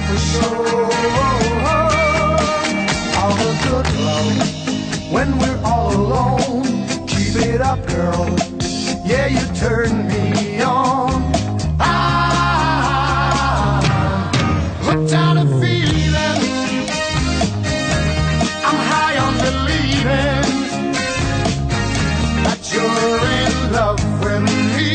for sure. All the good love when we're all alone. Keep it up, girl. Yeah, you turn me on. I'm hooked on a feeling. I'm high on believing that you're in love with me.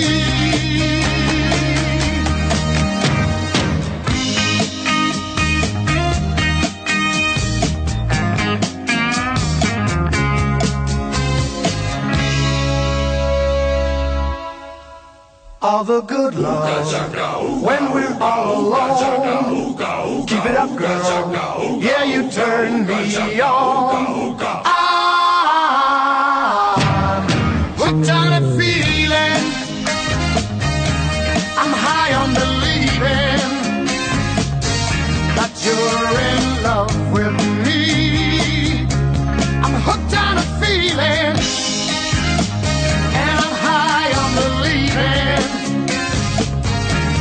All the good love when we're all alone. Keep it up, girl. Yeah, you turn me on. I'm hooked on a feeling. I'm high on believing that you're in love with me. I'm hooked on a feeling, and I'm high on believing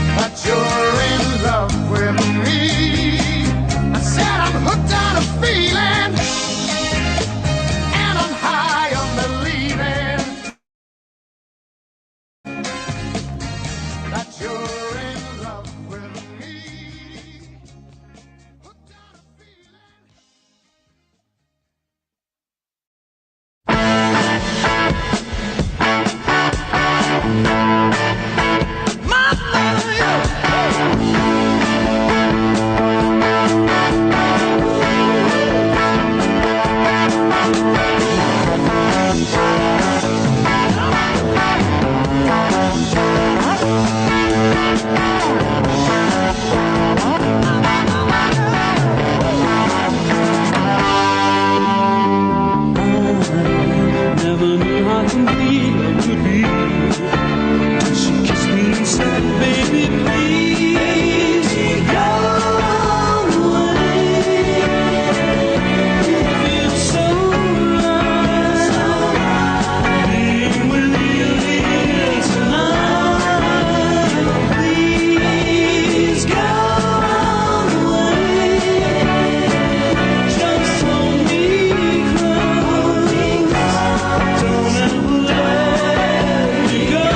that you're in love with me. I said I'm hooked on a feeling, and I'm high on believing that you're in love with me. Hooked on a feeling. Never knew how complete love could be. She kissed me and said, baby, please go away. It feels so right being with you here tonight. Please go away. Just hold me close. Don't ever let me go.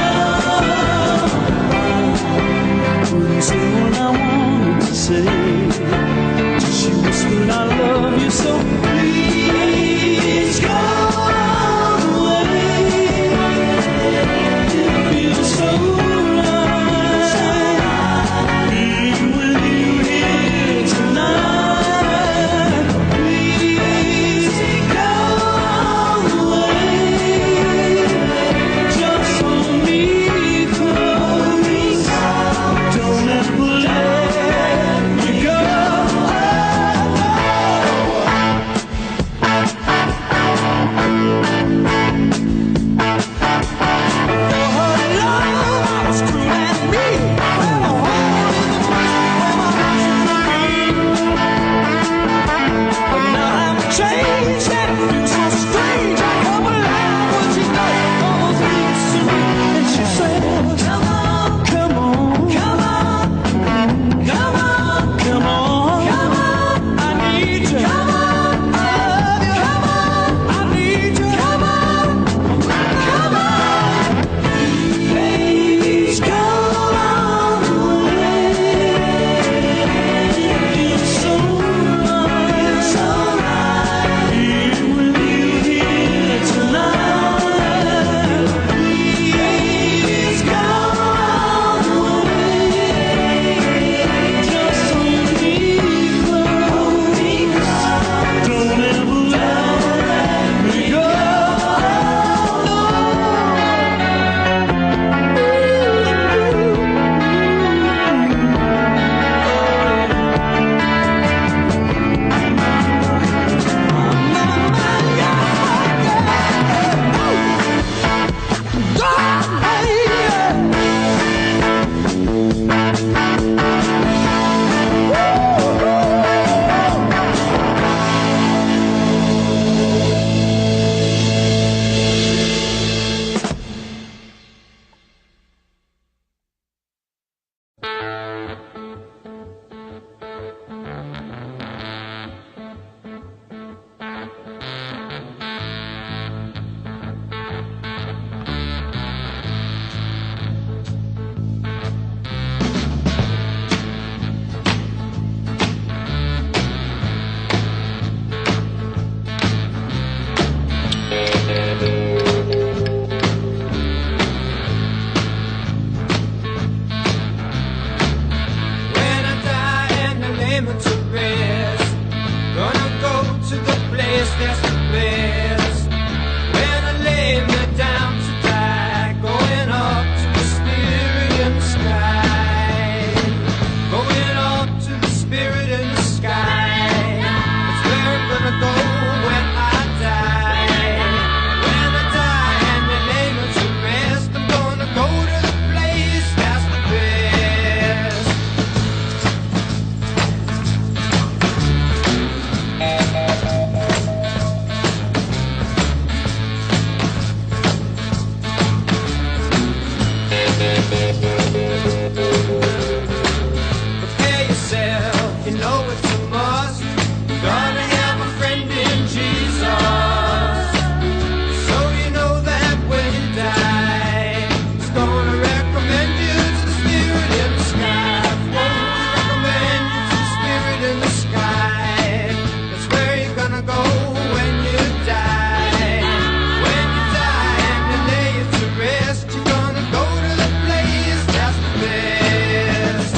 Couldn't say what I wanted to say. Till she whispered, I love you, so please go away. It feels so right being with you here tonight. Please go away. Just hold me close. Don't ever let me go. name it to rest. Gonna go to the place that's the best. When I lay me down to die, going up to the spirit in the sky. Going up to the spirit in the sky. That's where I'm gonna go when I die. When I die and they lay me to rest, I'm gonna go to the place that's the best. Prepare yourself, you know it's a must. You're gonna have a friend in Jesus. So you know that when you die, He's gonna recommend you to the spirit in the sky. Won't recommend you to the spirit in the sky. That's where you're gonna go when you die. When you die and they lay you to rest, you're gonna go to the place that's the best.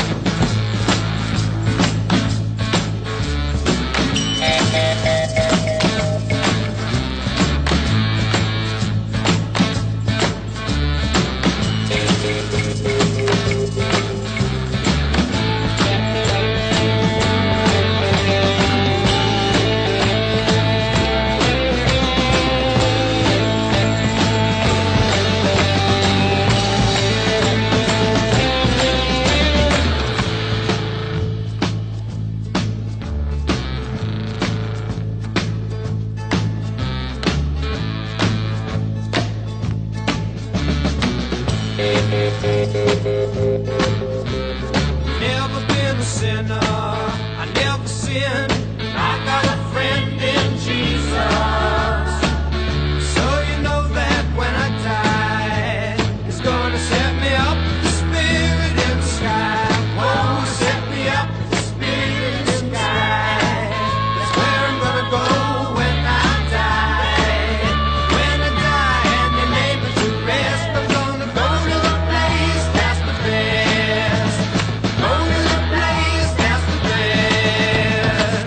Never been a sinner, I never sinned. I got a friend in Jesus. So you know that when I die, He's gonna set me up with the spirit in the sky. Oh, set me up with the spirit in the sky. That's where I'm gonna go when I die. When I die and they lay me to rest, I'm gonna go to the place that's the best. Go to the place that's the best.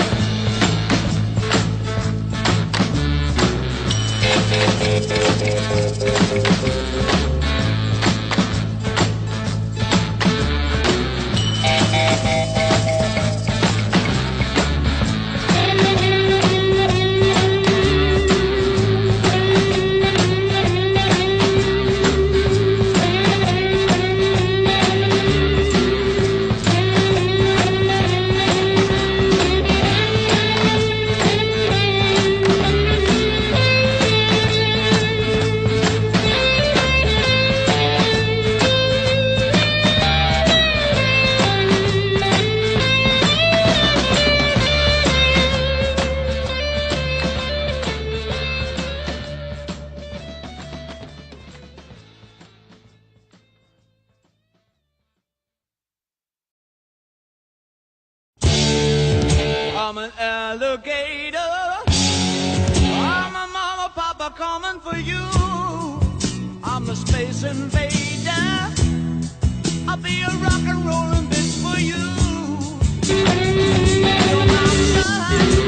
I'm an alligator. I'm a mama, papa coming for you. I'm the space invader. I'll be a rock and rollin' bitch for you. You're my son.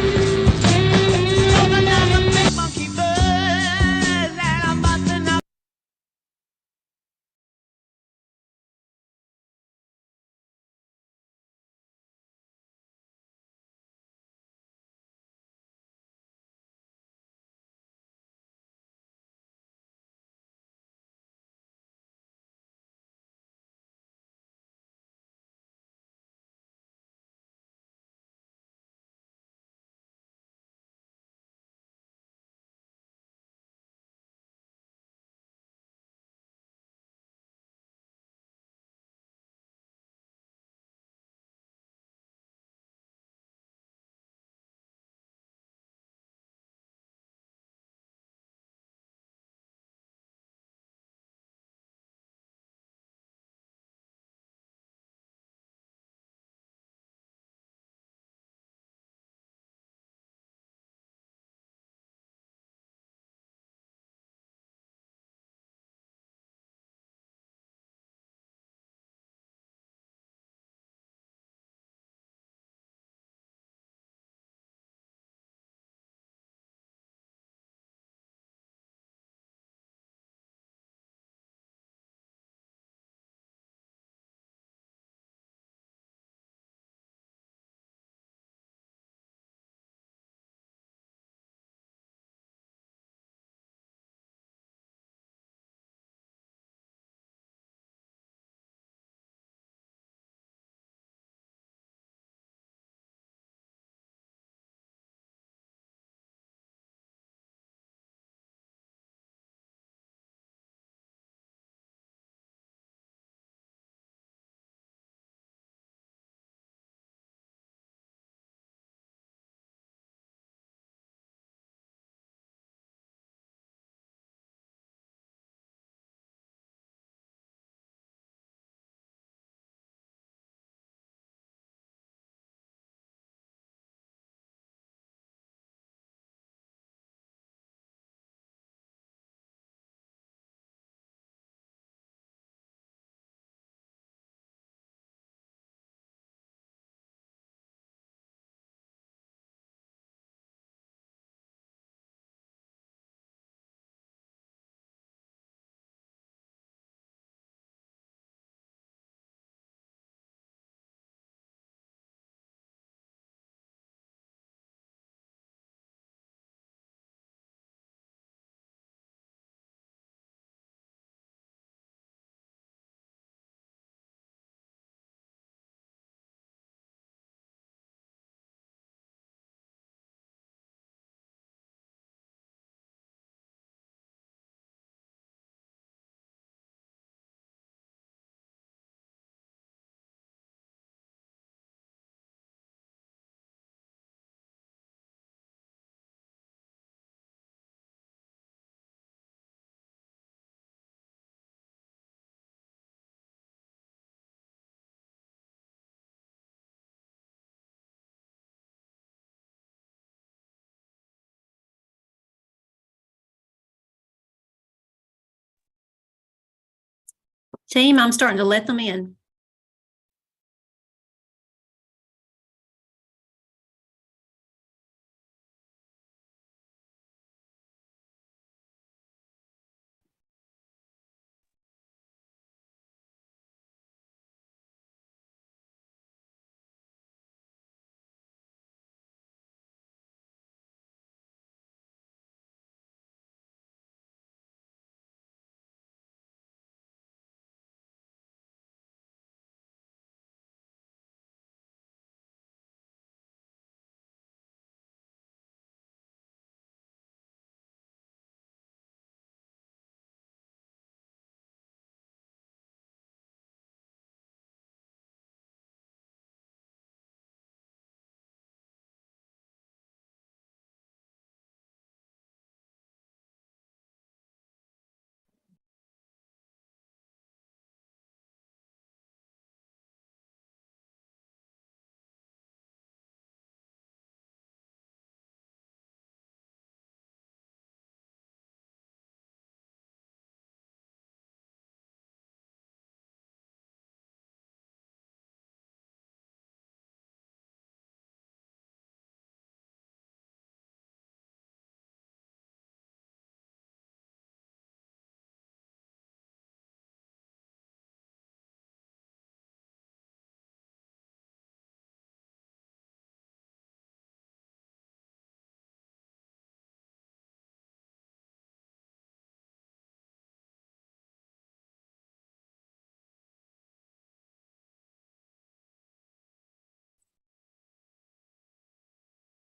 Team, I'm starting to let them in.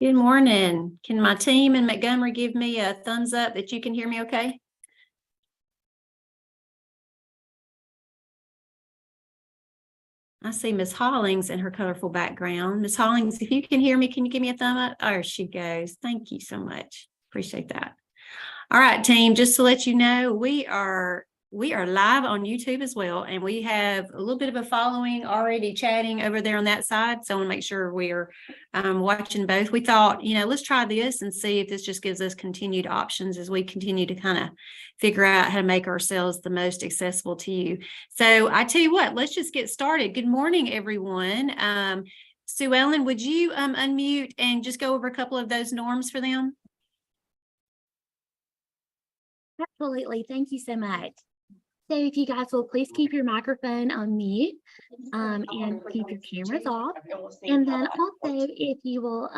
Good morning. Can my team in Montgomery give me a thumbs up that you can hear me okay? I see Miss Hollings in her colorful background. Miss Hollings, if you can hear me, can you give me a thumb up? There she goes. Thank you so much. Appreciate that. All right, team, just to let you know, we are live on YouTube as well, and we have a little bit of a following already chatting over there on that side. So I want to make sure we're watching both. We thought, let's try this and see if this just gives us continued options as we continue to kind of figure out how to make ourselves the most accessible to you. So I tell you what, let's just get started. Good morning, everyone. Sue Ellen, would you unmute and just go over a couple of those norms for them? Absolutely. Thank you so much. So if you guys will please keep your microphone on mute and keep your cameras off. And then also if you will,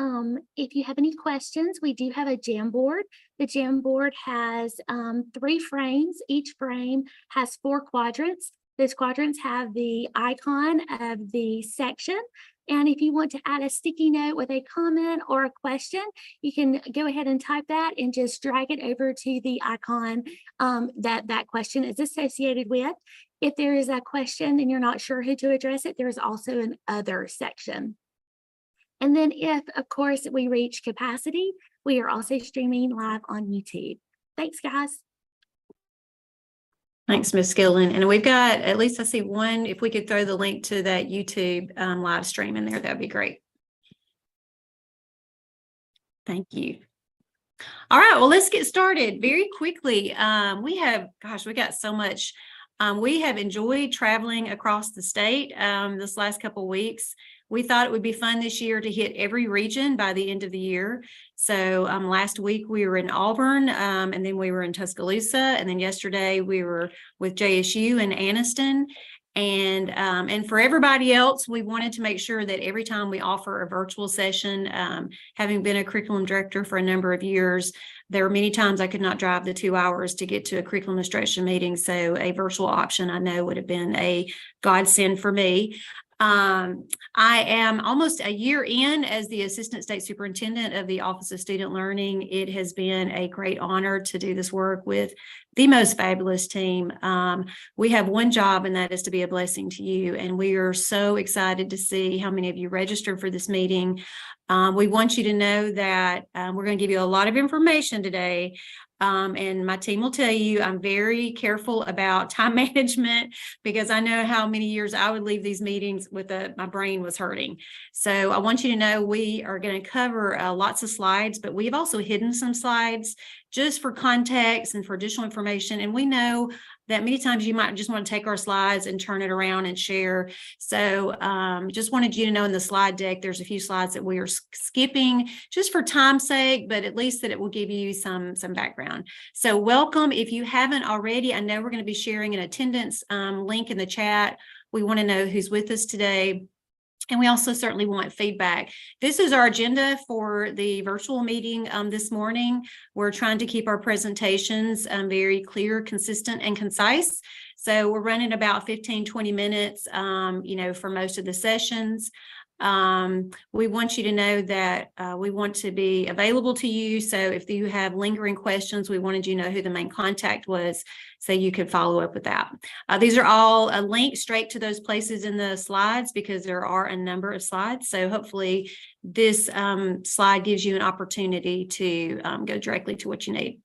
if you have any questions, we do have a Jamboard. The Jamboard has 3 frames. Each frame has 4 quadrants. Those quadrants have the icon of the section. And if you want to add a sticky note with a comment or a question, you can go ahead and type that and just drag it over to the icon that question is associated with. If there is a question and you're not sure who to address it, there is also an other section. And then if, of course, we reach capacity, we are also streaming live on YouTube. Thanks, guys. Thanks, Ms. Gillen. And we've got, at least I see one, if we could throw the link to that YouTube live stream in there, that'd be great. Thank you. All right, well, let's get started very quickly. We got so much. We have enjoyed traveling across the state this last couple of weeks. We thought it would be fun this year to hit every region by the end of the year. So last week we were in Auburn, and then we were in Tuscaloosa, and then yesterday we were with JSU in Anniston. And for everybody else, we wanted to make sure that every time we offer a virtual session, having been a curriculum director for a number of years, there were many times I could not drive the 2 hours to get to a curriculum instruction meeting. So a virtual option I know would have been a godsend for me. I am almost a year in as the Assistant State Superintendent of the Office of Student Learning. It has been a great honor to do this work with the most fabulous team. We have one job, and that is to be a blessing to you. And we are so excited to see how many of you registered for this meeting. We want you to know that we're going to give you a lot of information today. And my team will tell you I'm very careful about time management, because I know how many years I would leave these meetings with my brain was hurting. So I want you to know we are going to cover lots of slides, but we've also hidden some slides just for context and for additional information. And we know that many times you might just want to take our slides and turn it around and share. So just wanted you to know in the slide deck, there's a few slides that we are skipping just for time's sake, but at least that it will give you some background. So welcome. If you haven't already, I know we're going to be sharing an attendance link in the chat. We want to know who's with us today. And we also certainly want feedback. This is our agenda for the virtual meeting this morning. We're trying to keep our presentations very clear, consistent, and concise. So we're running about 15-20 minutes, for most of the sessions. We want you to know that we want to be available to you. So if you have lingering questions, we wanted you to know who the main contact was so you could follow up with that. These are all a link straight to those places in the slides because there are a number of slides. So hopefully this slide gives you an opportunity to go directly to what you need.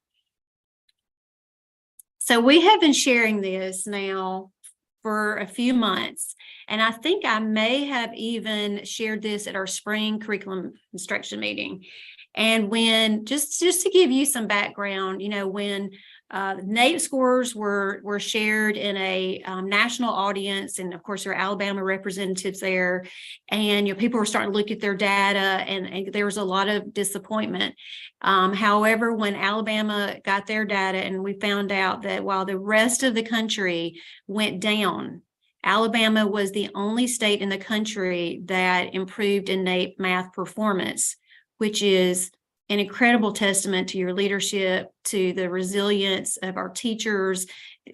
So we have been sharing this now for a few months. And I think I may have even shared this at our spring curriculum instruction meeting. And when, just to give you some background, when NAEP scores were shared in a national audience, and of course there are Alabama representatives there, and people were starting to look at their data, and there was a lot of disappointment. However, when Alabama got their data and we found out that while the rest of the country went down, Alabama was the only state in the country that improved in NAEP math performance, which is an incredible testament to your leadership, to the resilience of our teachers,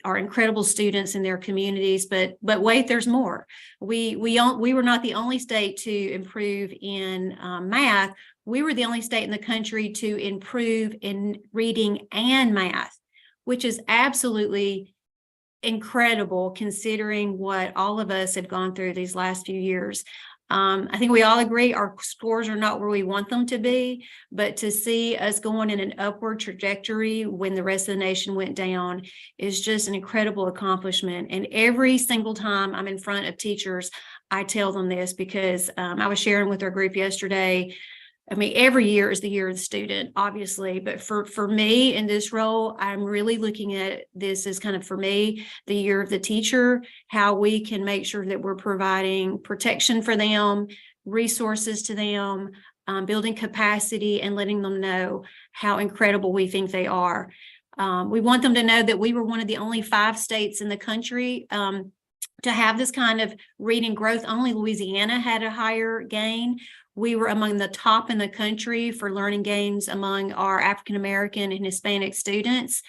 our incredible students in their communities. But wait, there's more. We were not the only state to improve in math. We were the only state in the country to improve in reading and math, which is absolutely incredible considering what all of us had gone through these last few years. I think we all agree our scores are not where we want them to be, but to see us going in an upward trajectory when the rest of the nation went down is just an incredible accomplishment. And every single time I'm in front of teachers, I tell them this because I was sharing with our group yesterday. I mean, every year is the year of the student, obviously, but for me in this role, I'm really looking at this as kind of, for me, the year of the teacher, how we can make sure that we're providing protection for them, resources to them, building capacity, and letting them know how incredible we think they are. We want them to know that we were one of the only 5 states in the country to have this kind of reading growth. Only Louisiana had a higher gain. We were among the top in the country for learning gains among our African-American and Hispanic students.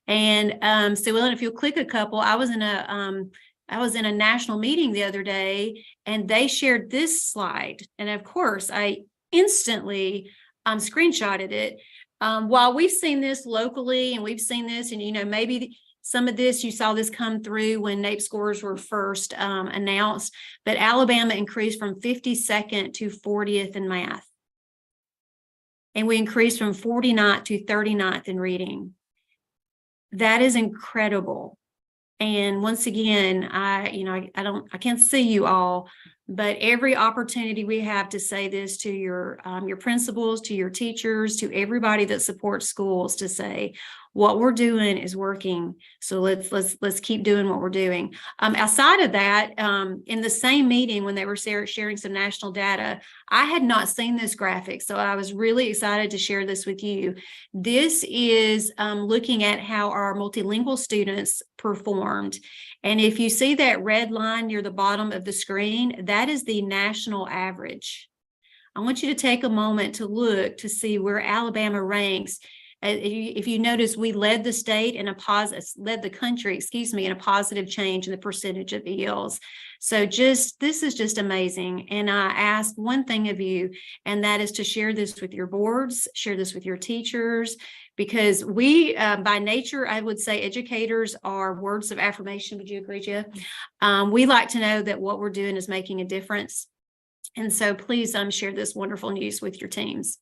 And so, Ellen, if you'll click a couple, I was in a national meeting the other day, and they shared this slide. And of course, I instantly screenshotted it. While we've seen this locally, and we've seen this, and maybe some of this, you saw this come through when NAEP scores were first announced, but Alabama increased from 52nd to 40th in math. And we increased from 49th to 39th in reading. That is incredible. And once again, I can't see you all, but every opportunity we have to say this to your principals, to your teachers, to everybody that supports schools, to say what we're doing is working. So let's keep doing what we're doing. Outside of that, in the same meeting when they were sharing some national data, I had not seen this graphic, so I was really excited to share this with you. This is looking at how our multilingual students performed. And if you see that red line near the bottom of the screen, that is the national average. I want you to take a moment to look to see where Alabama ranks. If you notice, we led the state in led the country, in a positive change in the percentage of ELs. So this is just amazing. And I ask one thing of you, and that is to share this with your boards, share this with your teachers, because we, by nature, I would say educators are words of affirmation. Would you agree, Jeff? We like to know that what we're doing is making a difference. And so please share this wonderful news with your teams.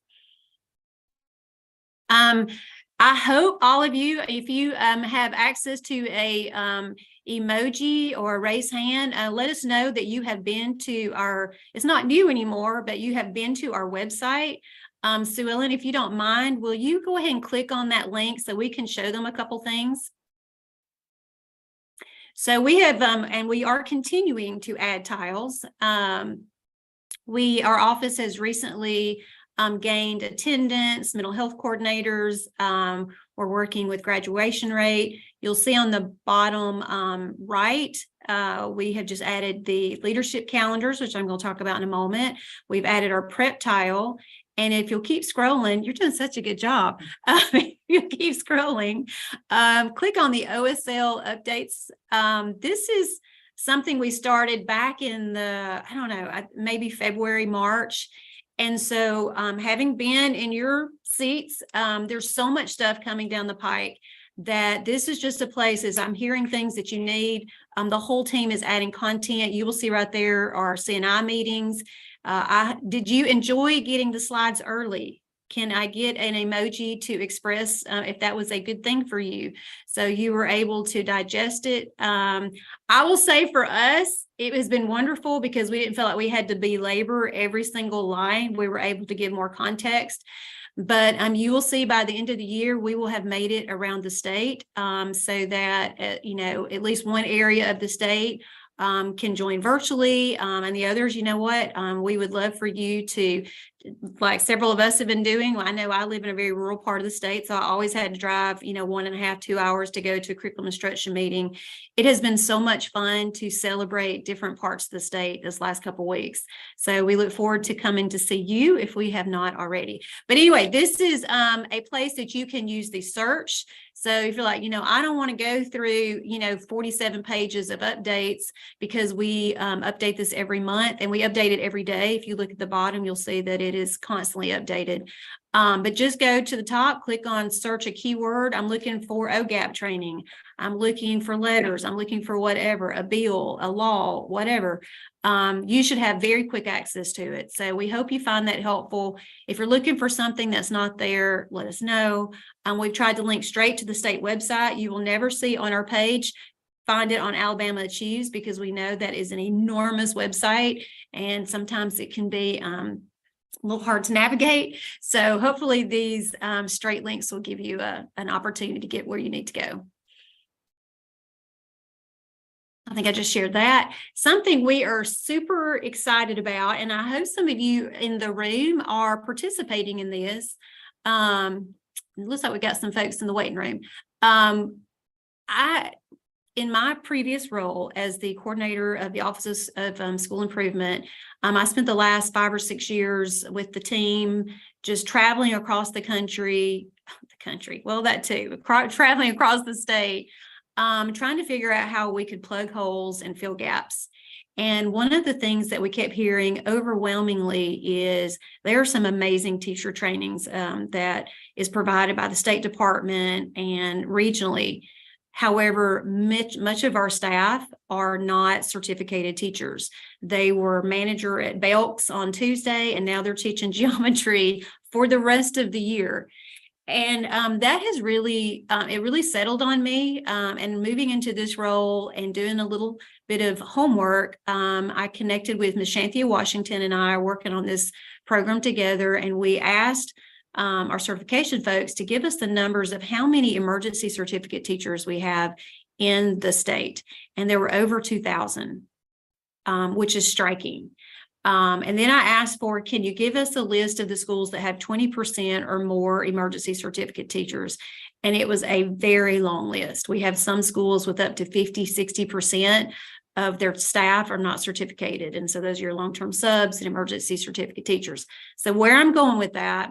I hope all of you, if you have access to a emoji or a raise hand, let us know that you have been to it's not new anymore, but you have been to our website. Sue Ellen, if you don't mind, will you go ahead and click on that link so we can show them a couple things? So we have, and we are continuing to add tiles. Our office has recently gained attendance, mental health coordinators. We're working with graduation rate. You'll see on the bottom right, we have just added the leadership calendars, which I'm going to talk about in a moment. We've added our prep tile. And if you'll keep scrolling, you're doing such a good job. You keep scrolling. Click on the OSL updates. This is something we started back in the, I don't know, maybe February, March. And so having been in your seats, there's so much stuff coming down the pike that this is just a place as I'm hearing things that you need. The whole team is adding content. You will see right there our CNI meetings. Did you enjoy getting the slides early? Can I get an emoji to express if that was a good thing for you? So you were able to digest it. I will say for us, it has been wonderful because we didn't feel like we had to belabor every single line. We were able to give more context. But you will see by the end of the year, we will have made it around the state so that, at least one area of the state can join virtually, and the others, you know what, we would love for you to, like several of us have been doing. I know I live in a very rural part of the state, so I always had to drive, 1.5, 2 hours to go to a curriculum instruction meeting. It has been so much fun to celebrate different parts of the state this last couple of weeks. So we look forward to coming to see you if we have not already. But anyway, this is a place that you can use the search. So if you're like, I don't want to go through, 47 pages of updates because we update this every month and we update it every day. If you look at the bottom, you'll see that it is constantly updated. But just go to the top, click on search a keyword. I'm looking for OGAP training. I'm looking for letters. I'm looking for whatever, a bill, a law, whatever. You should have very quick access to it. So we hope you find that helpful. If you're looking for something that's not there, let us know. We've tried to link straight to the state website. You will never see on our page, find it on Alabama Achieves, because we know that is an enormous website and sometimes it can be a little hard to navigate. So hopefully these straight links will give you an opportunity to get where you need to go. I think I just shared that. Something we are super excited about, and I hope some of you in the room are participating in this. It looks like we got some folks in the waiting room. In my previous role as the coordinator of the Office of School Improvement, I spent the last 5 or 6 years with the team, just traveling across the country, well, that too, traveling across the state, trying to figure out how we could plug holes and fill gaps. And one of the things that we kept hearing overwhelmingly is there are some amazing teacher trainings that is provided by the State Department and regionally. However, much of our staff are not certificated teachers. They were manager at Belk's on Tuesday, and now they're teaching geometry for the rest of the year. And that has really, it really settled on me. And moving into this role and doing a little bit of homework, I connected with Ms. Shanthia Washington, and I are working on this program together. And we asked our certification folks to give us the numbers of how many emergency certificate teachers we have in the state. And there were over 2,000, which is striking. And then I asked for, can you give us a list of the schools that have 20% or more emergency certificate teachers? And it was a very long list. We have some schools with up to 50, 60% of their staff are not certificated. And so those are your long-term subs and emergency certificate teachers. So where I'm going with that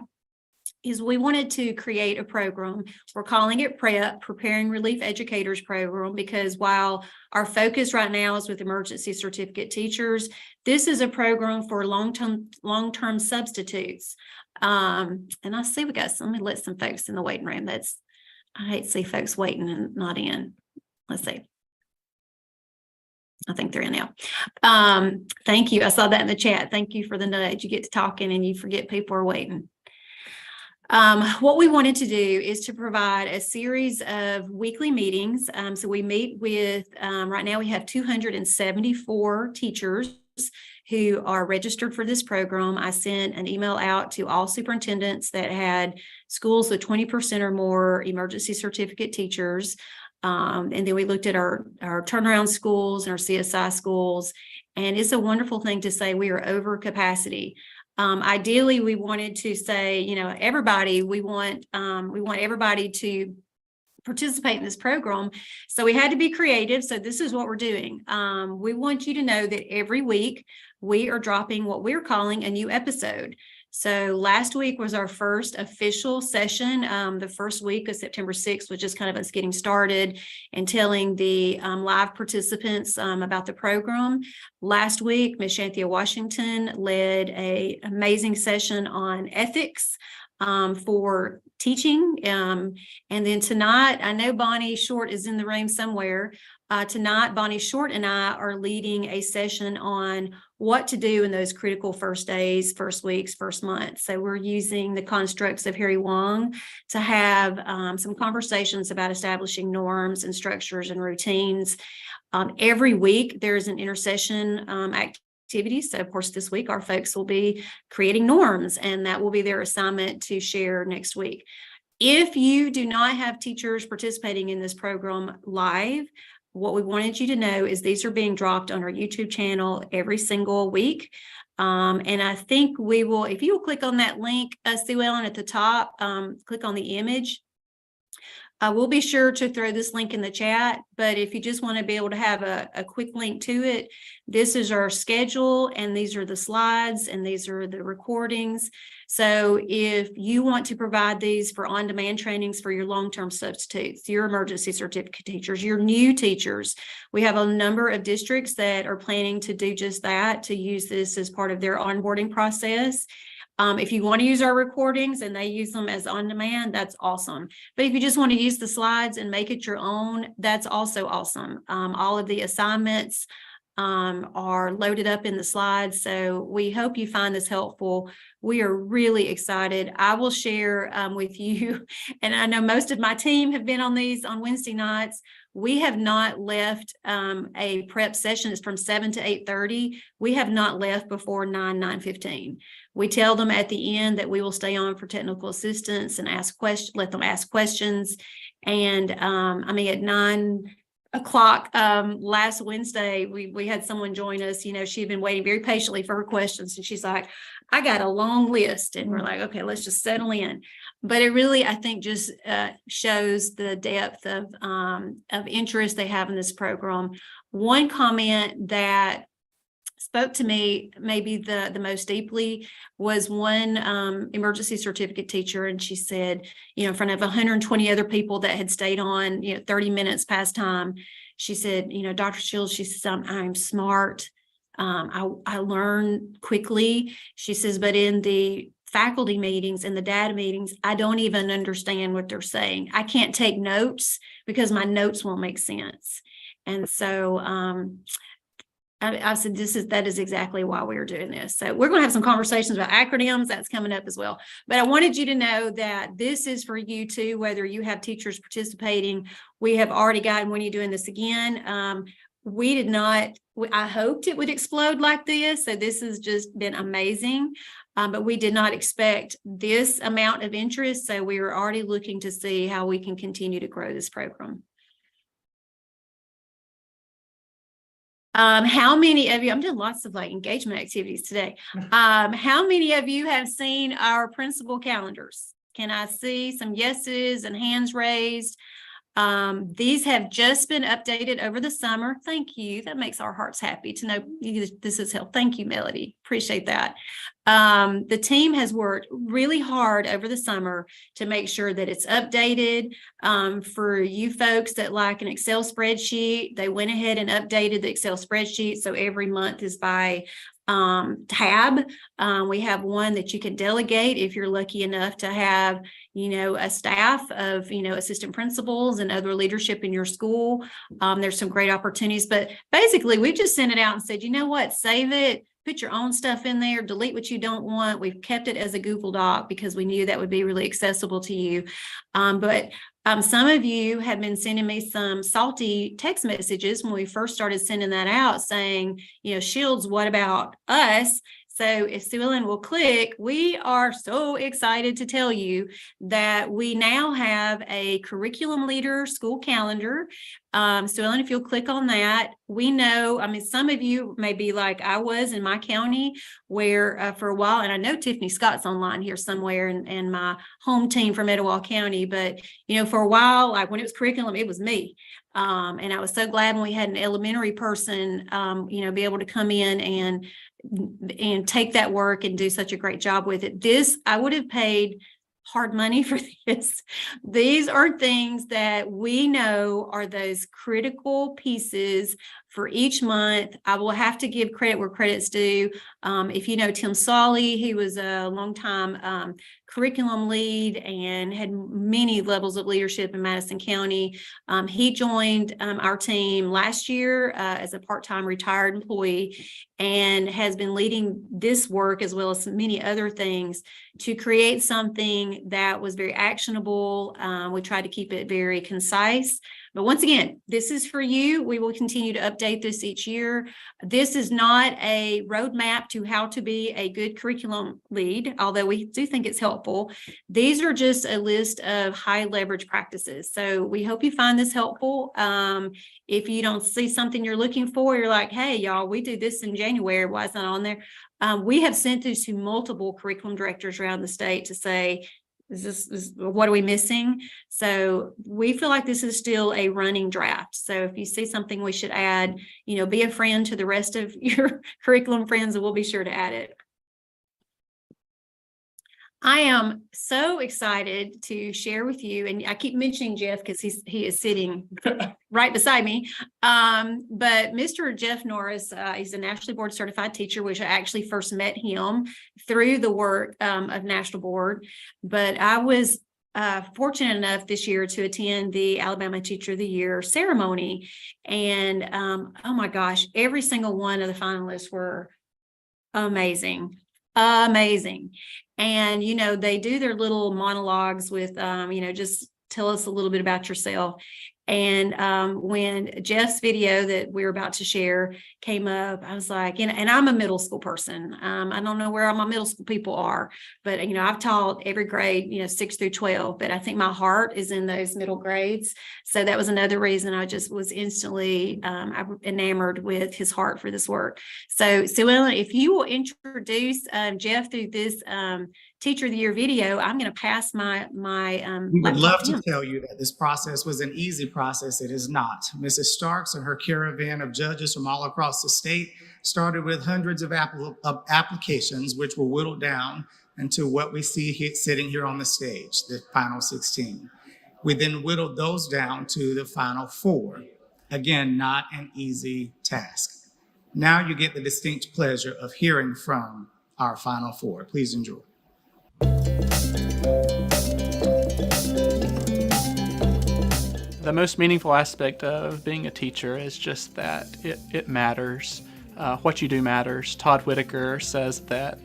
is we wanted to create a program. We're calling it PREP, Preparing Relief Educators Program, because while our focus right now is with emergency certificate teachers, this is a program for long-term substitutes. And I see we got some, let me let some folks in the waiting room. I hate to see folks waiting and not in. Let's see. I think they're in now. Thank you. I saw that in the chat. Thank you for the nudge. You get to talking and you forget people are waiting. What we wanted to do is to provide a series of weekly meetings. So we meet with, right now we have 274 teachers who are registered for this program. I sent an email out to all superintendents that had schools with 20% or more emergency certificate teachers. And then we looked at our turnaround schools and our CSI schools. And it's a wonderful thing to say we are over capacity. Ideally, we wanted to say, everybody, we want everybody to participate in this program. So we had to be creative. So this is what we're doing. We want you to know that every week we are dropping what we're calling a new episode. So last week was our first official session. The first week of September 6th was just kind of us getting started and telling the live participants about the program. Last week, Ms. Shanthia Washington led an amazing session on ethics for teaching. And then tonight, I know Bonnie Short is in the room somewhere. Tonight, Bonnie Short and I are leading a session on what to do in those critical first days, first weeks, first months. So we're using the constructs of Harry Wong to have some conversations about establishing norms and structures and routines. Every week, there's an intercession activity. So of course, this week, our folks will be creating norms, and that will be their assignment to share next week. If you do not have teachers participating in this program live, what we wanted you to know is these are being dropped on our YouTube channel every single week. And I think we will, if you will click on that link, Sue Ellen, at the top, click on the image. We'll be sure to throw this link in the chat, but if you just want to be able to have a quick link to it, this is our schedule, and these are the slides, and these are the recordings. So if you want to provide these for on-demand trainings for your long-term substitutes, your emergency certificate teachers, your new teachers, we have a number of districts that are planning to do just that, to use this as part of their onboarding process. If you want to use our recordings and they use them as on demand, that's awesome. But if you just want to use the slides and make it your own, that's also awesome. All of the assignments are loaded up in the slides. So we hope you find this helpful. We are really excited. I will share with you, and I know most of my team have been on these on Wednesday nights. We have not left a prep session. It's from 7 to 8:30. We have not left before 9:15. We tell them at the end that we will stay on for technical assistance and ask questions, let them ask questions. And at 9 o'clock last Wednesday, we had someone join us. She had been waiting very patiently for her questions, and she's like, I got a long list. And we're like, okay, let's just settle in. But it really, I think, just shows the depth of interest they have in this program. One comment that spoke to me maybe the most deeply was one emergency certificate teacher, and she said, in front of 120 other people that had stayed on 30 minutes past time, she said, Dr. Shields, she says, I'm smart, I learn quickly. She says, but in the faculty meetings and the data meetings, I don't even understand what they're saying. I can't take notes because my notes won't make sense. And so I said, that is exactly why we're doing this. So we're going to have some conversations about acronyms. That's coming up as well. But I wanted you to know that this is for you too, whether you have teachers participating. We have already gotten, when you're doing this again, we did not, I hoped it would explode like this. So this has just been amazing. But we did not expect this amount of interest. So we were already looking to see how we can continue to grow this program. How many of you, I'm doing lots of engagement activities today. How many of you have seen our principal calendars? Can I see some yeses and hands raised? These have just been updated over the summer. Thank you. That makes our hearts happy to know this is help. Thank you, Melody. Appreciate that. The team has worked really hard over the summer to make sure that it's updated. For you folks that like an Excel spreadsheet, they went ahead and updated the Excel spreadsheet. So every month is by tab. We have one that you can delegate if you're lucky enough to have, a staff of, assistant principals and other leadership in your school. There's some great opportunities, but basically we've just sent it out and said, you know what, save it, put your own stuff in there, delete what you don't want. We've kept it as a Google Doc because we knew that would be really accessible to you. But some of you have been sending me some salty text messages when we first started sending that out saying, Shields, what about us? So if Sue Ellen will click, we are so excited to tell you that we now have a curriculum leader school calendar. Sue Ellen, if you'll click on that, we know, I mean, some of you may be like I was in my county where for a while, and I know Tiffany Scott's online here somewhere and my home team from Etowah County, but for a while, like when it was curriculum, it was me. And I was so glad when we had an elementary person, be able to come in and take that work and do such a great job with it. This, I would have paid hard money for this. These are things that we know are those critical pieces for each month. I will have to give credit where credit's due. If you know Tim Solly, he was a longtime curriculum lead and had many levels of leadership in Madison County. He joined our team last year as a part-time retired employee and has been leading this work as well as many other things to create something that was very actionable. We tried to keep it very concise. But once again, this is for you. We will continue to update this each year. This is not a roadmap to how to be a good curriculum lead, although we do think it's helpful. These are just a list of high leverage practices. So we hope you find this helpful. If you don't see something you're looking for, you're like, hey, y'all, we do this in January. Why is that on there? We have sent this to multiple curriculum directors around the state to say, what are we missing? So we feel like this is still a running draft. So if you see something we should add, be a friend to the rest of your curriculum friends and we'll be sure to add it. I am so excited to share with you, and I keep mentioning Jeff because he is sitting right beside me. But Mr. Jeff Norris, he's a nationally board certified teacher, which I actually first met him through the work of National Board. But I was fortunate enough this year to attend the Alabama Teacher of the Year ceremony. And oh my gosh, every single one of the finalists were amazing. And, they do their little monologues with, just tell us a little bit about yourself. And when Jeff's video that we're about to share came up, I was like, and I'm a middle school person. I don't know where all my middle school people are, but, I've taught every grade, 6 through 12, but I think my heart is in those middle grades. So that was another reason I just was instantly enamored with his heart for this work. So Sue Ellen, if you will introduce Jeff through this Teacher of the Year video, I'm going to pass my We would love to tell you that this process was an easy process. It is not. Mrs. Starks and her caravan of judges from all across the state started with hundreds of applications, which were whittled down into what we see sitting here on the stage, the final 16. We then whittled those down to the final 4. Again, not an easy task. Now you get the distinct pleasure of hearing from our final 4. Please enjoy. The most meaningful aspect of being a teacher is just that it matters. What you do matters. Todd Whitaker says that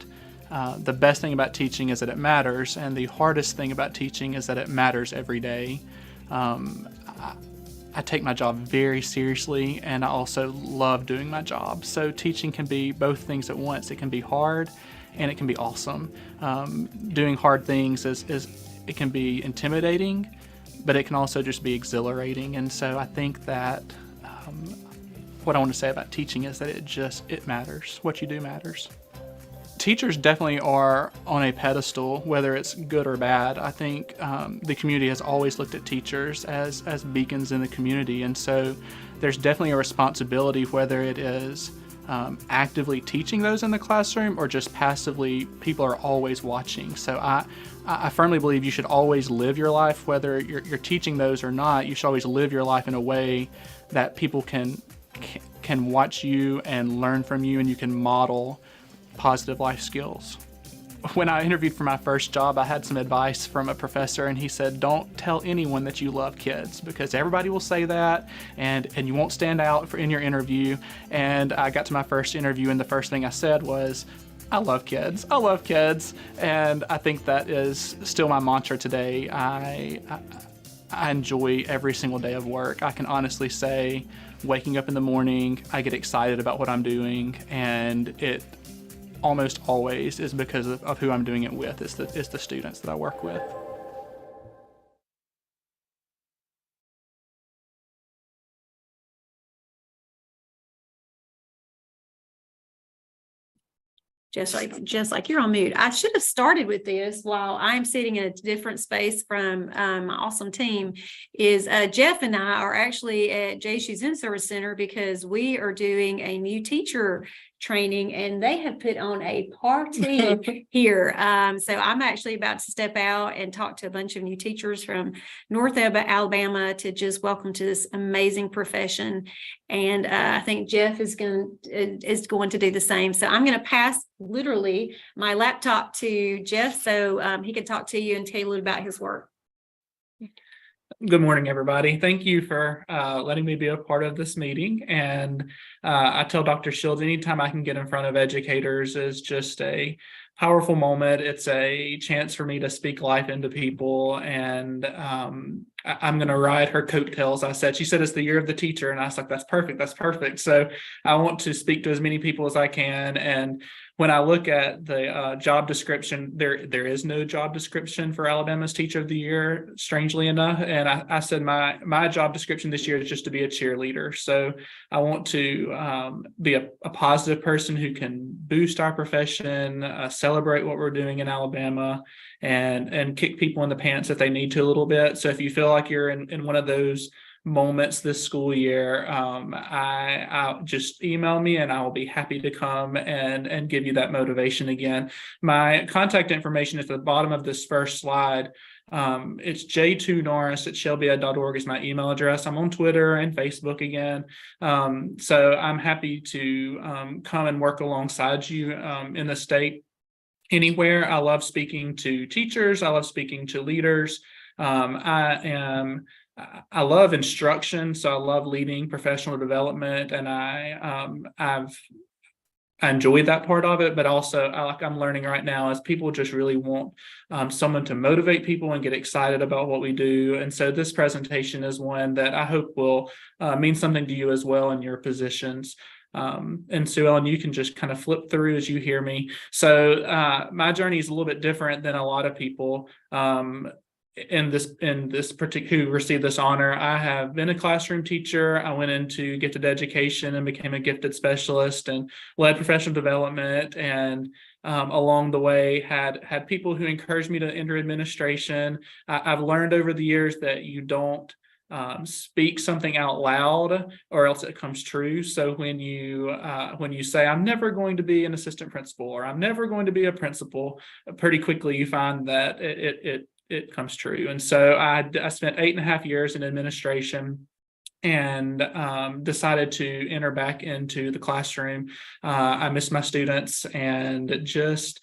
the best thing about teaching is that it matters, and the hardest thing about teaching is that it matters every day. I take my job very seriously, and I also love doing my job. So teaching can be both things at once. It can be hard, and it can be awesome. Doing hard things it can be intimidating, but it can also just be exhilarating. And so I think that what I want to say about teaching is that it matters. What you do matters. Teachers definitely are on a pedestal, whether it's good or bad. I think the community has always looked at teachers as beacons in the community. And so there's definitely a responsibility, whether it is actively teaching those in the classroom or just passively, people are always watching. So I firmly believe you should always live your life, whether you're teaching those or not. You should always live your life in a way that people can watch you and learn from you, and you can model positive life skills. When I interviewed for my first job, I had some advice from a professor, and he said, don't tell anyone that you love kids, because everybody will say that, and you won't stand out in your interview. And I got to my first interview, and the first thing I said was, I love kids. I love kids. And I think that is still my mantra today. I enjoy every single day of work. I can honestly say, waking up in the morning, I get excited about what I'm doing, and it almost always is because of who I'm doing it with. It's the students that I work with. Just like you're on mute. I should have started with this while I'm sitting in a different space from my awesome team. Is Jeff and I are actually at JSU's In-Service Center because we are doing a new teacher training, and they have put on a party here. So I'm actually about to step out and talk to a bunch of new teachers from North Alabama to just welcome to this amazing profession. And I think Jeff is going to do the same. So I'm going to pass literally my laptop to Jeff so he can talk to you and tell you a little about his work. Good morning, everybody. Thank you for letting me be a part of this meeting. And I tell Dr. Shields, anytime I can get in front of educators is just a powerful moment. It's a chance for me to speak life into people. And I'm going to ride her coattails. She said, it's the year of the teacher. And I was like, that's perfect. That's perfect. So I want to speak to as many people as I can. And when I look at the job description, there is no job description for Alabama's Teacher of the Year, strangely enough. And I said my job description this year is just to be a cheerleader. So I want to be a positive person who can boost our profession, celebrate what we're doing in Alabama, and kick people in the pants if they need to a little bit. So if you feel like you're in one of those moments this school year, I just email me and I will be happy to come and give you that motivation again. My contact information is at the bottom of this first slide. It's j2norris@shelbyed.org is my email address. I'm on Twitter and Facebook again. So I'm happy to come and work alongside you in the state anywhere. I love speaking to teachers. I love speaking to leaders. I love instruction, so I love leading professional development, and I enjoy that part of it. But also, I'm learning right now is people just really want someone to motivate people and get excited about what we do. And so this presentation is one that I hope will mean something to you as well in your positions. And Sue Ellen, you can just kind of flip through as you hear me. So my journey is a little bit different than a lot of people. In this particular who received this honor. I have been a classroom teacher. I went into gifted education and became a gifted specialist and led professional development, and along the way had people who encouraged me to enter administration. I've learned over the years that you don't speak something out loud or else it comes true. So when you say, I'm never going to be an assistant principal or I'm never going to be a principal, pretty quickly you find that it comes true. And so I spent 8.5 years in administration and decided to enter back into the classroom. I miss my students and just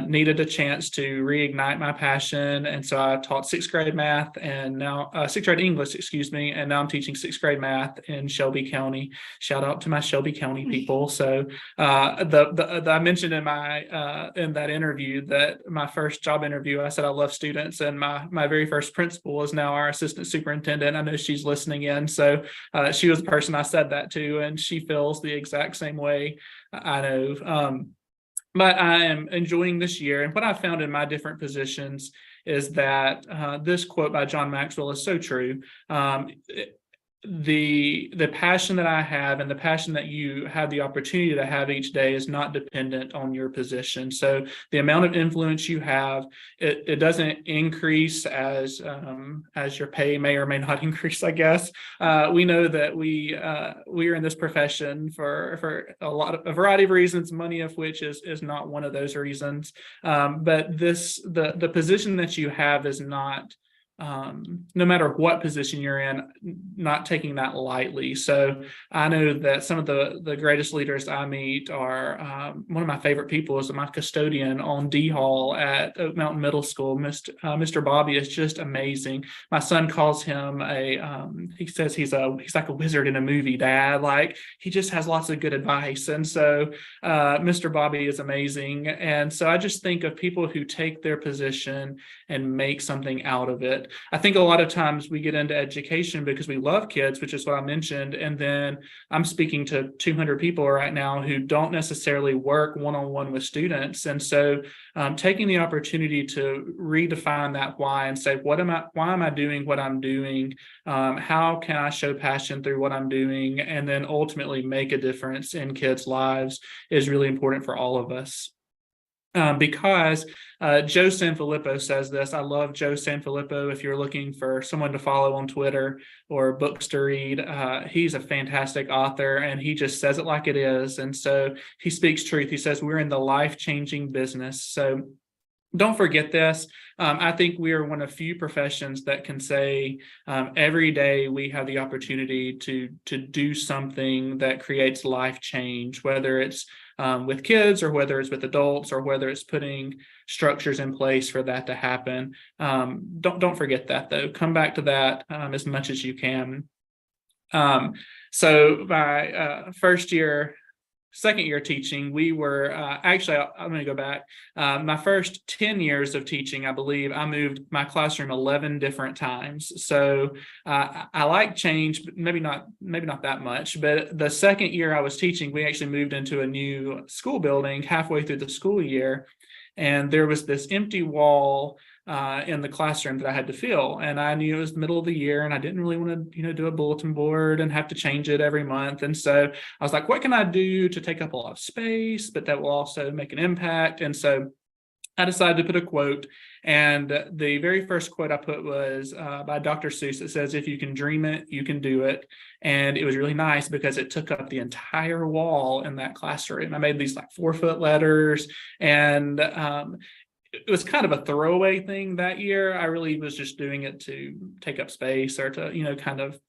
needed a chance to reignite my passion. And so I taught 6th grade math and now 6th grade English, and now I'm teaching 6th grade math in Shelby County. Shout out to my Shelby County people. So I mentioned in that interview that my first job interview, I said I love students, and my very first principal is now our assistant superintendent. I know she's listening in. So she was the person I said that to, and she feels the exact same way. I know. But I am enjoying this year. And what I found in my different positions is that this quote by John Maxwell is so true. The passion that I have and the passion that you have the opportunity to have each day is not dependent on your position. So the amount of influence you have, it doesn't increase as your pay may or may not increase, I guess. We know that we are in this profession for a variety of reasons, money of which is not one of those reasons. But the position that you have is not, no matter what position you're in, not taking that lightly. So I know that some of the greatest leaders I meet are, one of my favorite people is my custodian on D Hall at Oak Mountain Middle School. Mr. Bobby is just amazing. My son calls him he says he's like a wizard in a movie, Dad. Like, he just has lots of good advice. And so Mr. Bobby is amazing. And so I just think of people who take their position and make something out of it. But I think a lot of times we get into education because we love kids, which is what I mentioned. And then I'm speaking to 200 people right now who don't necessarily work one-on-one with students. And so taking the opportunity to redefine that why and say, why am I doing what I'm doing? How can I show passion through what I'm doing? And then ultimately make a difference in kids' lives is really important for all of us. Because Joe Sanfilippo says this. I love Joe Sanfilippo. If you're looking for someone to follow on Twitter or books to read, he's a fantastic author, and he just says it like it is. And so he speaks truth. He says we're in the life-changing business. So don't forget this. I think we are one of few professions that can say every day we have the opportunity to do something that creates life change, whether it's with kids or whether it's with adults or whether it's putting structures in place for that to happen. Don't forget that, though. Come back to that as much as you can. So my second year teaching, we were actually, I'm going to go back. My first 10 years of teaching, I believe I moved my classroom 11 different times. So I like change, but maybe not that much. But the second year I was teaching, we actually moved into a new school building halfway through the school year. And there was this empty wall in the classroom that I had to fill. And I knew it was the middle of the year and I didn't really want to, do a bulletin board and have to change it every month. And so I was like, what can I do to take up a lot of space, but that will also make an impact? And so I decided to put a quote. And the very first quote I put was by Dr. Seuss. It says, if you can dream it, you can do it. And it was really nice because it took up the entire wall in that classroom. I made these like 4-foot letters, and it was kind of a throwaway thing that year. I really was just doing it to take up space or to, kind of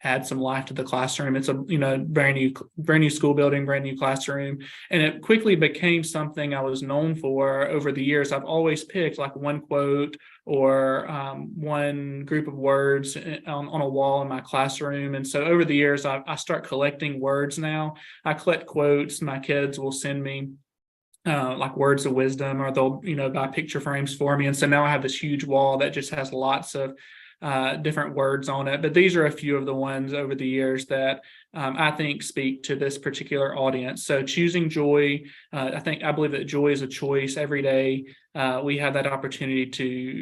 add some life to the classroom. It's a, brand new school building, brand new classroom. And it quickly became something I was known for over the years. I've always picked like one quote or one group of words on a wall in my classroom. And so over the years, I start collecting words now. I collect quotes. My kids will send me like words of wisdom, or they'll, buy picture frames for me. And so now I have this huge wall that just has lots of different words on it. But these are a few of the ones over the years that I think speak to this particular audience. So choosing joy, I believe that joy is a choice every day. We have that opportunity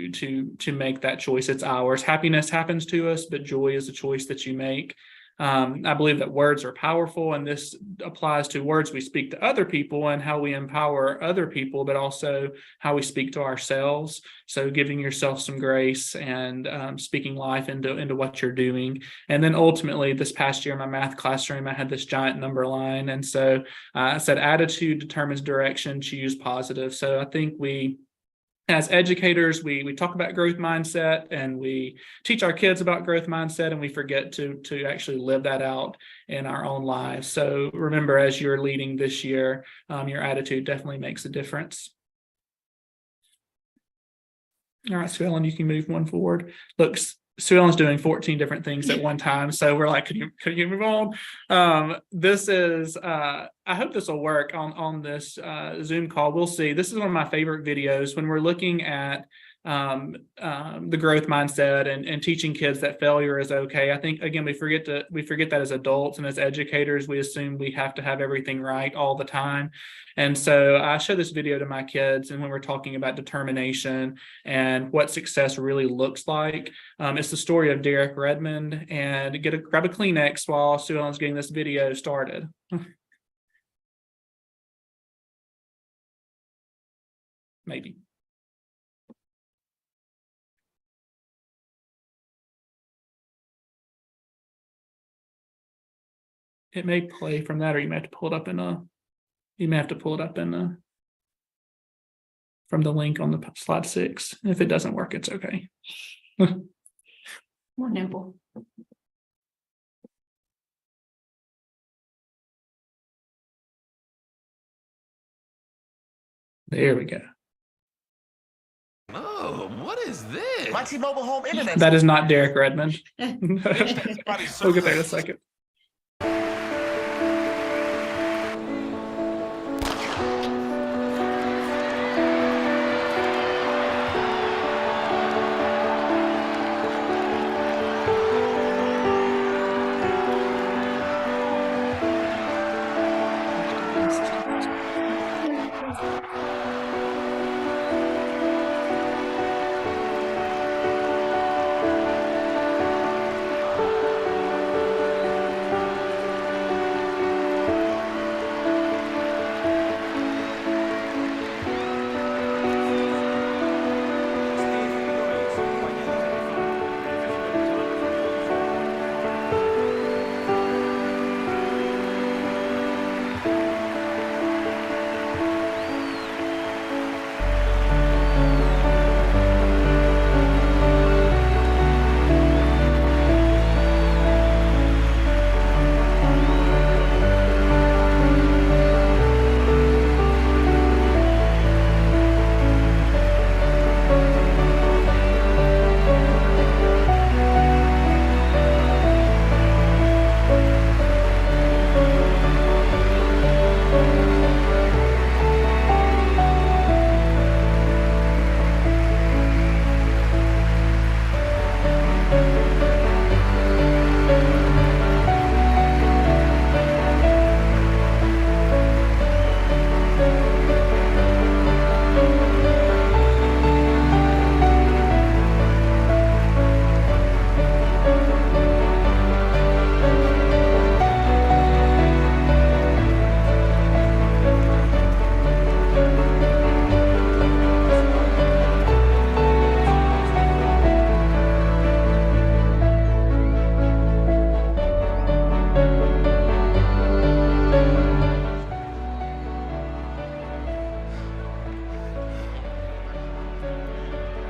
to make that choice. It's ours. Happiness happens to us, but joy is a choice that you make. I believe that words are powerful, and this applies to words we speak to other people and how we empower other people, but also how we speak to ourselves. So giving yourself some grace and speaking life into what you're doing. And then ultimately, this past year in my math classroom, I had this giant number line. And so I said, attitude determines direction, choose positive. So I think as educators, we talk about growth mindset and we teach our kids about growth mindset, and we forget to actually live that out in our own lives. So remember, as you're leading this year, your attitude definitely makes a difference. All right, Sue Ellen, you can move one forward. Look, Sue Ellen's doing 14 different things at one time. So we're like, could you move on? This is, I hope this will work on this Zoom call. We'll see. This is one of my favorite videos when we're looking at the growth mindset and teaching kids that failure is okay. I think, again, we forget that as adults and as educators, we assume we have to have everything right all the time. And so I show this video to my kids, and when we're talking about determination and what success really looks like, it's the story of Derek Redmond. And grab a Kleenex while Sue Ellen's getting this video started. Maybe. It may play from that, or you may have to pull it up from the link on the slide 6. If it doesn't work, it's okay. More nimble. There we go. Oh, what is this? My T-Mobile home internet. That is not Derek Redmond. We'll get there in a second.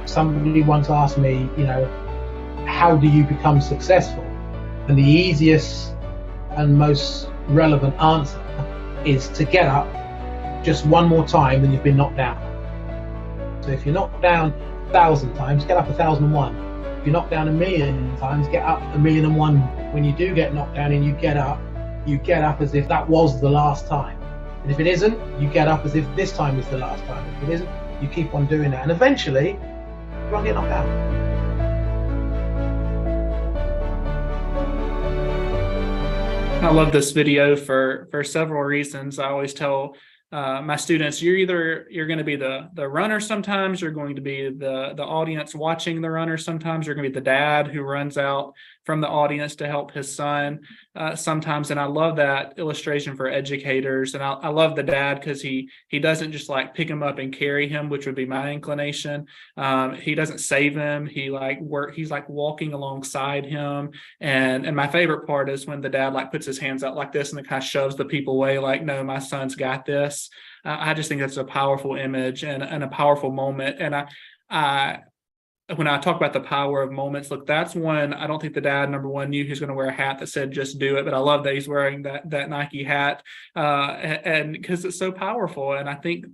Somebody once asked me, how do you become successful? And the easiest and most relevant answer is to get up just one more time than you've been knocked down. So if you're knocked down 1,000 times, get up 1,001. If you're knocked down 1,000,000 times, get up 1,001. When you do get knocked down and you get up as if that was the last time. And if it isn't, you get up as if this time is the last time. If it isn't, you keep on doing that. And eventually, you won't get knocked down. I love this video for several reasons. I always tell my students, you're going to be the runner sometimes, you're going to be the audience watching the runner sometimes, you're going to be the dad who runs out from the audience to help his son sometimes. And I love that illustration for educators. And I love the dad because he doesn't just like pick him up and carry him, which would be my inclination. He doesn't save him. He's like walking alongside him. And my favorite part is when the dad like puts his hands out like this and it kind of shoves the people away, like, no, my son's got this. I just think that's a powerful image and a powerful moment. And when I talk about the power of moments, look, that's one. I don't think the dad, number one, knew he was going to wear a hat that said "just do it," but I love that he's wearing that Nike hat, and because it's so powerful. And I think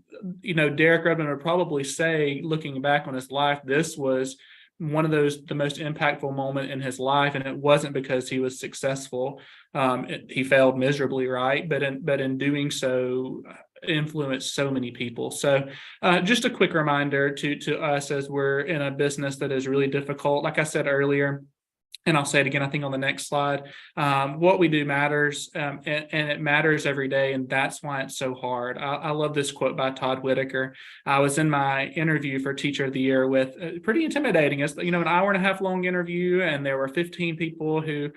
Derek Redmond would probably say, looking back on his life, this was one of the most impactful moment in his life, and it wasn't because he was successful. He failed miserably, right? But in doing so, influenced so many people. So just a quick reminder to us as we're in a business that is really difficult. Like I said earlier, and I'll say it again, I think on the next slide, what we do matters, and it matters every day, and that's why it's so hard. I love this quote by Todd Whitaker. I was in my interview for Teacher of the Year with pretty intimidating. It's an hour and a half long interview, and there were 15 people who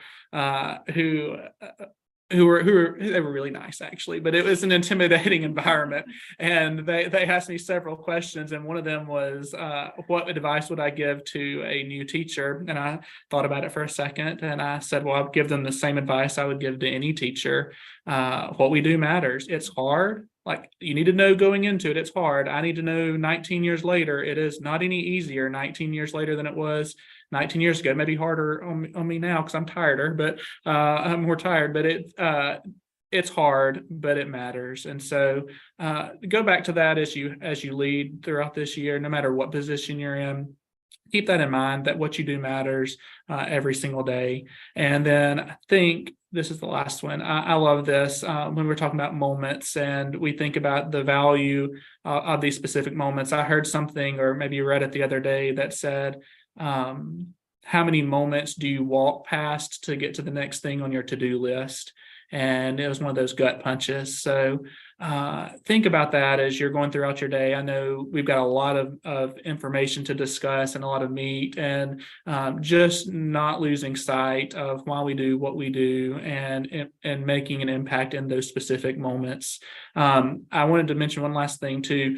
were really nice, actually, but it was an intimidating environment. And they asked me several questions, and one of them was, what advice would I give to a new teacher? And I thought about it for a second, and I said, well, I'd give them the same advice I would give to any teacher. What we do matters. It's hard. Like, you need to know going into it, it's hard. I need to know 19 years later, it is not any easier 19 years later than it was 19 years ago. Maybe harder on me now because I'm tireder, but I'm more tired, but it's hard, but it matters. And so go back to that as you lead throughout this year, no matter what position you're in. Keep that in mind, that what you do matters every single day. And then I think this is the last one. I love this when we're talking about moments and we think about the value of these specific moments. I heard something, or maybe you read it the other day, that said, how many moments do you walk past to get to the next thing on your to-do list? And it was one of those gut punches. So think about that as you're going throughout your day. I know we've got a lot of information to discuss and a lot of meat, and just not losing sight of why we do what we do and making an impact in those specific moments. I wanted to mention one last thing too.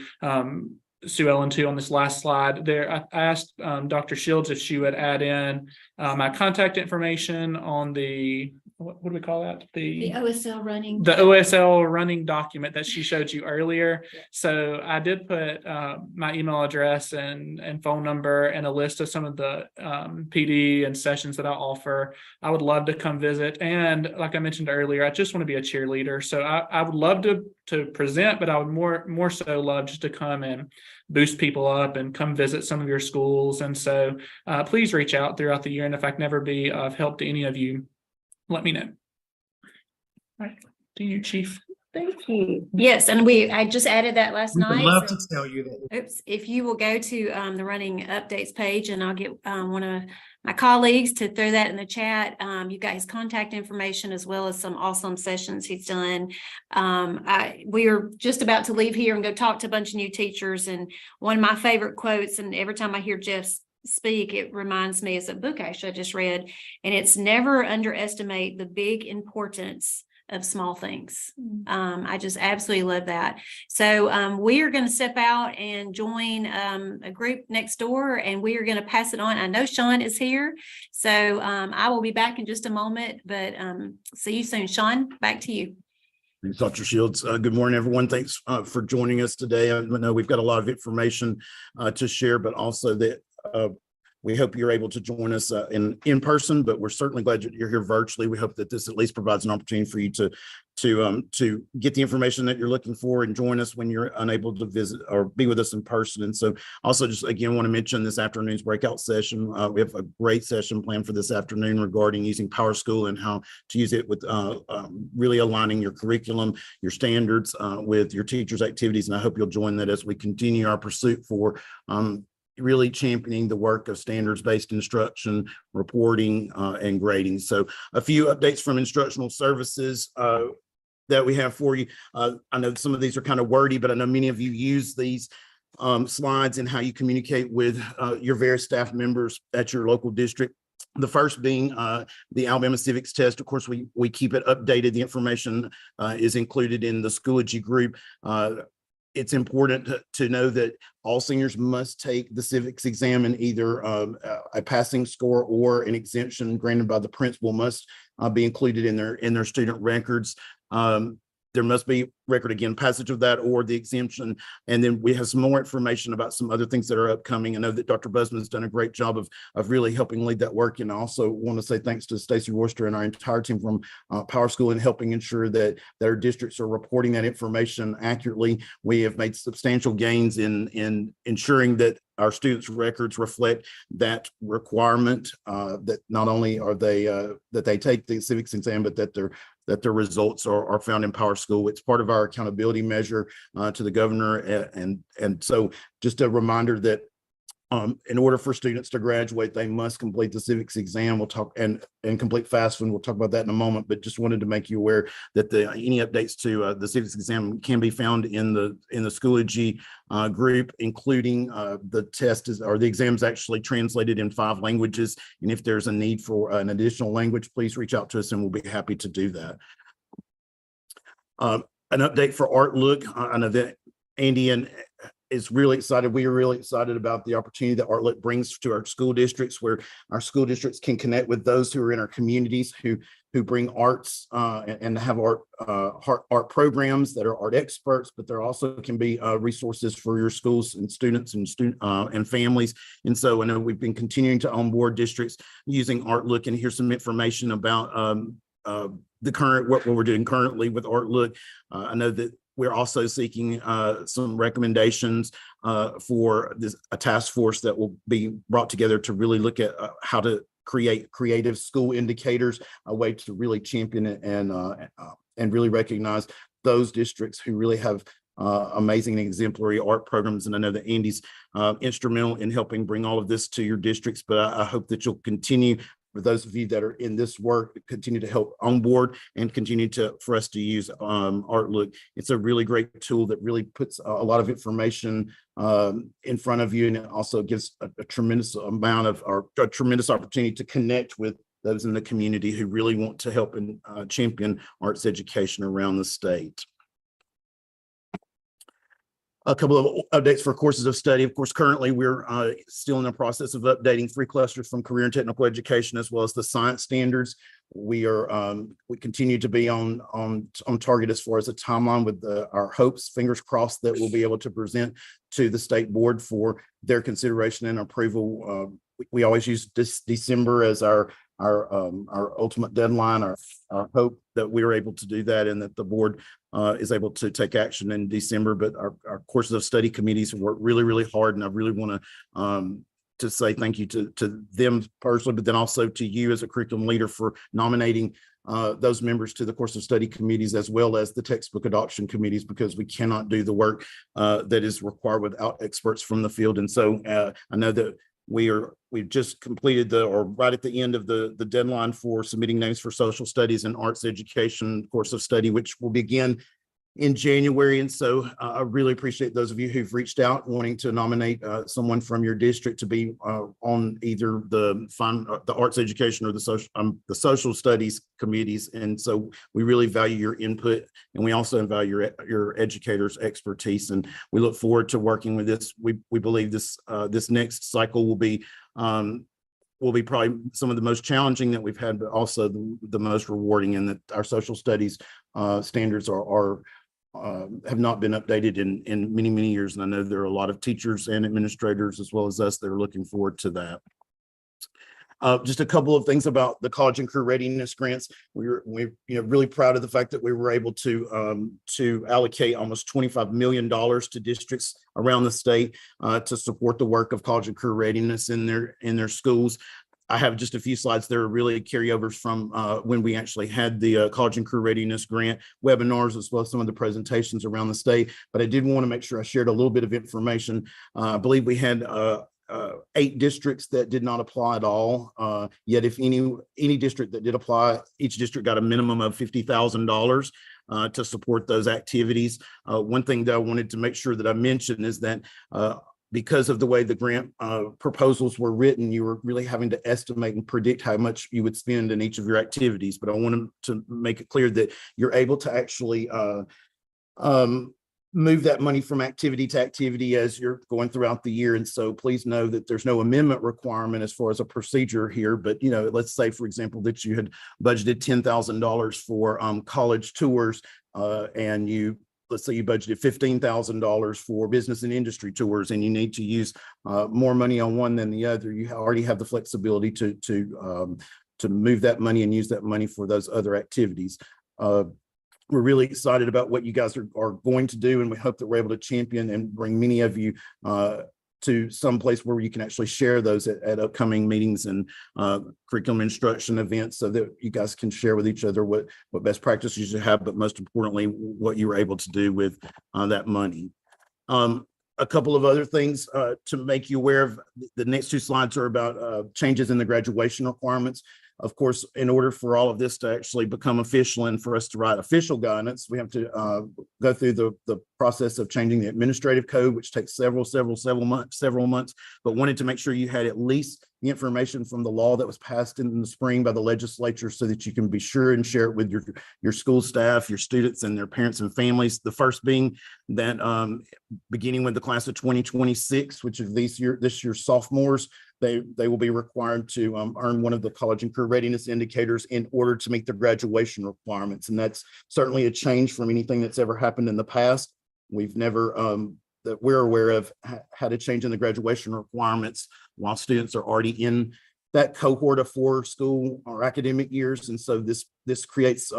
Sue Ellen, too, on this last slide there, I asked Dr. Shields if she would add in my contact information on the, what do we call that? The OSL running. The OSL running document that she showed you earlier. Yeah. So I did put my email address and phone number and a list of some of the PD and sessions that I offer. I would love to come visit. And like I mentioned earlier, I just want to be a cheerleader. So I would love to present, but I would more so love just to come and boost people up and come visit some of your schools. And so please reach out throughout the year. And if I can ever be of help to any of you, let me know. All right. To you, Chief. Thank you. Yes, and I just added that last night. I'd love to tell you that. Oops, if you will go to the running updates page, and I'll get one of my colleagues to throw that in the chat. You got his contact information as well as some awesome sessions he's done. We are just about to leave here and go talk to a bunch of new teachers. And one of my favorite quotes, and every time I hear Jeff speak, it reminds me, is a book actually I just read, and it's never underestimate the big importance of small things. I just absolutely love that. So we are going to step out and join a group next door, and we are going to pass it on. I know Sean is here, so I will be back in just a moment, but see you soon. Sean, back to you. Thanks, Dr. Shields. Good morning, everyone. Thanks for joining us today. I know we've got a lot of information to share, but also that we hope you're able to join us in person, but we're certainly glad you're here virtually. We hope that this at least provides an opportunity for you to get the information that you're looking for and join us when you're unable to visit or be with us in person. And so also just again want to mention this afternoon's breakout session. We have a great session planned for this afternoon regarding using PowerSchool and how to use it with really aligning your curriculum, your standards with your teachers' activities. And I hope you'll join that as we continue our pursuit for really championing the work of standards-based instruction, reporting, and grading. So a few updates from instructional services that we have for you. I know some of these are kind of wordy, but I know many of you use these slides and how you communicate with your various staff members at your local district. The first being the Alabama Civics Test. Of course, we keep it updated. The information is included in the Schoology group. It's important to know that all seniors must take the civics exam, and either a passing score or an exemption granted by the principal must be included in their student records. There must be record again passage of that or the exemption. And then we have some more information about some other things that are upcoming. I know that Dr. Busman has done a great job of really helping lead that work. And I also want to say thanks to Stacey Royster and our entire team from PowerSchool in helping ensure that our districts are reporting that information accurately. We have made substantial gains in ensuring that our students' records reflect that requirement, that not only are they that they take the civics exam, but that their results are found in PowerSchool. It's part of our accountability measure to the governor. And so just a reminder that in order for students to graduate, they must complete the civics exam. We'll talk and complete FAFSA. We'll talk about that in a moment, but just wanted to make you aware that any updates to the civics exam can be found in the Schoology group, including the test or the exams actually translated in 5 languages. And if there's a need for an additional language, please reach out to us and we'll be happy to do that. An update for Art Look. I know that Andy is really excited. We are really excited about the opportunity that Art Look brings to our school districts, where our school districts can connect with those who are in our communities who bring arts and have art programs that are art experts, but there also can be resources for your schools and students and families. And so I know we've been continuing to onboard districts using Art Look, and here's some information about the current what we're doing currently with Art Look. I know that we're also seeking some recommendations for a task force that will be brought together to really look at how to create creative school indicators, a way to really champion it and really recognize those districts who really have amazing and exemplary art programs. And I know that Andy's instrumental in helping bring all of this to your districts, but I hope that you'll continue, for those of you that are in this work, continue to help on board and continue for us to use Art Look. It's a really great tool that really puts a lot of information in front of you, and it also gives a tremendous amount of, or a tremendous opportunity to connect with those in the community who really want to help and champion arts education around the state. A couple of updates for courses of study. Of course, currently we're still in the process of updating 3 clusters from career and technical education, as well as the science standards. We continue to be on target as far as a timeline with our hopes, fingers crossed, that we'll be able to present to the state board for their consideration and approval. We always use December as our ultimate deadline, our hope that we are able to do that and that the board is able to take action in December. But our courses of study committees work really, really hard, and I really want to say thank you to them personally, but then also to you as a curriculum leader for nominating those members to the course of study committees, as well as the textbook adoption committees, because we cannot do the work that is required without experts from the field. And so I know that we've just completed or right at the end of the deadline for submitting names for social studies and arts education course of study, which will begin in January. And so I really appreciate those of you who've reached out wanting to nominate someone from your district to be on either the arts education or the social studies committees. And so we really value your input, and we also value your educators' expertise. And we look forward to working with this. We believe this next cycle will be will be probably some of the most challenging that we've had, but also the most rewarding, in that our social studies standards have not been updated in many years. And I know there are a lot of teachers and administrators, as well as us, that are looking forward to that. Just a couple of things about the college and career readiness grants. We're really proud of the fact that we were able to allocate almost $25 million to districts around the state to support the work of college and career readiness in their schools. I have just a few slides that are really carryovers from when we actually had the college and career readiness grant webinars, as well as some of the presentations around the state. But I did want to make sure I shared a little bit of information. I believe we had 8 districts that did not apply at all. Yet if any district that did apply, each district got a minimum of $50,000 to support those activities. One thing that I wanted to make sure that I mentioned is that because of the way the grant proposals were written, you were really having to estimate and predict how much you would spend in each of your activities. But I wanted to make it clear that you're able to actually move that money from activity to activity as you're going throughout the year. And so please know that there's no amendment requirement as far as a procedure here. But, let's say, for example, that you had budgeted $10,000 for college tours and let's say you budgeted $15,000 for business and industry tours, and you need to use more money on one than the other. You already have the flexibility to move that money and use that money for those other activities. We're really excited about what you guys are going to do, and we hope that we're able to champion and bring many of you to some place where you can actually share those at upcoming meetings and curriculum instruction events, so that you guys can share with each other what best practices you have, but most importantly, what you were able to do with that money. A couple of other things to make you aware of. The next 2 slides are about changes in the graduation requirements. Of course, in order for all of this to actually become official and for us to write official guidance, we have to go through the process of changing the administrative code, which takes several months, but wanted to make sure you had at least the information from the law that was passed in the spring by the legislature, so that you can be sure and share it with your school staff, your students, and their parents and families. The first being that beginning with the class of 2026, which is this year's sophomores, they will be required to earn one of the college and career readiness indicators in order to meet their graduation requirements. And that's certainly a change from anything that's ever happened in the past. We've never, that we're aware of, had a change in the graduation requirements while students are already in that cohort of 4 school or academic years. And so this creates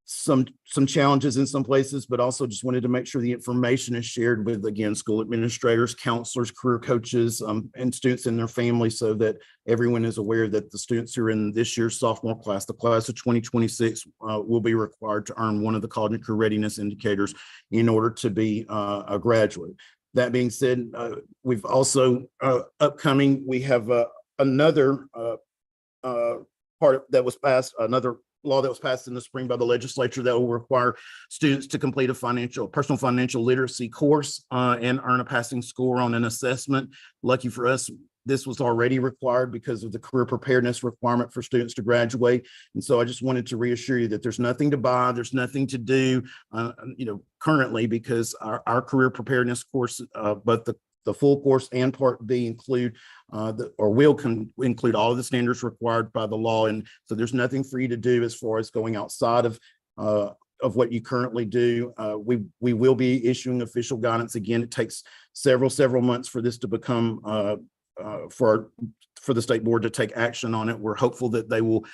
some challenges in some places, but also just wanted to make sure the information is shared with, again, school administrators, counselors, career coaches, and students and their families, so that everyone is aware that the students who are in this year's sophomore class, the class of 2026, will be required to earn one of the college and career readiness indicators in order to be a graduate. That being said, we've also upcoming, we have another part that was passed, another law that was passed in the spring by the legislature that will require students to complete a personal financial literacy course and earn a passing score on an assessment. Lucky for us, this was already required because of the career preparedness requirement for students to graduate. And so I just wanted to reassure you that there's nothing to buy, there's nothing to do, currently, because our career preparedness course, but the full course and Part B include will include all of the standards required by the law. And so there's nothing for you to do as far as going outside of what you currently do. We will be issuing official guidance. Again, it takes several months for this to become for the state board to take action on it. We're hopeful that they will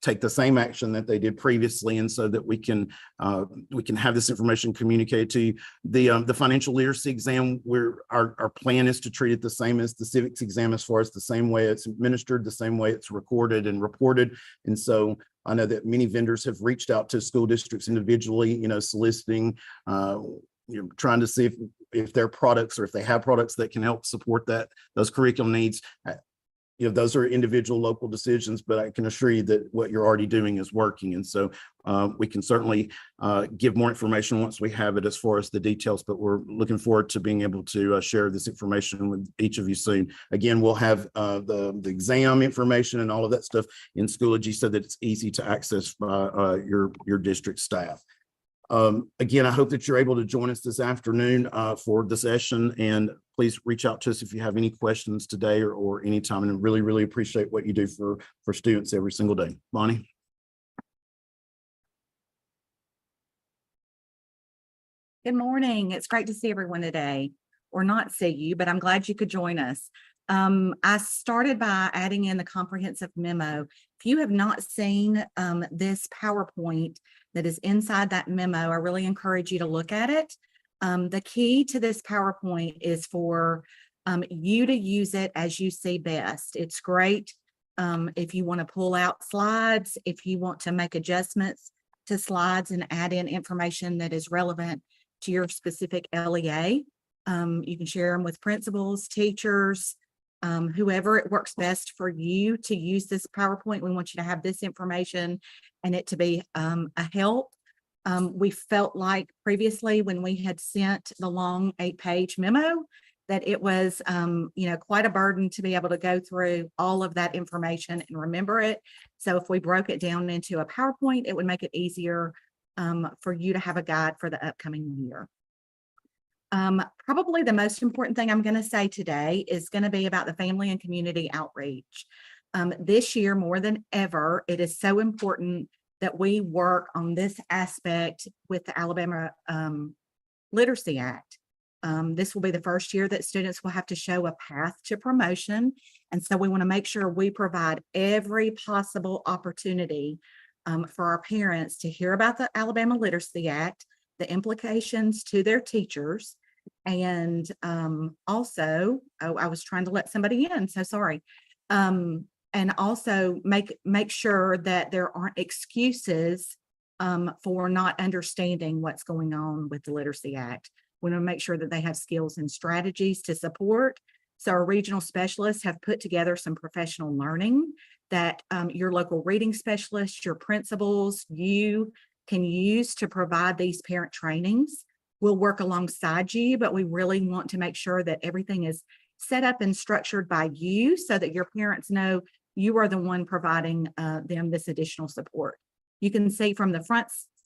take the same action that they did previously, and so that we can have this information communicated to you. The financial literacy exam, our plan is to treat it the same as the civics exam, as far as the same way it's administered, the same way it's recorded and reported. And so I know that many vendors have reached out to school districts individually, soliciting, trying to see if their products, or if they have products that can help support those curriculum needs. Those are individual local decisions, but I can assure you that what you're already doing is working. And so we can certainly give more information once we have it as far as the details, but we're looking forward to being able to share this information with each of you soon. Again, we'll have the exam information and all of that stuff in Schoology, so that it's easy to access by your district staff. Again, I hope that you're able to join us this afternoon for the session, and please reach out to us if you have any questions today or anytime, and really, really appreciate what you do for students every single day. Bonnie? Good morning. It's great to see everyone today, or not see you, but I'm glad you could join us. I started by adding in the comprehensive memo. If you have not seen this PowerPoint that is inside that memo, I really encourage you to look at it. The key to this PowerPoint is for you to use it as you see best. It's great if you want to pull out slides, if you want to make adjustments to slides and add in information that is relevant to your specific LEA. You can share them with principals, teachers, whoever it works best for you to use this PowerPoint. We want you to have this information and it to be a help. We felt like previously when we had sent the long 8-page memo that it was quite a burden to be able to go through all of that information and remember it. So if we broke it down into a PowerPoint, it would make it easier for you to have a guide for the upcoming year. Probably the most important thing I'm going to say today is going to be about the family and community outreach. This year, more than ever, it is so important that we work on this aspect with the Alabama Literacy Act. This will be the first year that students will have to show a path to promotion. And so we want to make sure we provide every possible opportunity for our parents to hear about the Alabama Literacy Act, the implications to their teachers, and also, I was trying to let somebody in, so sorry. And also make sure that there aren't excuses for not understanding what's going on with the Literacy Act. We want to make sure that they have skills and strategies to support. So our regional specialists have put together some professional learning that your local reading specialists, your principals, you can use to provide these parent trainings. We'll work alongside you, but we really want to make sure that everything is set up and structured by you so that your parents know you are the one providing them this additional support. You can see from the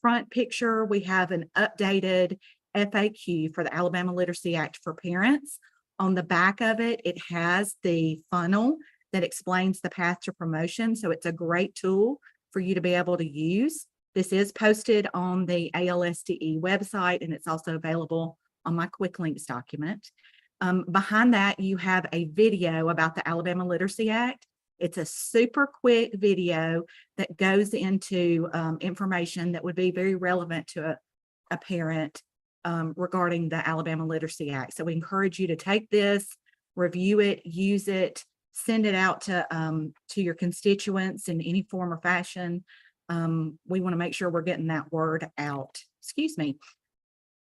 front picture, we have an updated FAQ for the Alabama Literacy Act for parents. On the back of it, it has the funnel that explains the path to promotion. So it's a great tool for you to be able to use. This is posted on the ALSDE website, and it's also available on my quick links document. Behind that, you have a video about the Alabama Literacy Act. It's a super quick video that goes into information that would be very relevant to a parent regarding the Alabama Literacy Act. So we encourage you to take this, review it, use it, send it out to your constituents in any form or fashion. We want to make sure we're getting that word out. Excuse me.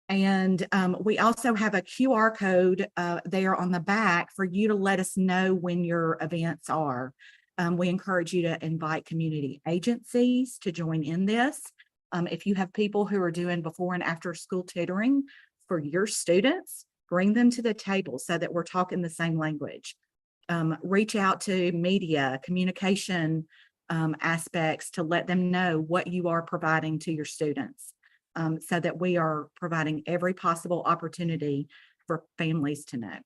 And we also have a QR code there on the back for you to let us know when your events are. We encourage you to invite community agencies to join in this. If you have people who are doing before and after school tutoring for your students, bring them to the table so that we're talking the same language. Reach out to media, communication aspects to let them know what you are providing to your students so that we are providing every possible opportunity for families to know.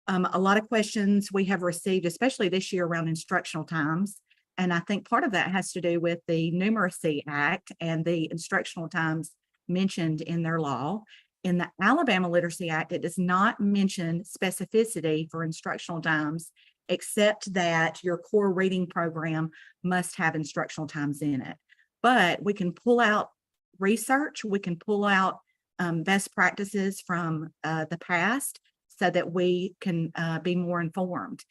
A lot of questions we have received, especially this year around instructional times. And I think part of that has to do with the Numeracy Act and the instructional times mentioned in their law. In the Alabama Literacy Act, it does not mention specificity for instructional times, except that your core reading program must have instructional times in it. But we can pull out research, we can pull out best practices from the past so that we can be more informed.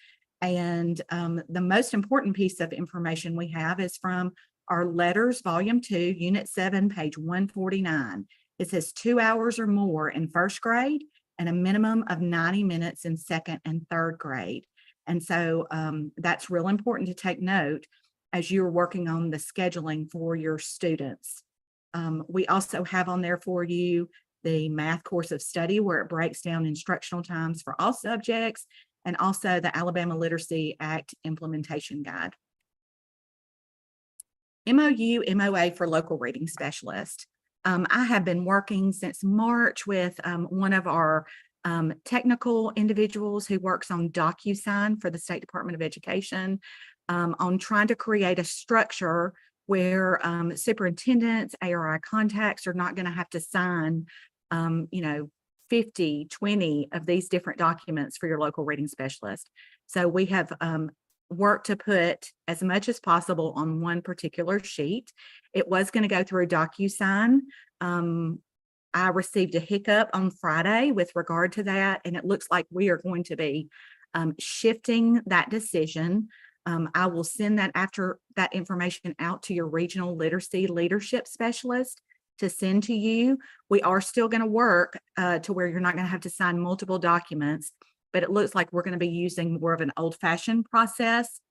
And the most important piece of information we have is from our letters, volume 2, unit 7, page 149. It says 2 hours or more in first grade and a minimum of 90 minutes in second and third grade. And so that's real important to take note as you're working on the scheduling for your students. We also have on there for you the math course of study where it breaks down instructional times for all subjects, and also the Alabama Literacy Act implementation guide. MOU, MOA for local reading specialists. I have been working since March with one of our technical individuals who works on DocuSign for the State Department of Education, on trying to create a structure where superintendents, ARI contacts are not going to have to sign, 50, 20 of these different documents for your local reading specialist. So we have worked to put as much as possible on one particular sheet. It was going to go through DocuSign. I received a hiccup on Friday with regard to that, and it looks like we are going to be shifting that decision. I will send that information out to your regional literacy leadership specialist to send to you. We are still going to work to where you're not going to have to sign multiple documents, but it looks like we're going to be using more of an old-fashioned process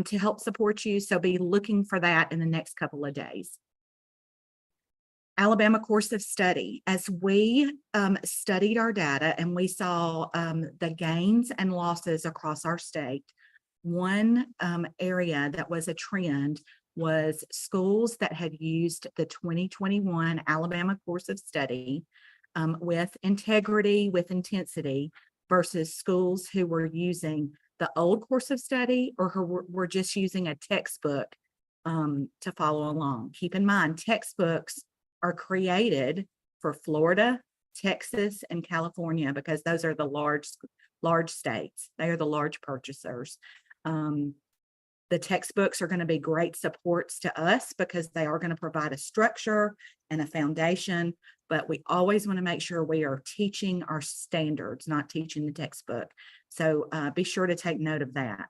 to help support you. So be looking for that in the next couple of days. Alabama course of study. As we studied our data and we saw the gains and losses across our state, one area that was a trend was schools that had used the 2021 Alabama course of study with integrity, with intensity, versus schools who were using the old course of study or who were just using a textbook to follow along. Keep in mind, textbooks are created for Florida, Texas, and California because those are the large states. They are the large purchasers. The textbooks are going to be great supports to us because they are going to provide a structure and a foundation, but we always want to make sure we are teaching our standards, not teaching the textbook. So be sure to take note of that.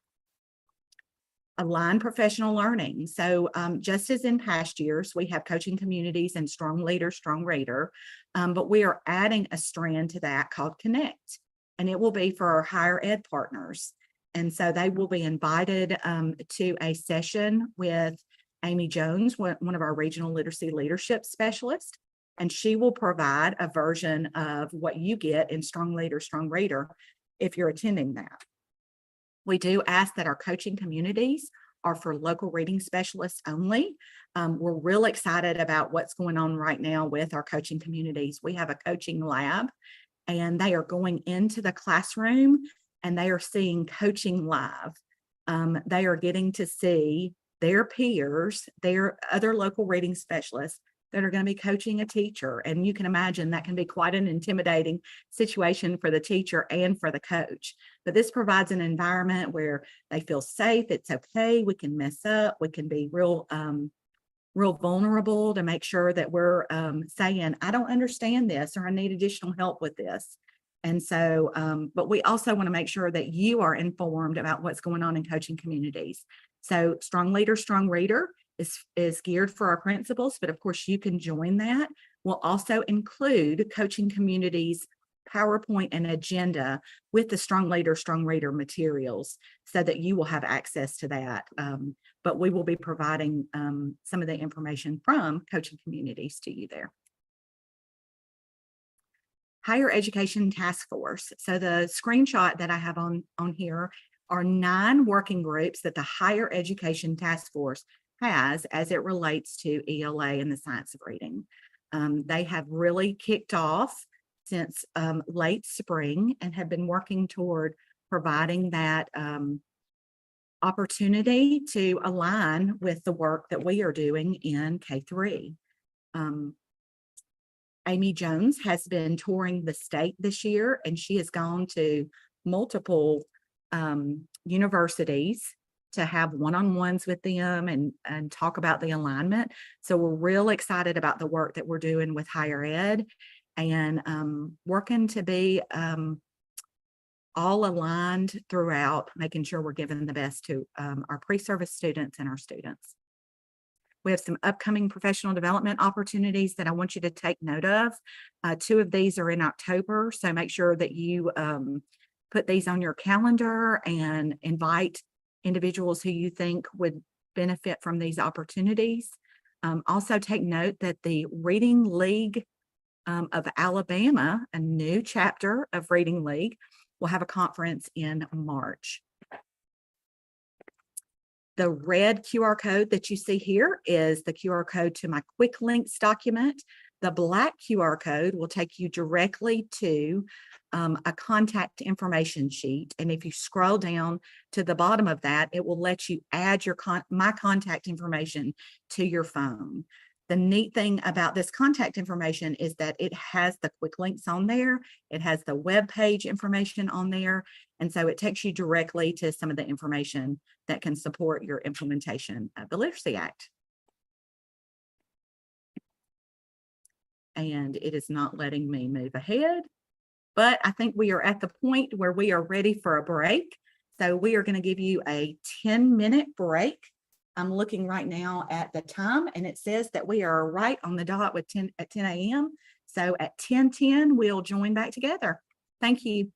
Align professional learning. So just as in past years, we have coaching communities and strong leader, strong reader, but we are adding a strand to that called Connect, and it will be for our higher ed partners. And so they will be invited to a session with Amy Jones, one of our regional literacy leadership specialists, and she will provide a version of what you get in Strong Leader, Strong Reader if you're attending that. We do ask that our coaching communities are for local reading specialists only. We're real excited about what's going on right now with our coaching communities. We have a coaching lab, and they are going into the classroom and they are seeing coaching live. They are getting to see their peers, their other local reading specialists that are going to be coaching a teacher. And you can imagine that can be quite an intimidating situation for the teacher and for the coach. But this provides an environment where they feel safe. It's okay. We can mess up. We can be real vulnerable to make sure that we're saying, I don't understand this, or I need additional help with this. And so, but we also want to make sure that you are informed about what's going on in coaching communities. So Strong Leader, Strong Reader is geared for our principals, but of course you can join that. We'll also include coaching communities PowerPoint and agenda with the Strong Leader, Strong Reader materials so that you will have access to that. But we will be providing some of the information from coaching communities to you there. Higher Education Task Force. So the screenshot that I have on here are 9 working groups that the Higher Education Task Force has as it relates to ELA and the science of reading. They have really kicked off since late spring and have been working toward providing that opportunity to align with the work that we are doing in K-3. Amy Jones has been touring the state this year, and she has gone to multiple universities to have one-on-ones with them and talk about the alignment. So we're real excited about the work that we're doing with higher ed and working to be all aligned throughout, making sure we're giving the best to our pre-service students and our students. We have some upcoming professional development opportunities that I want you to take note of. 2 of these are in October, so make sure that you put these on your calendar and invite individuals who you think would benefit from these opportunities. Also take note that the Reading League of Alabama, a new chapter of Reading League, will have a conference in March. The red QR code that you see here is the QR code to my quick links document The black QR code will take you directly to a contact information sheet. And if you scroll down to the bottom of that, it will let you add your my contact information to your phone. The neat thing about this contact information is that it has the quick links on there. It has the web page information on there. And so it takes you directly to some of the information that can support your implementation of the Literacy Act. And it is not letting me move ahead, but I think we are at the point where we are ready for a break. So we are going to give you a 10-minute break. I'm looking right now at the time and it says that we are right on the dot with 10 a.m. So at 10:10, we'll join back together. Thank you.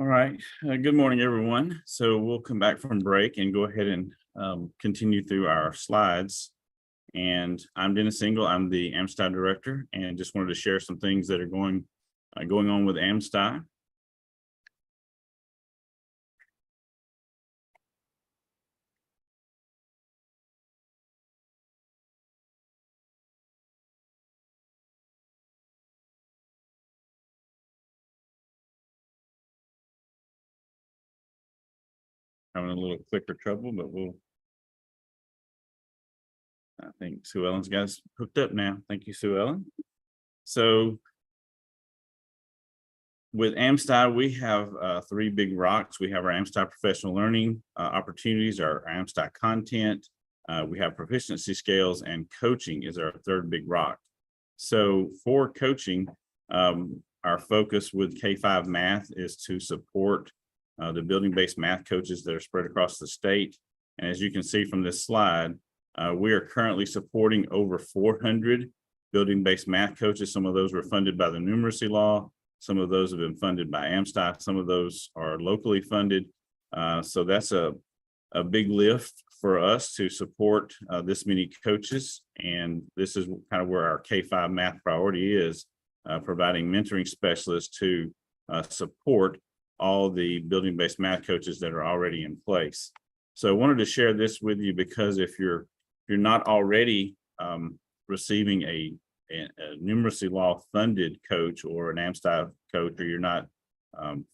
All right. Good morning, everyone. So we'll come back from break and go ahead and continue through our slides. And I'm Dennis Engel. I'm the ALSDE director, and just wanted to share some things that are going on with ALSDE. Having a little clicker trouble, but I think Sue Ellen's got us hooked up now. Thank you, Sue Ellen. So with ALSDE, we have three big rocks. We have our ALSDE professional learning opportunities, our ALSDE content. We have proficiency scales, and coaching is our third big rock. So for coaching, our focus with K-5 math is to support the building-based math coaches that are spread across the state. And as you can see from this slide, we are currently supporting over 400 building-based math coaches. Some of those were funded by the numeracy law. Some of those have been funded by ALSDE. Some of those are locally funded. So that's a big lift for us to support this many coaches. And this is kind of where our K-5 math priority is, providing mentoring specialists to support all the building-based math coaches that are already in place. So I wanted to share this with you because if you're not already receiving a numeracy law funded coach or an ALSDE coach, or you're not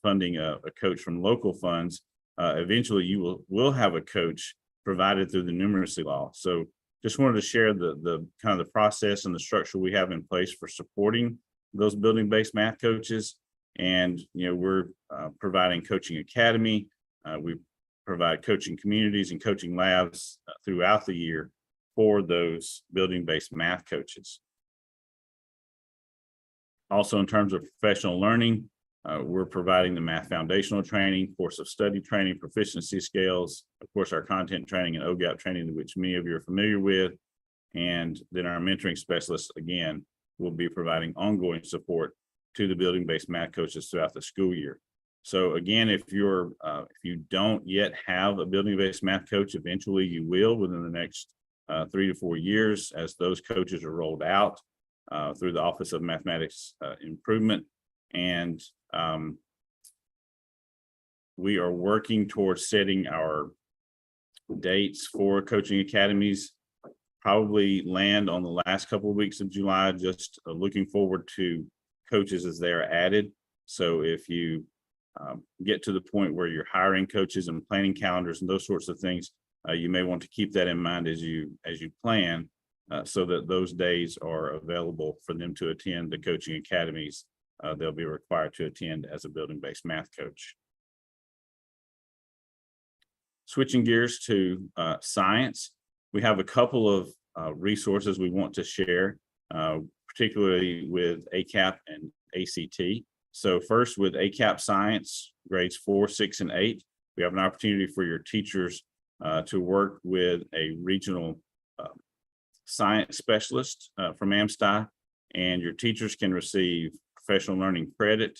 funding a coach from local funds, eventually you will have a coach provided through the numeracy law. So just wanted to share the kind of the process and the structure we have in place for supporting those building-based math coaches. And we're providing coaching academy. We provide coaching communities and coaching labs throughout the year for those building-based math coaches. Also, in terms of professional learning, we're providing the math foundational training, course of study training, proficiency scales, of course, our content training and OGAP training, which many of you are familiar with. And then our mentoring specialists, again, will be providing ongoing support to the building-based math coaches throughout the school year. So again, if you don't yet have a building-based math coach, eventually you will within the next 3 to 4 years as those coaches are rolled out through the Office of Mathematics Improvement. And we are working towards setting our dates for coaching academies, probably land on the last couple of weeks of July, just looking forward to coaches as they are added. So if you get to the point where you're hiring coaches and planning calendars and those sorts of things, you may want to keep that in mind as you plan, so that those days are available for them to attend the coaching academies they'll be required to attend as a building-based math coach. Switching gears to science, we have a couple of resources we want to share, particularly with ACAP and ACT. So first, with ACAP Science, grades 4, 6, and 8, we have an opportunity for your teachers to work with a regional science specialist from ALSDE, and your teachers can receive professional learning credit.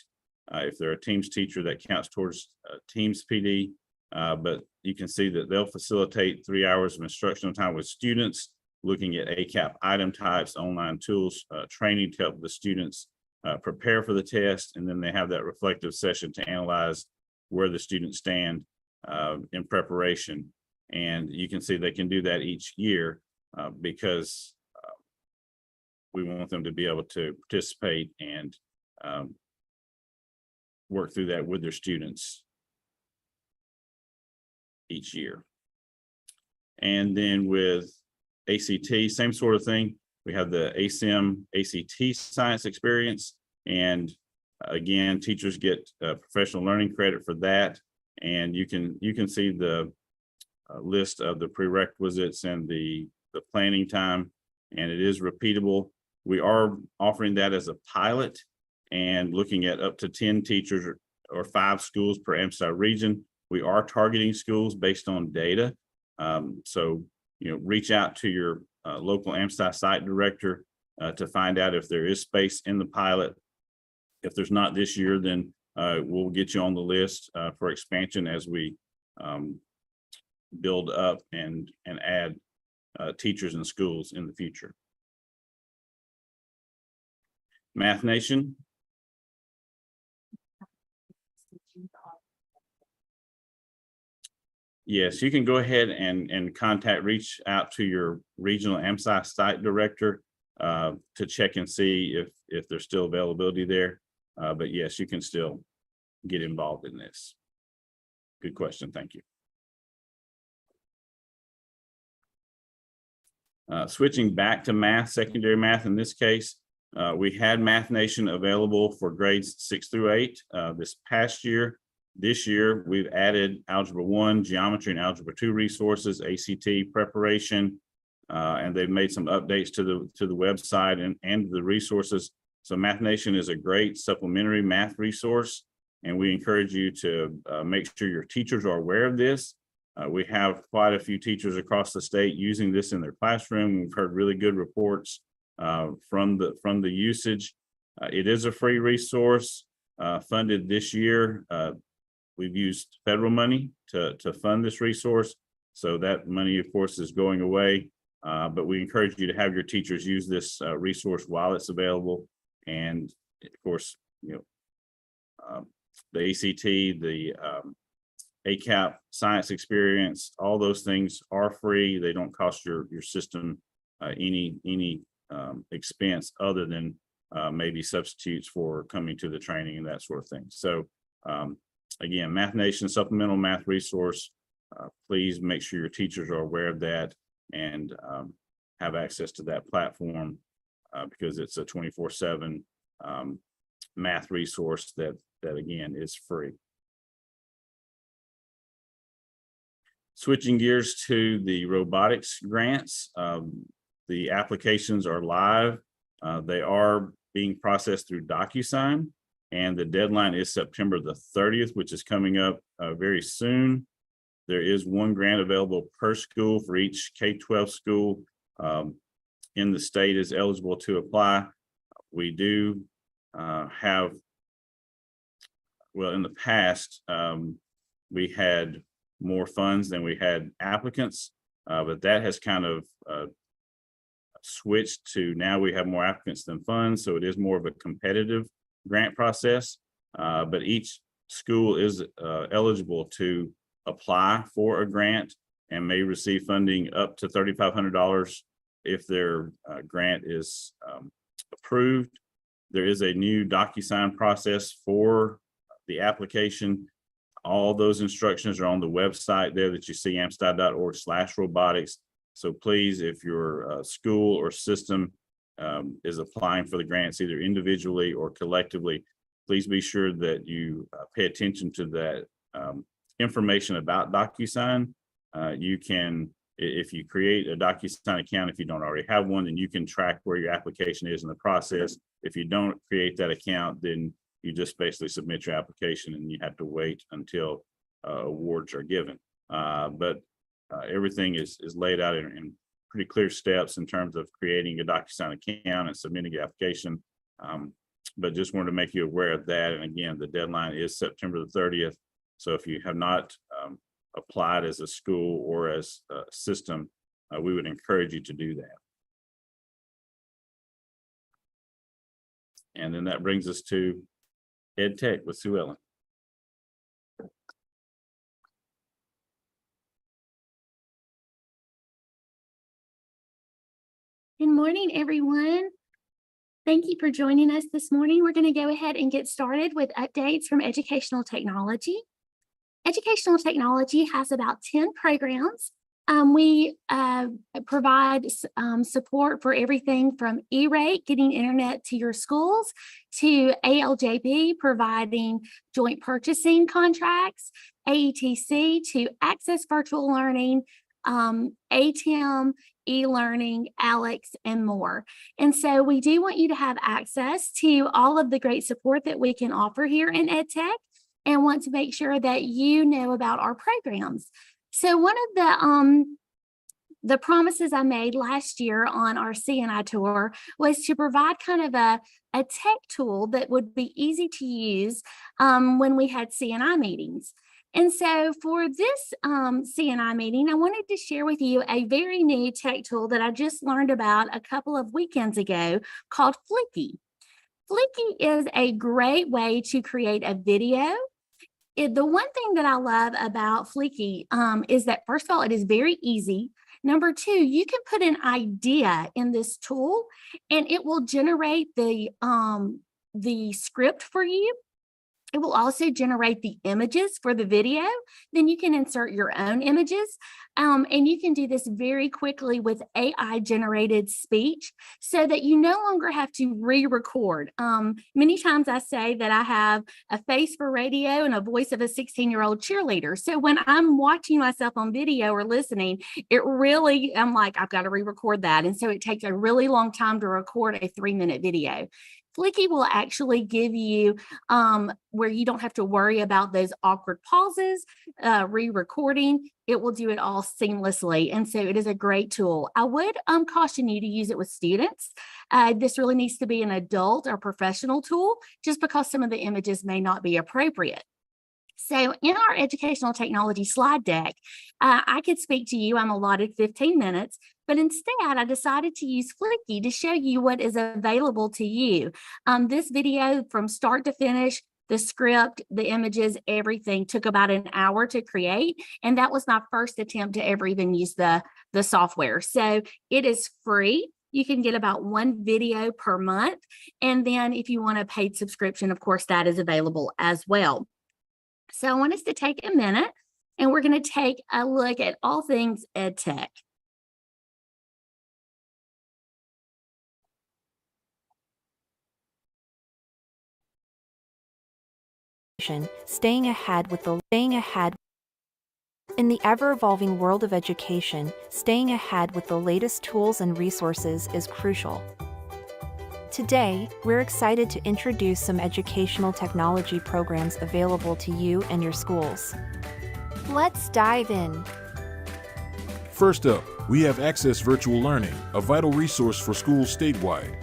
If they're a Teams teacher, that counts towards Teams PD, but you can see that they'll facilitate 3 hours of instructional time with students, looking at ACAP item types, online tools, training to help the students prepare for the test, and then they have that reflective session to analyze where the students stand in preparation. And you can see they can do that each year because we want them to be able to participate and work through that with their students each year. And then with ACT, same sort of thing. We have the ASIM ACT science experience. And again, teachers get professional learning credit for that. And you can see the list of the prerequisites and the planning time, and it is repeatable. We are offering that as a pilot and looking at up to 10 teachers or 5 schools per ALSDE region. We are targeting schools based on data. So, reach out to your local ALSDE site director to find out if there is space in the pilot. If there's not this year, then we'll get you on the list for expansion as we build up and add teachers in schools in the future. Math Nation. Yes, you can go ahead and reach out to your regional AMSI site director to check and see if there's still availability there. But yes, you can still get involved in this. Good question. Thank you. Switching back to math, secondary math in this case, we had Math Nation available for grades 6 through 8 this past year. This year, we've added Algebra 1, Geometry, and Algebra 2 resources, ACT preparation, and they've made some updates to the website and the resources. So Math Nation is a great supplementary math resource, and we encourage you to make sure your teachers are aware of this. We have quite a few teachers across the state using this in their classroom. We've heard really good reports from the usage. It is a free resource funded this year. We've used federal money to fund this resource. So that money, of course, is going away. But we encourage you to have your teachers use this resource while it's available. And of course, the ACT, the ACAP science experience, all those things are free. They don't cost your system any expense other than maybe substitutes for coming to the training and that sort of thing. So again, Math Nation supplemental math resource. Please make sure your teachers are aware of that and have access to that platform because it's a 24/7 math resource that again is free. Switching gears to the robotics grants, the applications are live. They are being processed through DocuSign, and the deadline is September the 30th, which is coming up very soon. There is one grant available per school for each K-12 school in the state is eligible to apply. We do have, well, in the past, we had more funds than we had applicants, but that has kind of switched to now we have more applicants than funds. So it is more of a competitive grant process, but each school is eligible to apply for a grant and may receive funding up to $3,500 if their grant is approved. There is a new DocuSign process for the application. All those instructions are on the website there that you see, amsdi.org/robotics. So please, if your school or system is applying for the grants, either individually or collectively, please be sure that you pay attention to that information about DocuSign. You can, if you create a DocuSign account, if you don't already have one, then you can track where your application is in the process. If you don't create that account, then you just basically submit your application and you have to wait until awards are given. But everything is laid out in pretty clear steps in terms of creating a DocuSign account and submitting your application. But just wanted to make you aware of that. And again, the deadline is September the 30th. So if you have not applied as a school or as a system, we would encourage you to do that. And then that brings us to Ed Tech with Sue Ellen. Good morning, everyone. Thank you for joining us this morning. We're going to go ahead and get started with updates from Educational Technology. Educational Technology has about 10 programs. We provide support for everything from E-rate, getting internet to your schools, to ALJB, providing joint purchasing contracts, AETC, to access virtual learning, ATEM, e-learning, ALEX, and more. And so we do want you to have access to all of the great support that we can offer here in EdTech and want to make sure that you know about our programs. So one of the the promises I made last year on our CNI tour was to provide kind of a tech tool that would be easy to use when we had CNI meetings. And so for this CNI meeting, I wanted to share with you a very new tech tool that I just learned about a couple of weekends ago called Flicky. Flicky is a great way to create a video. The one thing that I love about Flicky is that, first of all, it is very easy. Number two, you can put an idea in this tool and it will generate the script for you. It will also generate the images for the video. Then you can insert your own images. And you can do this very quickly with AI generated speech so that you no longer have to re-record. Many times I say that I have a face for radio and a voice of a 16-year-old cheerleader. So when I'm watching myself on video or listening, I'm like, I've got to re-record that. And so it takes a really long time to record a 3-minute video. Flicky will actually give you where you don't have to worry about those awkward pauses, re-recording. It will do it all seamlessly. And so it is a great tool. I would caution you to use it with students. This really needs to be an adult or professional tool just because some of the images may not be appropriate. So in our educational technology slide deck, I could speak to you. I'm allotted 15 minutes, but instead I decided to use Flicky to show you what is available to you. This video from start to finish, the script, the images, everything took about an hour to create. And that was my first attempt to ever even use the software. So it is free. You can get about 1 video per month. And then if you want a paid subscription, of course, that is available as well. So I want us to take a minute and we're going to take a look at all things ed tech. Staying ahead in the ever-evolving world of education, staying ahead with the latest tools and resources is crucial. Today, we're excited to introduce some educational technology programs available to you and your schools. Let's dive in. First up, we have Access Virtual Learning, a vital resource for schools statewide.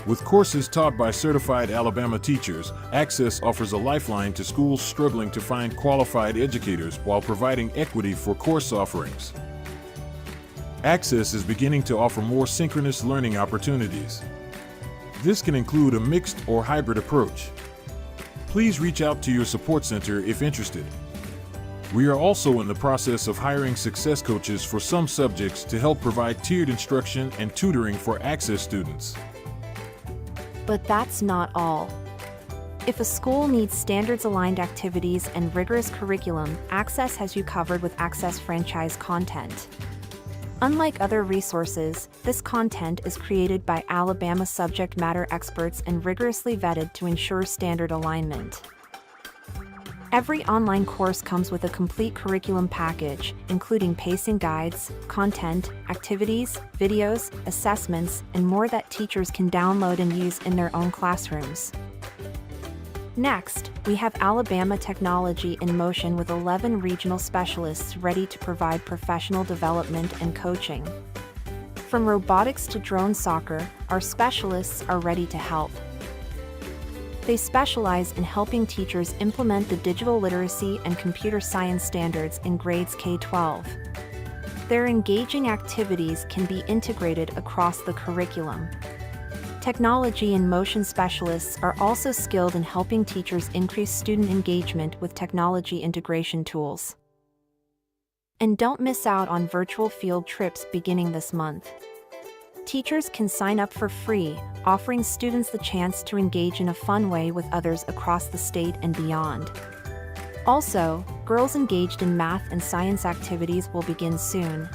With courses taught by certified Alabama teachers, Access offers a lifeline to schools struggling to find qualified educators while providing equity for course offerings. Access is beginning to offer more synchronous learning opportunities. This can include a mixed or hybrid approach. Please reach out to your support center if interested. We are also in the process of hiring success coaches for some subjects to help provide tiered instruction and tutoring for Access students. But that's not all. If a school needs standards-aligned activities and rigorous curriculum, Access has you covered with Access franchise content. Unlike other resources, this content is created by Alabama subject matter experts and rigorously vetted to ensure standard alignment. Every online course comes with a complete curriculum package, including pacing guides, content, activities, videos, assessments, and more that teachers can download and use in their own classrooms. Next, we have Alabama Technology in motion with 11 regional specialists ready to provide professional development and coaching. From robotics to drone soccer, our specialists are ready to help. They specialize in helping teachers implement the digital literacy and computer science standards in grades K-12. Their engaging activities can be integrated across the curriculum. Technology and motion specialists are also skilled in helping teachers increase student engagement with technology integration tools. And don't miss out on virtual field trips beginning this month. Teachers can sign up for free, offering students the chance to engage in a fun way with others across the state and beyond. Also, girls engaged in math and science activities will begin soon.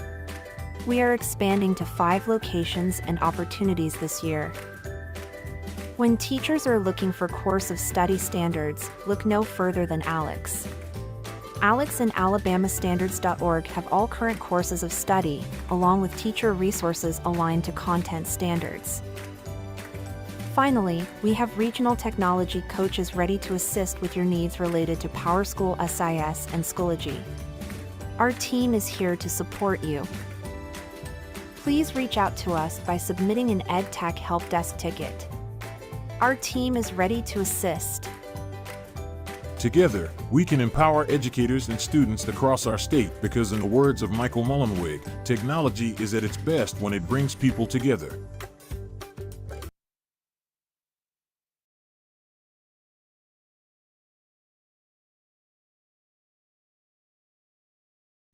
We are expanding to 5 locations and opportunities this year. When teachers are looking for course of study standards, look no further than ALEX. ALEX and alabamastandards.org have all current courses of study, along with teacher resources aligned to content standards. Finally, we have regional technology coaches ready to assist with your needs related to PowerSchool SIS and Schoology. Our team is here to support you. please reach out to us by submitting an EdTech Help Desk ticket. Our team is ready to assist. Together, we can empower educators and students across our state because, in the words of Michael Mullenweg, technology is at its best when it brings people together.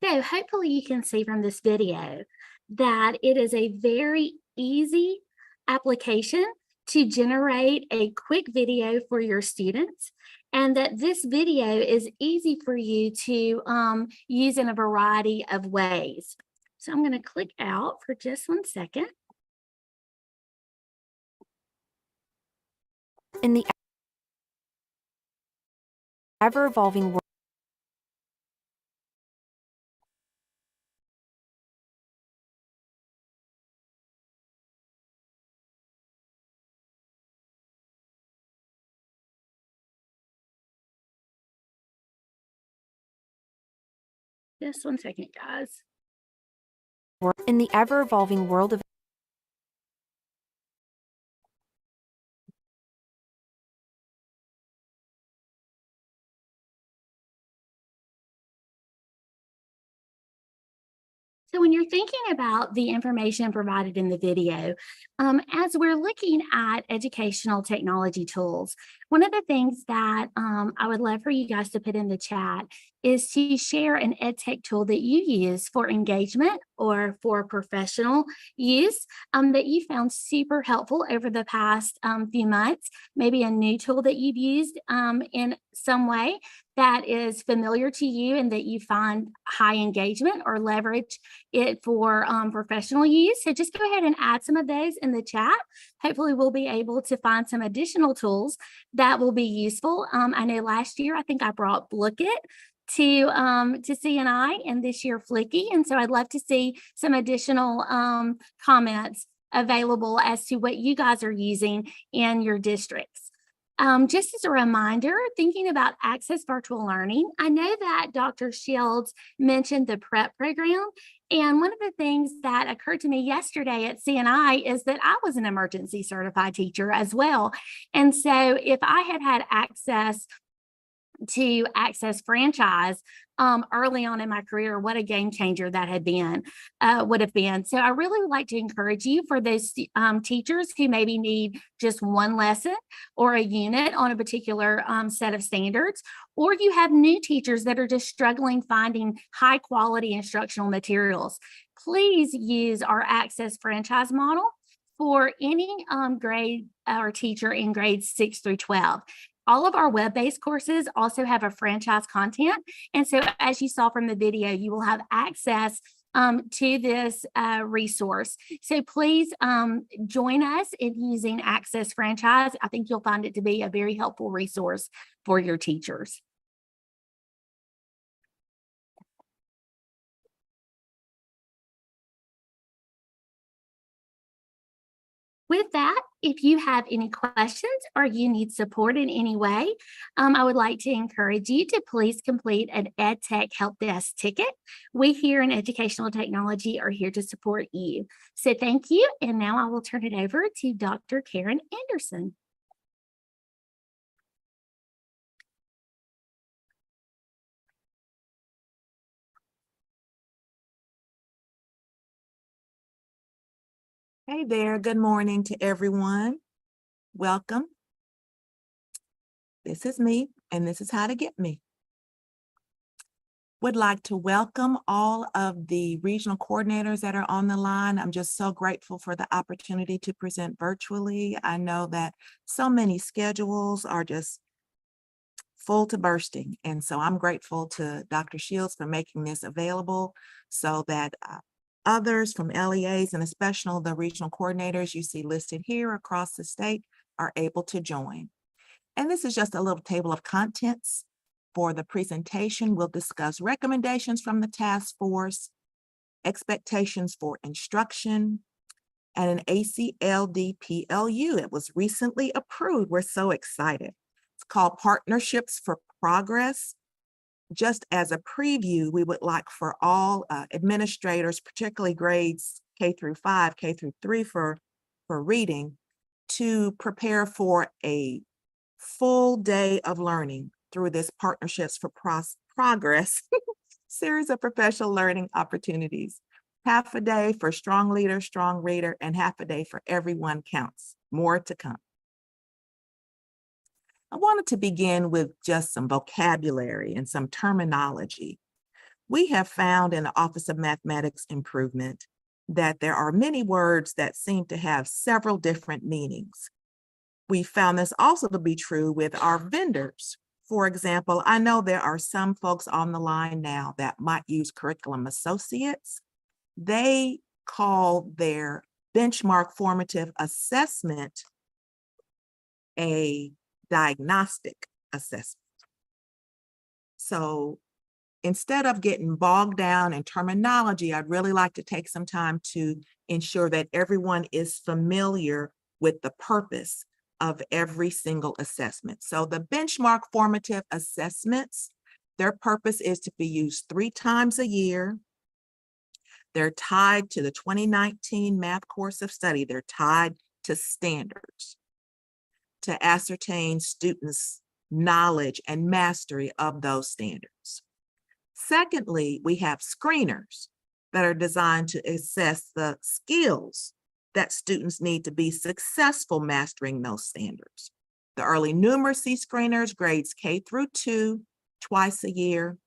So hopefully you can see from this video that it is a very easy application to generate a quick video for your students, and that this video is easy for you to use in a variety of ways. So I'm going to click out for just 1 second. In the ever-evolving world, Just 1 second, guys. of So when you're thinking about the information provided in the video, as we're looking at educational technology tools, one of the things that I would love for you guys to put in the chat is to share an EdTech tool that you use for engagement or for professional use that you found super helpful over the past few months, maybe a new tool that you've used in some way that is familiar to you and that you find high engagement or leverage it for professional use. So just go ahead and add some of those in the chat. Hopefully we'll be able to find some additional tools that will be useful. I know last year, I think I brought Blooket to CNI, and this year Flicky. And so I'd love to see some additional comments available as to what you guys are using in your districts. Just as a reminder, thinking about Access Virtual Learning, I know that Dr. Shields mentioned the PrEP program. And one of the things that occurred to me yesterday at CNI is that I was an emergency certified teacher as well. And so if I had had access to Access Franchise early on in my career, what a game changer that would have been. So I really would like to encourage you, for those teachers who maybe need just one lesson or a unit on a particular set of standards, or you have new teachers that are just struggling finding high quality instructional materials, please use our Access Franchise model for any grade or teacher in grades 6 through 12. All of our web-based courses also have a franchise content. And so as you saw from the video, you will have access to this resource. So please join us in using Access Franchise. I think you'll find it to be a very helpful resource for your teachers. With that, if you have any questions or you need support in any way, I would like to encourage you to please complete an EdTech Help Desk ticket. We here in Educational Technology are here to support you. So thank you. And now I will turn it over to Dr. Karen Anderson. Hey there, good morning to everyone. Welcome. This is me, and this is how to get me. Would like to welcome all of the regional coordinators that are on the line. I'm just so grateful for the opportunity to present virtually. I know that so many schedules are just full to bursting, and so I'm grateful to Dr. Shields for making this available so that others from LEAs, and especially the regional coordinators you see listed here across the state, are able to join. And this is just a little table of contents for the presentation. We'll discuss recommendations from the task force, expectations for instruction, and an ALSDE-PLU. It was recently approved. We're so excited. It's called Partnerships for Progress. Just as a preview, we would like for all administrators, particularly grades K-5, K-3 for reading, to prepare for a full day of learning through this Partnerships for Progress series of professional learning opportunities. Half a day for strong leader, strong reader, and half a day for everyone counts. More to come. I wanted to begin with just some vocabulary and some terminology. We have found in the Office of Mathematics Improvement that there are many words that seem to have several different meanings. We found this also to be true with our vendors. For example, I know there are some folks on the line now that might use curriculum associates. They call their benchmark formative assessment a diagnostic assessment. So instead of getting bogged down in terminology, I'd really like to take some time to ensure that everyone is familiar with the purpose of every single assessment. So the benchmark formative assessments, their purpose is to be used 3 times a year. They're tied to the 2019 math course of study. They're tied to standards to ascertain students' knowledge and mastery of those standards. Secondly, we have screeners that are designed to assess the skills that students need to be successful mastering those standards. The early numeracy screeners, grades K-2, twice a year.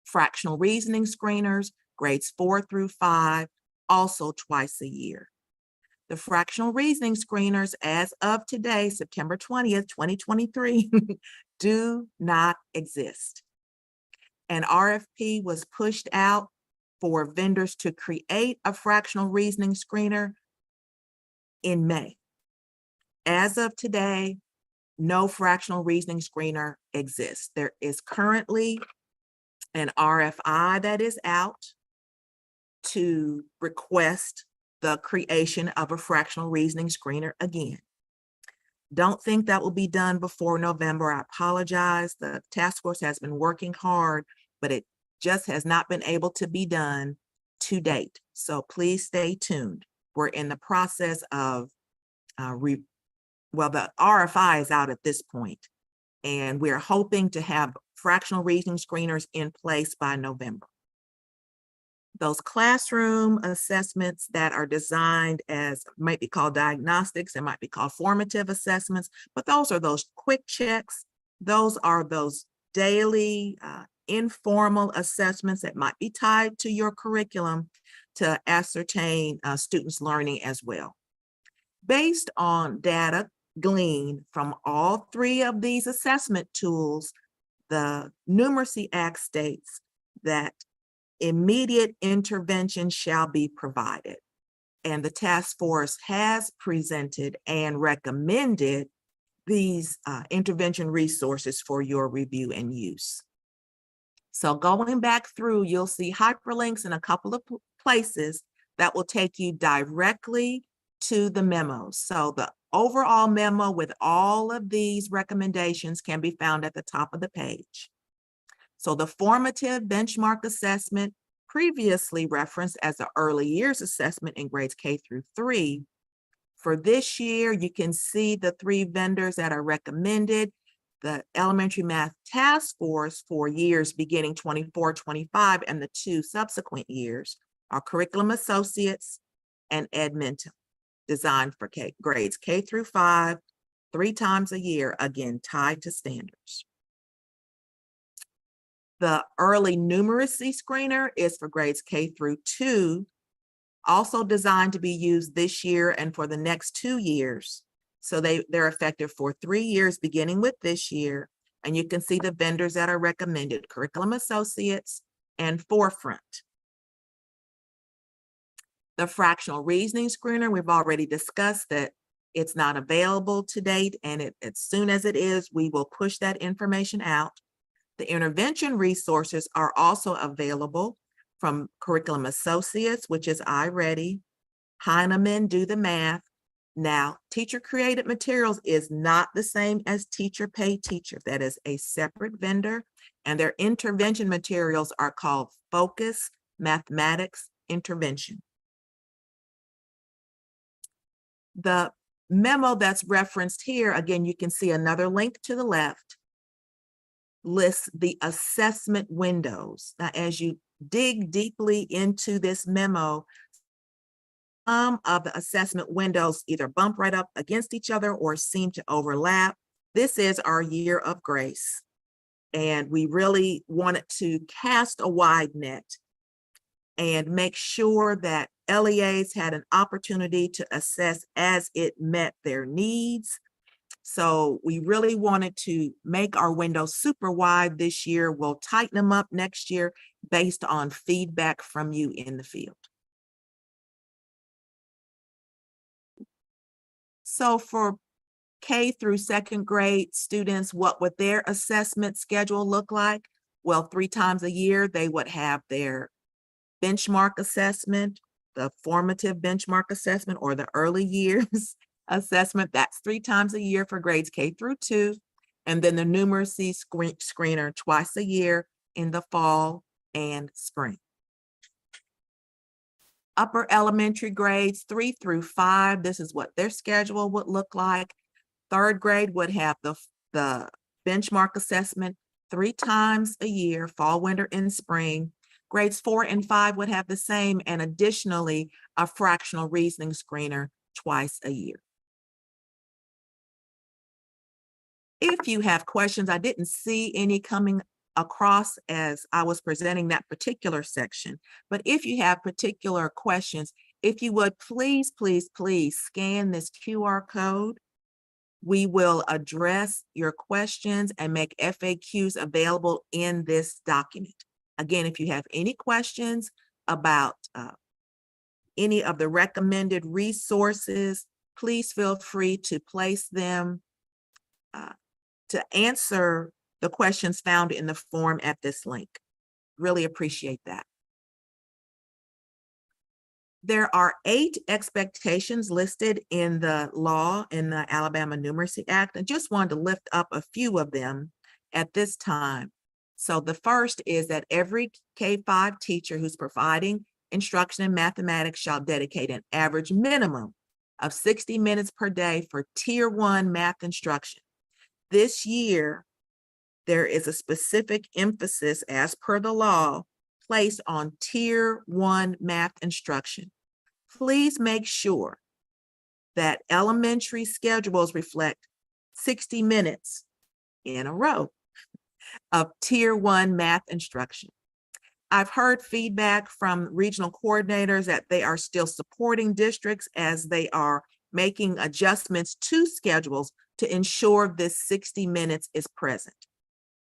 Fractional reasoning screeners, grades 4-5, also twice a year. The fractional reasoning screeners, as of today, September 20th, 2023, do not exist. An RFP was pushed out for vendors to create a fractional reasoning screener in May. As of today, no fractional reasoning screener exists. There is currently an RFI that is out to request the creation of a fractional reasoning screener again. Don't think that will be done before November. I apologize. The task force has been working hard, but it just has not been able to be done to date. So please stay tuned. We're in the process of, the RFI is out at this point, and we're hoping to have fractional reasoning screeners in place by November. Those classroom assessments that are designed as, might be called diagnostics, it might be called formative assessments, but those are those quick checks. Those are those daily informal assessments that might be tied to your curriculum to ascertain students' learning as well. Based on data gleaned from all 3 of these assessment tools, the Numeracy Act states that immediate intervention shall be provided. And the task force has presented and recommended these intervention resources for your review and use. So going back through, you'll see hyperlinks in a couple of places that will take you directly to the memos. So the overall memo with all of these recommendations can be found at the top of the page. So the formative benchmark assessment, previously referenced as the early years assessment in grades K-3. For this year, you can see the 3 vendors that are recommended. The Elementary Math Task Force for years beginning 24-25 and the 2 subsequent years are Curriculum Associates and Edmentum, designed for grades K-5, 3 times a year, again, tied to standards. The early numeracy screener is for grades K-2, also designed to be used this year and for the next 2 years. So they're effective for 3 years, beginning with this year. And you can see the vendors that are recommended: Curriculum Associates and Forefront. The fractional reasoning screener, we've already discussed that it's not available to date, and as soon as it is, we will push that information out. The intervention resources are also available from Curriculum Associates, which is iReady, Heinemann, Do the Math. Now, teacher created materials is not the same as Teacher Pay Teacher. That is a separate vendor, and their intervention materials are called Focus Mathematics Intervention. The memo that's referenced here, again, you can see another link to the left, lists the assessment windows. Now, as you dig deeply into this memo, some of the assessment windows either bump right up against each other or seem to overlap. This is our year of grace, and we really wanted to cast a wide net and make sure that LEAs had an opportunity to assess as it met their needs. So we really wanted to make our windows super wide this year. We'll tighten them up next year based on feedback from you in the field. So for K through second grade students, what would their assessment schedule look like? Well, 3 times a year, they would have their benchmark assessment, the formative benchmark assessment, or the early years assessment. That's 3 times a year for grades K through 2. And then the numeracy screener twice a year in the fall and spring. Upper elementary grades 3 through 5, this is what their schedule would look like. Third grade would have the benchmark assessment 3 times a year, fall, winter, and spring. Grades 4 and 5 would have the same, and additionally, a fractional reasoning screener twice a year. If you have questions, I didn't see any coming across as I was presenting that particular section, but if you have particular questions, if you would please scan this QR code. We will address your questions and make FAQs available in this document. Again, if you have any questions about any of the recommended resources, please feel free to place them to answer the questions found in the form at this link. Really appreciate that. There are 8 expectations listed in the law in the Alabama Numeracy Act. I just wanted to lift up a few of them at this time. So the first is that every K-5 teacher who's providing instruction in mathematics shall dedicate an average minimum of 60 minutes per day for Tier 1 math instruction. This year, there is a specific emphasis as per the law placed on Tier 1 math instruction. Please make sure that elementary schedules reflect 60 minutes in a row of Tier 1 math instruction. I've heard feedback from regional coordinators that they are still supporting districts as they are making adjustments to schedules to ensure this 60 minutes is present.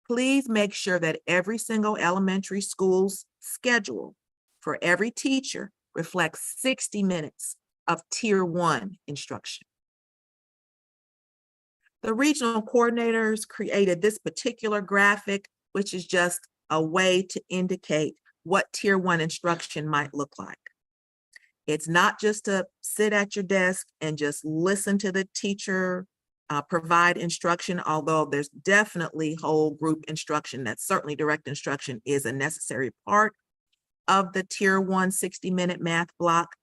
Please make sure that every single elementary school's schedule for every teacher reflects 60 minutes of Tier 1 instruction. The regional coordinators created this particular graphic, which is just a way to indicate what Tier 1 instruction might look like. It's not just to sit at your desk and just listen to the teacher provide instruction, although there's definitely whole group instruction. That's certainly direct instruction is a necessary part of the Tier 1 60-minute math block,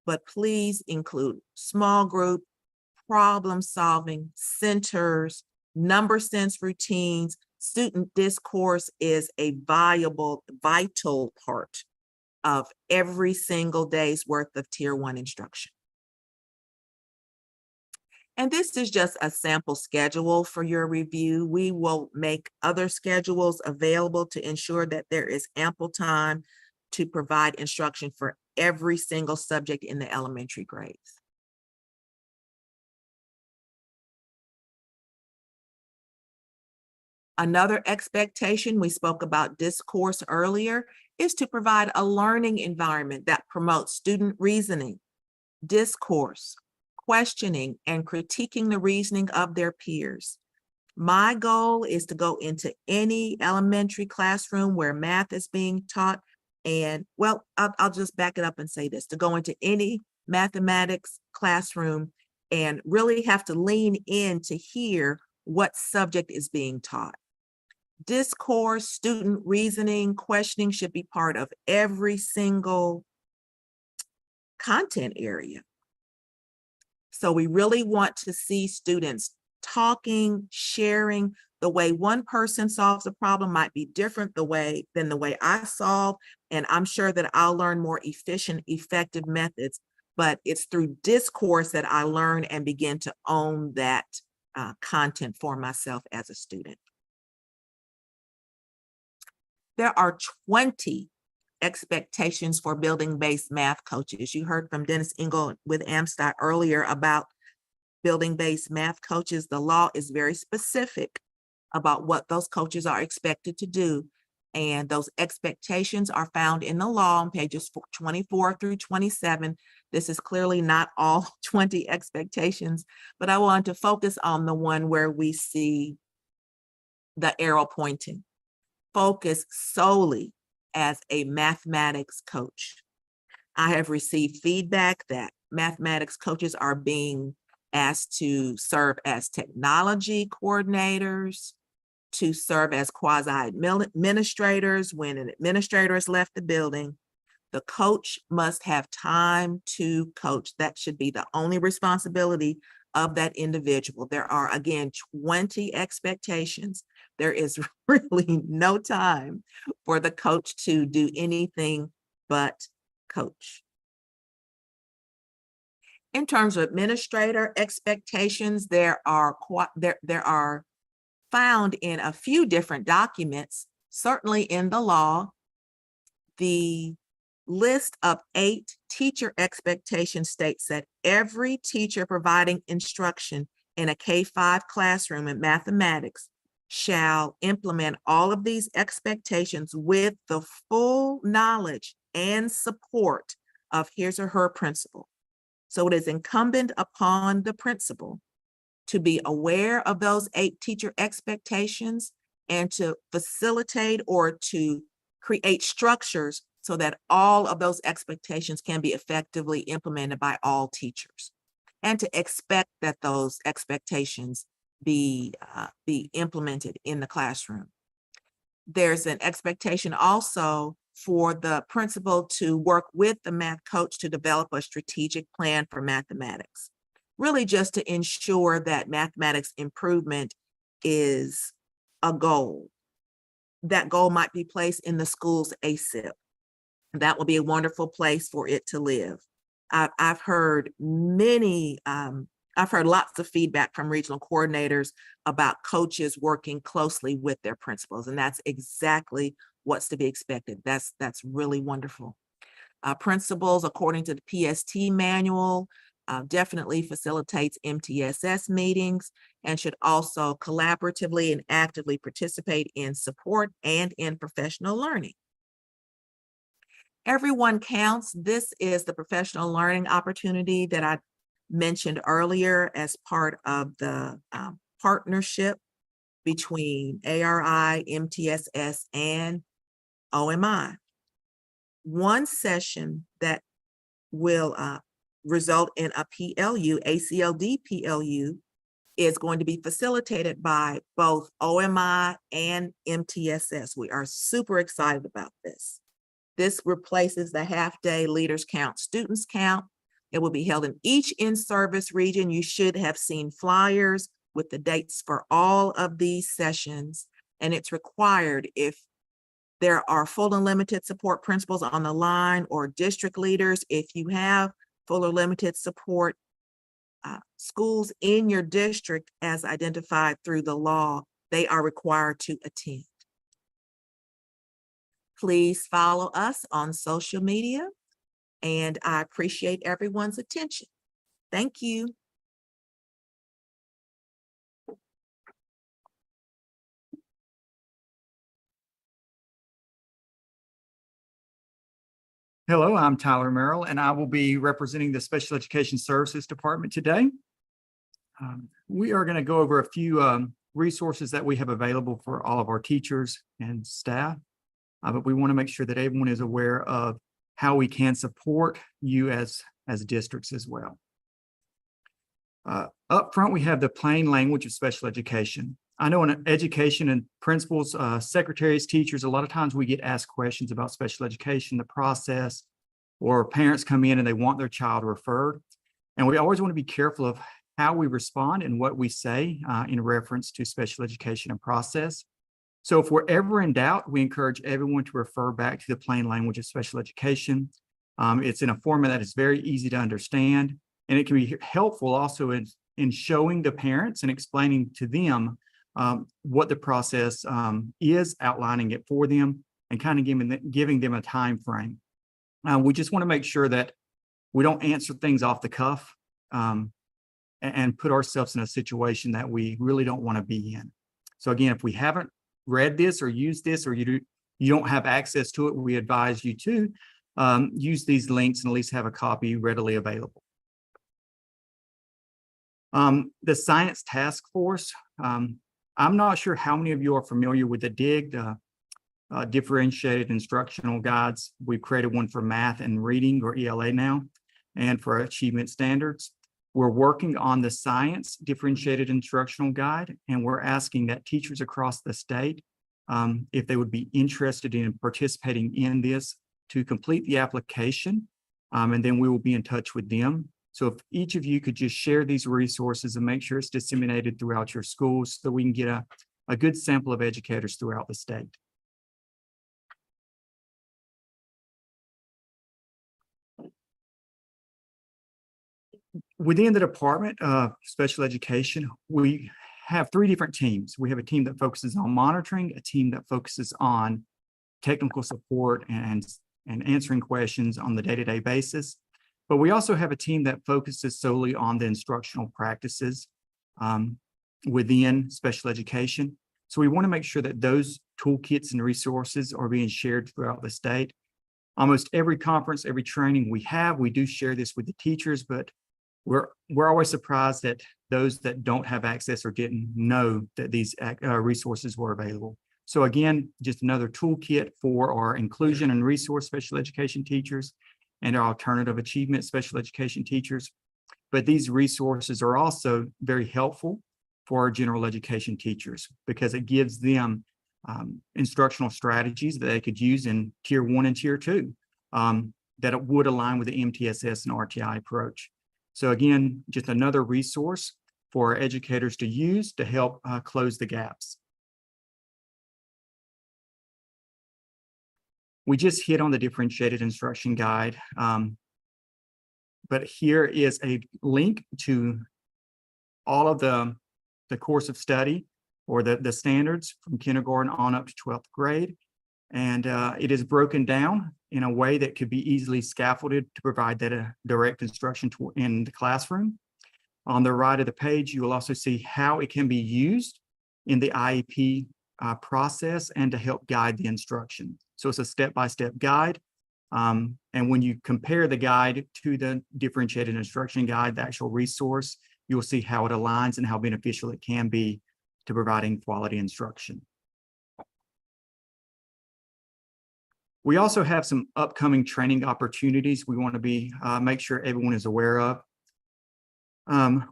but please include small group, problem solving, centers, number sense routines. Student discourse is a vital part of every single day's worth of Tier 1 instruction. And this is just a sample schedule for your review. We will make other schedules available to ensure that there is ample time to provide instruction for every single subject in the elementary grades. Another expectation, we spoke about discourse earlier, is to provide a learning environment that promotes student reasoning, discourse, questioning, and critiquing the reasoning of their peers. My goal is to go into any elementary classroom where math is being taught, and well, I'll just back it up and say this, to go into any mathematics classroom and really have to lean in to hear what subject is being taught. Discourse, student reasoning, questioning should be part of every single content area. So we really want to see students talking, sharing. The way one person solves a problem might be different than the way I solve. And I'm sure that I'll learn more efficient, effective methods, but it's through discourse that I learn and begin to own that content for myself as a student. There are 20 expectations for building-based math coaches. You heard from Dennis Engel with ALSDE earlier about building-based math coaches. The law is very specific about what those coaches are expected to do. And those expectations are found in the law on pages 24 through 27. This is clearly not all 20 expectations, but I want to focus on the one where we see the arrow pointing. Focus solely as a mathematics coach. I have received feedback that mathematics coaches are being asked to serve as technology coordinators, to serve as quasi-administrators when an administrator has left the building. The coach must have time to coach. That should be the only responsibility of that individual. There are, again, 20 expectations. There is really no time for the coach to do anything but coach. In terms of administrator expectations, there are found in a few different documents, certainly in the law. The list of 8 teacher expectations states that every teacher providing instruction in a K-5 classroom in mathematics shall implement all of these expectations with the full knowledge and support of his or her principal. So it is incumbent upon the principal to be aware of those 8 teacher expectations and to facilitate or to create structures so that all of those expectations can be effectively implemented by all teachers, and to expect that those expectations be implemented in the classroom. There's an expectation also for the principal to work with the math coach to develop a strategic plan for mathematics, really just to ensure that mathematics improvement is a goal. That goal might be placed in the school's ASIP. That will be a wonderful place for it to live. I've heard lots of feedback from regional coordinators about coaches working closely with their principals, and that's exactly what's to be expected. That's really wonderful. Principals, according to the PST manual, definitely facilitates MTSS meetings and should also collaboratively and actively participate in support and in professional learning. Everyone counts. This is the professional learning opportunity that I mentioned earlier as part of the partnership between ARI, MTSS, and OMI. One session that will result in a PLU, ACLD PLU, is going to be facilitated by both OMI and MTSS. We are super excited about this. This replaces the half-day leaders count, students count. It will be held in each in-service region. You should have seen flyers with the dates for all of these sessions, and it's required if there are full and limited support principals on the line or district leaders. If you have full or limited support schools in your district as identified through the law, they are required to attend. Please follow us on social media, and I appreciate everyone's attention. Thank you. Hello, I'm Tyler Merrill, and I will be representing the Special Education Services Department today. We are going to go over a few resources that we have available for all of our teachers and staff, but we want to make sure that everyone is aware of how we can support you as districts as well. Up front, we have the plain language of special education. I know in education and principals, secretaries, teachers, a lot of times we get asked questions about special education, the process, or parents come in and they want their child referred. And we always want to be careful of how we respond and what we say in reference to special education and process. So if we're ever in doubt, we encourage everyone to refer back to the plain language of special education. It's in a format that is very easy to understand, and it can be helpful also in showing the parents and explaining to them what the process is, outlining it for them, and kind of giving them a time frame. We just want to make sure that we don't answer things off the cuff and put ourselves in a situation that we really don't want to be in. So again, if we haven't read this or used this, or you don't have access to it, we advise you to use these links and at least have a copy readily available. The Science Task Force, I'm not sure how many of you are familiar with the DIG, Differentiated Instructional Guides. We've created one for math and reading, or ELA now, and for achievement standards. We're working on the Science Differentiated Instructional Guide, and we're asking that teachers across the state, if they would be interested in participating in this, to complete the application, and then we will be in touch with them. So if each of you could just share these resources and make sure it's disseminated throughout your schools so we can get a good sample of educators throughout the state. Within the Department of Special Education, we have 3 different teams. We have a team that focuses on monitoring, a team that focuses on technical support and answering questions on the day-to-day basis. But we also have a team that focuses solely on the instructional practices within special education. So we want to make sure that those toolkits and resources are being shared throughout the state. Almost every conference, every training we do share this with the teachers, but we're always surprised that those that don't have access or didn't know that these resources were available. So again, just another toolkit for our inclusion and resource special education teachers and our alternative achievement special education teachers. But these resources are also very helpful for our general education teachers because it gives them instructional strategies that they could use in Tier 1 and Tier 2 that it would align with the MTSS and RTI approach. So again, just another resource for our educators to use to help close the gaps. We just hit on the differentiated instruction guide, but here is a link to all of the course of study or the standards from kindergarten on up to 12th grade. And it is broken down in a way that could be easily scaffolded to provide that direct instruction in the classroom. On the right of the page, you will also see how it can be used in the IEP process and to help guide the instruction. So it's a step-by-step guide. And when you compare the guide to the differentiated instruction guide, the actual resource, you'll see how it aligns and how beneficial it can be to providing quality instruction. We also have some upcoming training opportunities we want to be make sure everyone is aware of.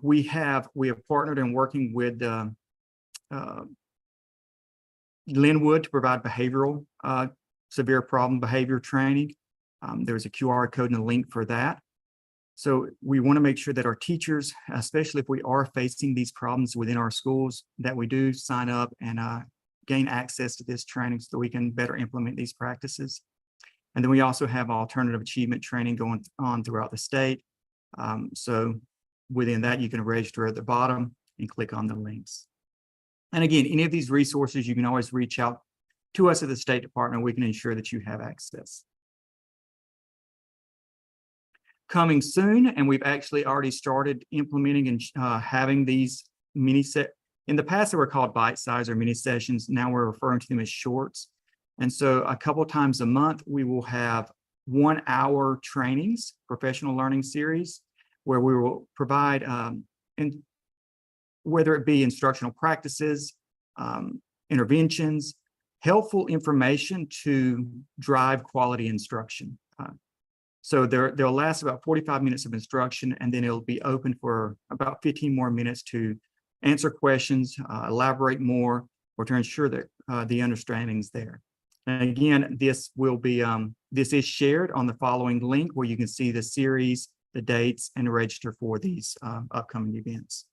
We have partnered and working with Linwood to provide behavioral severe problem behavior training. There's a QR code and a link for that. So we want to make sure that our teachers, especially if we are facing these problems within our schools, that we do sign up and gain access to this training so that we can better implement these practices. And then we also have alternative achievement training going on throughout the state. So within that, you can register at the bottom and click on the links. And again, any of these resources, you can always reach out to us at the State Department. We can ensure that you have access. Coming soon, and we've actually already started implementing and having these in the past, they were called bite-size or mini sessions. Now we're referring to them as shorts. And so a couple times a month, we will have 1-hour trainings, professional learning series, where we will provide, whether it be instructional practices, interventions, helpful information to drive quality instruction. So they'll last about 45 minutes of instruction, and then it'll be open for about 15 more minutes to answer questions, elaborate more, or to ensure that the understanding's there. And again, this will be this is shared on the following link where you can see the series the dates, and register for these upcoming events.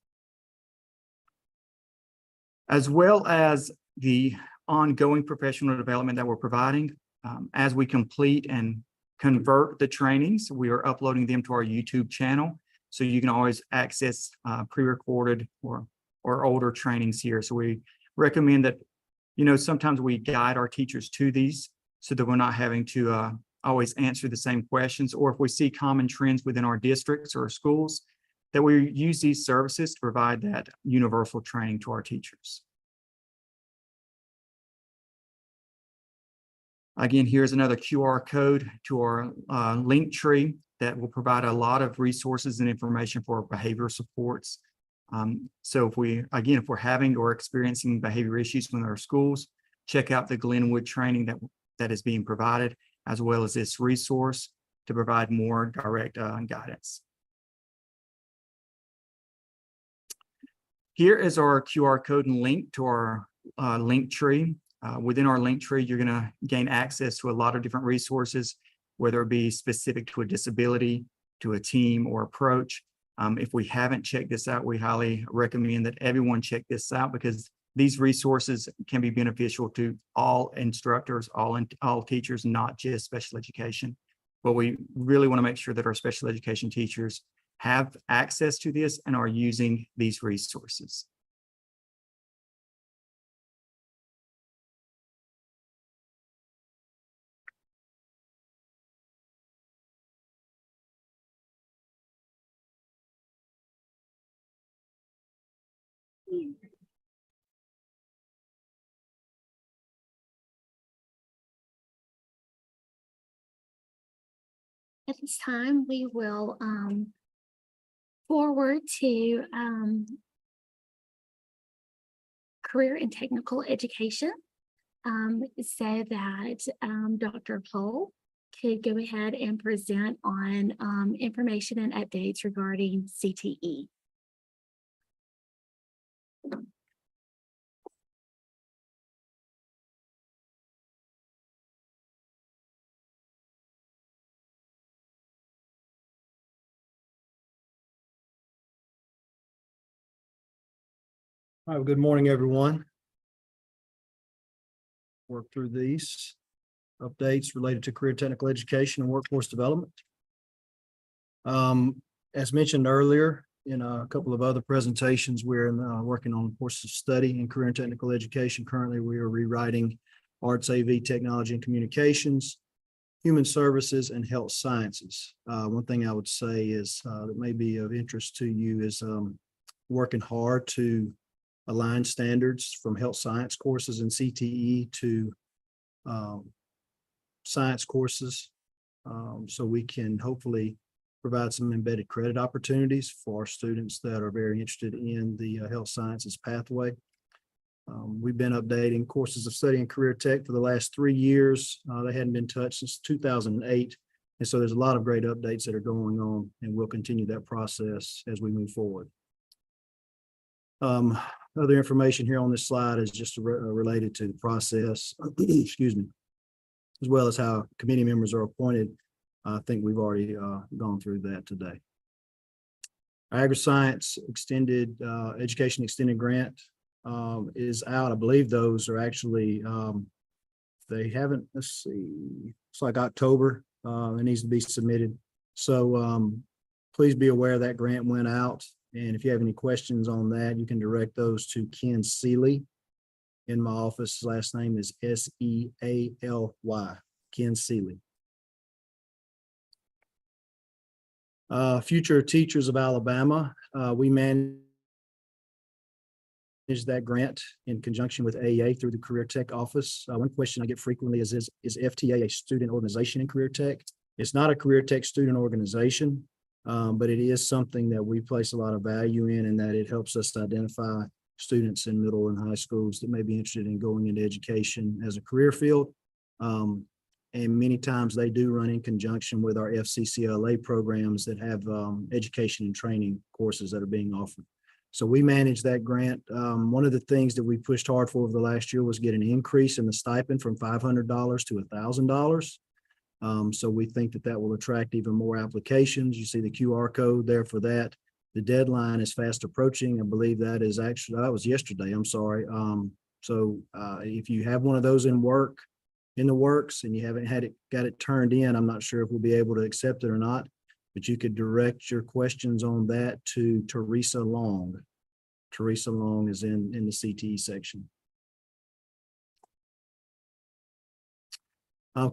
As well as the ongoing professional development that we're providing, as we complete and convert the trainings, we are uploading them to our YouTube channel. So you can always access pre-recorded or older trainings here. So we recommend that, sometimes we guide our teachers to these so that we're not having to always answer the same questions, or if we see common trends within our districts or schools, that we use these services to provide that universal training to our teachers. Again, here's another QR code to our link tree that will provide a lot of resources and information for behavioral supports. So if we're having or experiencing behavior issues with our schools, check out the Glenwood training that is being provided, as well as this resource to provide more direct guidance. Here is our QR code and link to our link tree. Within our link tree, you're going to gain access to a lot of different resources, whether it be specific to a disability, to a team or approach. If we haven't checked this out, we highly recommend that everyone check this out, because these resources can be beneficial to all instructors, all teachers, not just special education. But we really want to make sure that our special education teachers have access to this and are using these resources. At this time, we will forward to career and technical education, so that Dr. Pohl could go ahead and present on information and updates regarding CTE. All right, well, good morning, everyone. Work through these updates related to career technical education and workforce development. As mentioned earlier, in a couple of other presentations, we're working on courses of study in career and technical education. Currently, we are rewriting Arts, AV, Technology and Communications, Human Services, and Health Sciences. One thing I would say is that may be of interest to you is working hard to align standards from health science courses in CTE to science courses, so we can hopefully provide some embedded credit opportunities for students that are very interested in the health sciences pathway. We've been updating courses of study in career tech for the last 3 years. They hadn't been touched since 2008. And so there's a lot of great updates that are going on, and we'll continue that process as we move forward. Other information here on this slide is just related to the process, excuse me, as well as how committee members are appointed. I think we've already gone through that today. Agri-Science Extended Education Extended Grant is out. I believe those are actually, they haven't, let's see, it's like October. It needs to be submitted. So please be aware that grant went out. And if you have any questions on that, you can direct those to Ken Seeley in my office. His last name is S-E-A-L-Y, Ken Seeley. Future Teachers of Alabama, we manage that grant in conjunction with AEA through the Career Tech Office. One question I get frequently is FTA a student organization in Career Tech? It's not a Career Tech student organization. But it is something that we place a lot of value in, and that it helps us to identify students in middle and high schools that may be interested in going into education as a career field. And many times they do run in conjunction with our FCCLA programs that have education and training courses that are being offered. So we manage that grant. One of the things that we pushed hard for over the last year was get an increase in the stipend from $500 to $1,000. So we think that that will attract even more applications. You see the QR code there for that. The deadline is fast approaching. I believe that is actually, that was yesterday, I'm sorry. So if you have one of those in the works and you haven't got it turned in, I'm not sure if we'll be able to accept it or not, but you could direct your questions on that to Teresa Long. Teresa Long is in the CTE section.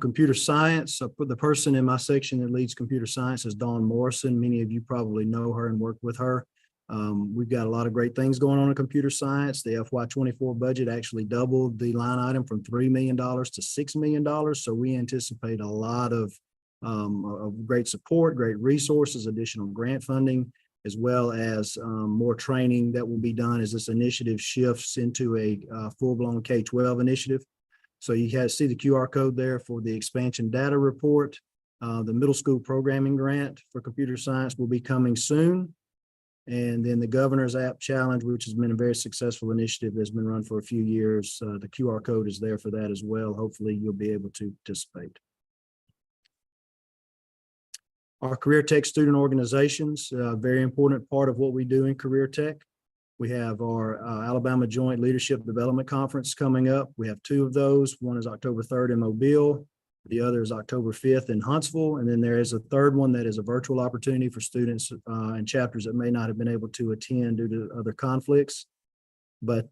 Computer science, the person in my section that leads computer science is Dawn Morrison. Many of you probably know her and work with her. We've got a lot of great things going on in computer science. The FY24 budget actually doubled the line item from $3 million to $6 million. So we anticipate a lot of great support, great resources, additional grant funding, as well as more training that will be done as this initiative shifts into a full-blown K-12 initiative. So you see the QR code there for the expansion data report. The middle school programming grant for computer science will be coming soon. And then the Governor's App Challenge, which has been a very successful initiative that's been run for a few years. The QR code is there for that as well. Hopefully you'll be able to participate. Our Career Tech student organizations, a very important part of what we do in Career Tech. We have our Alabama Joint Leadership Development Conference coming up. We have two of those. One is October 3rd in Mobile. The other is October 5th in Huntsville. And then there is a third one that is a virtual opportunity for students and chapters that may not have been able to attend due to other conflicts. But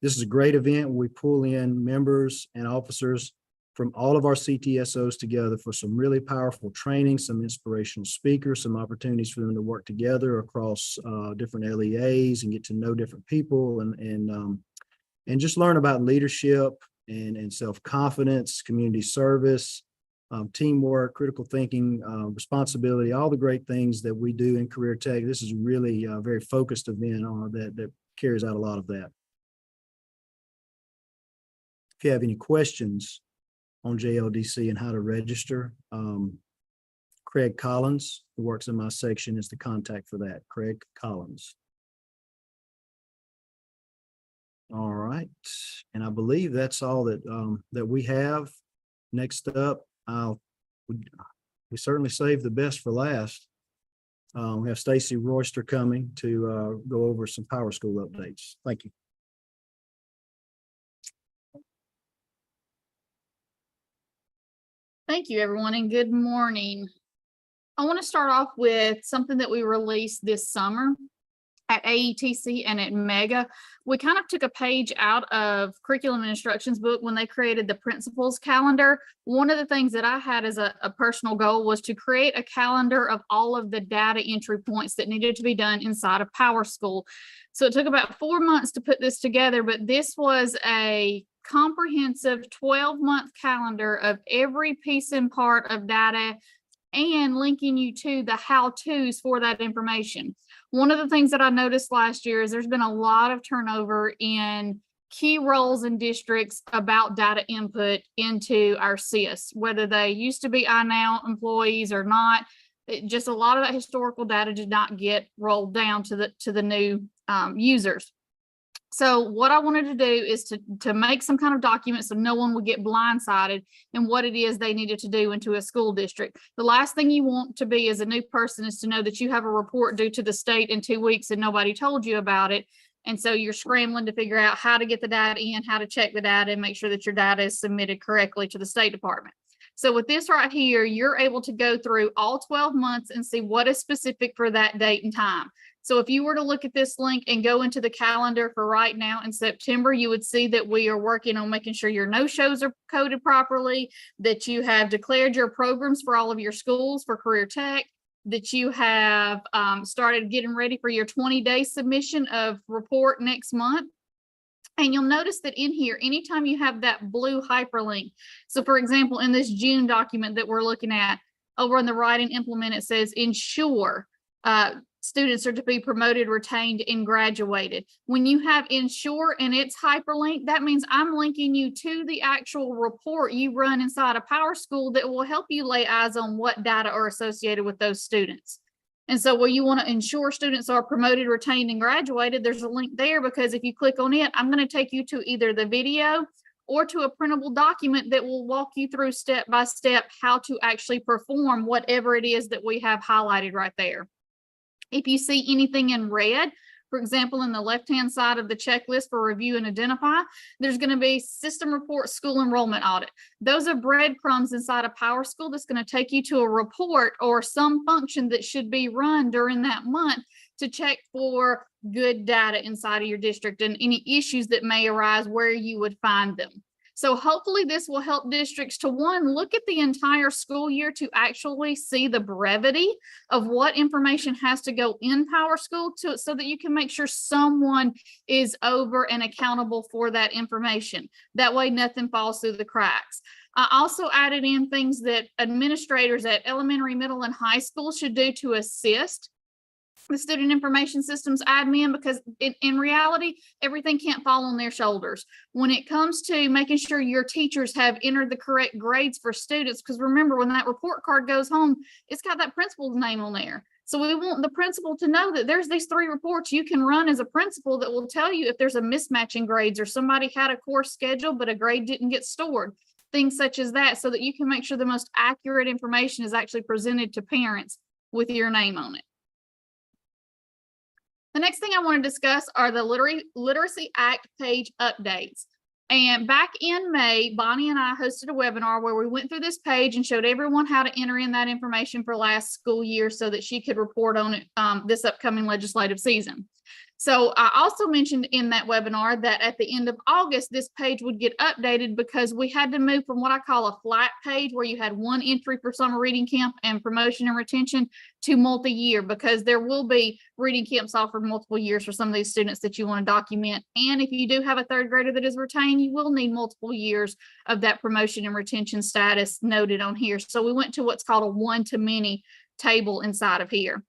this is a great event. We pull in members and officers from all of our CTSOs together for some really powerful training, some inspirational speakers, some opportunities for them to work together across different LEAs and get to know different people and just learn about leadership and self-confidence, community service, teamwork, critical thinking, responsibility, all the great things that we do in Career Tech. This is really a very focused event that carries out a lot of that. If you have any questions on JLDC and how to register, Craig Collins, who works in my section, is the contact for that. Craig Collins. All right, and I believe that's all that we have. Next up, we certainly saved the best for last. We have Stacy Royster coming to go over some Power School updates. Thank you. Thank you, everyone, and good morning. I want to start off with something that we released this summer at AETC and at Mega. We kind of took a page out of curriculum and instructions book when they created the principals calendar. One of the things that I had as a personal goal was to create a calendar of all of the data entry points that needed to be done inside of Power School. So it took about 4 months to put this together, but this was a comprehensive 12-month calendar of every piece and part of data and linking you to the how-tos for that information. One of the things that I noticed last year is there's been a lot of turnover in key roles in districts about data input into our SIS, whether they used to be iNow employees or not. Just a lot of that historical data did not get rolled down to the new users. So what I wanted to do is to make some kind of document so no one would get blindsided in what it is they needed to do into a school district. The last thing you want to be as a new person is to know that you have a report due to the state in 2 weeks and nobody told you about it. And so you're scrambling to figure out how to get the data in, how to check the data and make sure that your data is submitted correctly to the State Department. So with this right here, you're able to go through all 12 months and see what is specific for that date and time. So if you were to look at this link and go into the calendar for right now in September, you would see that we are working on making sure your no-shows are coded properly, that you have declared your programs for all of your schools for Career Tech, that you have started getting ready for your 20-day submission of report next month. And you'll notice that in here, anytime you have that blue hyperlink, so for example, in this June document that we're looking at, over on the right and implement, it says ensure students are to be promoted, retained, and graduated. When you have ensure and it's hyperlink, that means I'm linking you to the actual report you run inside of Power School that will help you lay eyes on what data are associated with those students. And so where you want to ensure students are promoted, retained, and graduated, there's a link there, because if you click on it, I'm going to take you to either the video or to a printable document that will walk you through step by step how to actually perform whatever it is that we have highlighted right there. If you see anything in red, for example, in the left-hand side of the checklist for review and identify, there's going to be system report, school enrollment audit. Those are breadcrumbs inside of PowerSchool that's going to take you to a report or some function that should be run during that month to check for good data inside of your district and any issues that may arise where you would find them. So hopefully this will help districts to, one, look at the entire school year to actually see the brevity of what information has to go in PowerSchool to, so that you can make sure someone is over and accountable for that information. That way nothing falls through the cracks. I also added in things that administrators at elementary, middle, and high school should do to assist the student information systems admin, because in reality, everything can't fall on their shoulders. When it comes to making sure your teachers have entered the correct grades for students, because remember, when that report card goes home, it's got that principal's name on there. So we want the principal to know that there's these 3 reports you can run as a principal that will tell you if there's a mismatch in grades, or somebody had a course schedule, but a grade didn't get stored, things such as that, so that you can make sure the most accurate information is actually presented to parents with your name on it. The next thing I want to discuss are the Literacy Act page updates. And back in May, Bonnie and I hosted a webinar where we went through this page and showed everyone how to enter in that information for last school year so that she could report on it this upcoming legislative season. So I also mentioned in that webinar that at the end of August, this page would get updated because we had to move from what I call a flat page, where you had 1 entry for summer reading camp and promotion and retention, to multi-year, because there will be reading camps offered multiple years for some of these students that you want to document. And if you do have a 3rd grader that is retained, you will need multiple years of that promotion and retention status noted on here. So we went to what's called a one-to-many table inside of here.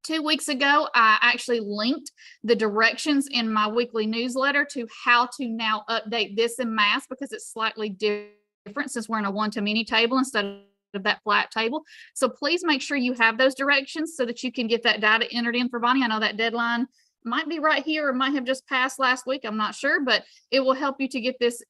2 weeks ago, I actually linked the directions in my weekly newsletter to how to now update this in mass, because it's slightly different since we're in a one-to-many table instead of that flat table. So please make sure you have those directions so that you can get that data entered in for Bonnie. I know that deadline might be right here or might have just passed last week. I'm not sure, but it will help you to get this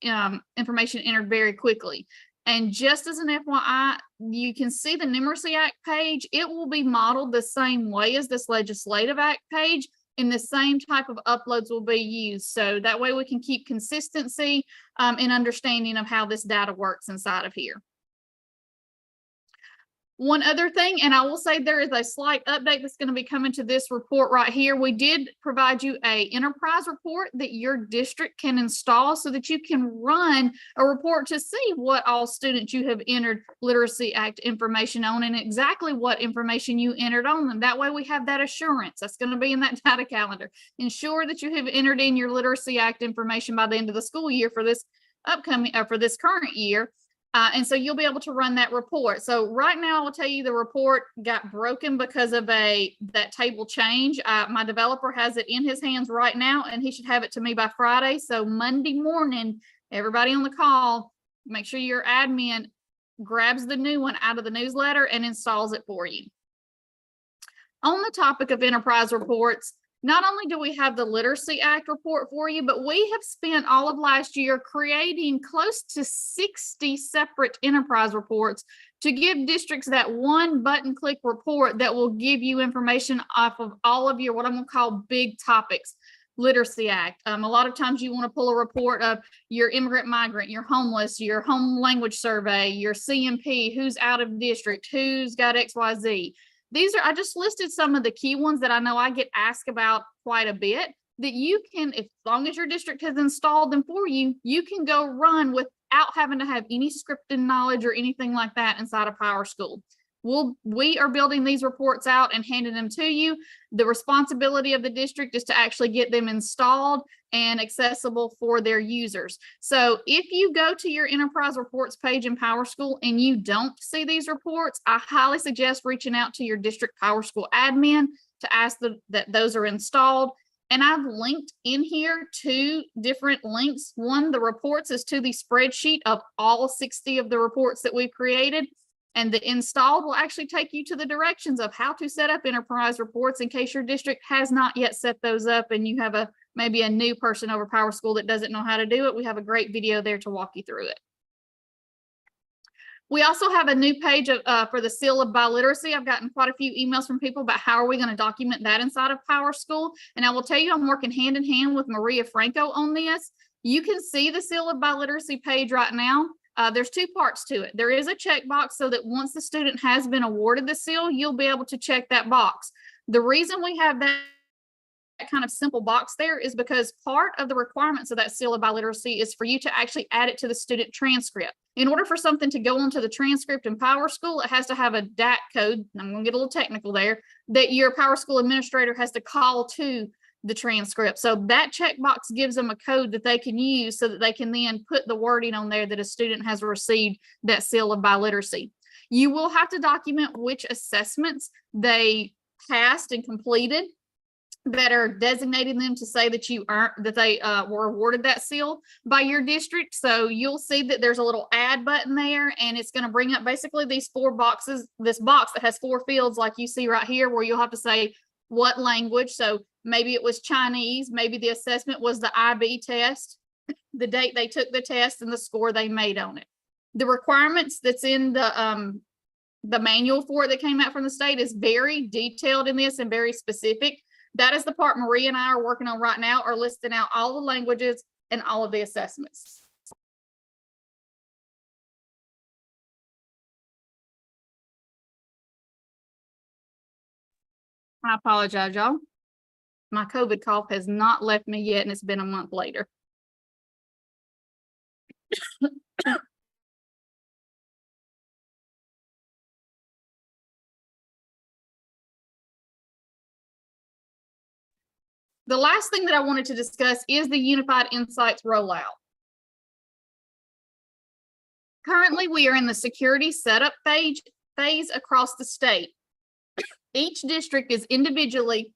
information entered very quickly. And just as an FYI, you can see the Numeracy Act page. It will be modeled the same way as this Legislative Act page, and the same type of uploads will be used. So that way we can keep consistency and understanding of how this data works inside of here. One other thing, and I will say there is a slight update that's going to be coming to this report right here. We did provide you an enterprise report that your district can install so that you can run a report to see what all students you have entered Literacy Act information on and exactly what information you entered on them. That way we have that assurance. That's going to be in that data calendar. Ensure that you have entered in your Literacy Act information by the end of the school year for this upcoming, for this current year. And so you'll be able to run that report. So right now, I will tell you the report got broken because of that table change. My developer has it in his hands right now, and he should have it to me by Friday. So Monday morning, everybody on the call, make sure your admin grabs the new one out of the newsletter and installs it for you. On the topic of enterprise reports, not only do we have the Literacy Act report for you, but we have spent all of last year creating close to 60 separate enterprise reports to give districts that one button click report that will give you information off of all of your, what I'm going to call big topics. Literacy Act. A lot of times you want to pull a report of your immigrant migrant, your homeless, your home language survey, your CMP, who's out of district, who's got XYZ. These are, I just listed some of the key ones that I know I get asked about quite a bit, that you can, as long as your district has installed them for you, you can go run without having to have any scripted knowledge or anything like that inside of PowerSchool. We are building these reports out and handing them to you. The responsibility of the district is to actually get them installed and accessible for their users. So if you go to your enterprise reports page in PowerSchool and you don't see these reports, I highly suggest reaching out to your district PowerSchool admin to ask that those are installed. And I've linked in here 2 different links. One, the reports, is to the spreadsheet of all 60 of the reports that we've created. And the installed will actually take you to the directions of how to set up enterprise reports in case your district has not yet set those up and you have a maybe a new person over PowerSchool that doesn't know how to do it, we have a great video there to walk you through it. We also have a new page for the seal of biliteracy. I've gotten quite a few emails from people about how are we going to document that inside of PowerSchool. And I will tell you, I'm working hand in hand with Maria Franco on this. You can see the seal of biliteracy page right now. There's two parts to it. There is a checkbox so that once the student has been awarded the seal, you'll be able to check that box. The reason we have that kind of simple box there is because part of the requirements of that seal of biliteracy is for you to actually add it to the student transcript. In order for something to go onto the transcript in PowerSchool, it has to have a DAC code. I'm going to get a little technical there, that your PowerSchool administrator has to call to the transcript. So that checkbox gives them a code that they can use so that they can then put the wording on there that a student has received that seal of biliteracy. You will have to document which assessments they passed and completed that are designating them to say that they were awarded that seal by your district. So you'll see that there's a little add button there, and it's going to bring up basically these 4 boxes, this box that has 4 fields like you see right here, where you'll have to say what language. So maybe it was Chinese, maybe the assessment was the IB test, the date they took the test, and the score they made on it. The requirements that's in the manual for it that came out from the state is very detailed in this and very specific. That is the part Maria and I are working on right now, are listing out all the languages and all of the assessments. I apologize, y'all. My COVID cough has not left me yet, and it's been a month later. The last thing that I wanted to discuss is the Unified Insights rollout. Currently, we are in the security setup phase across the state. Each district is individually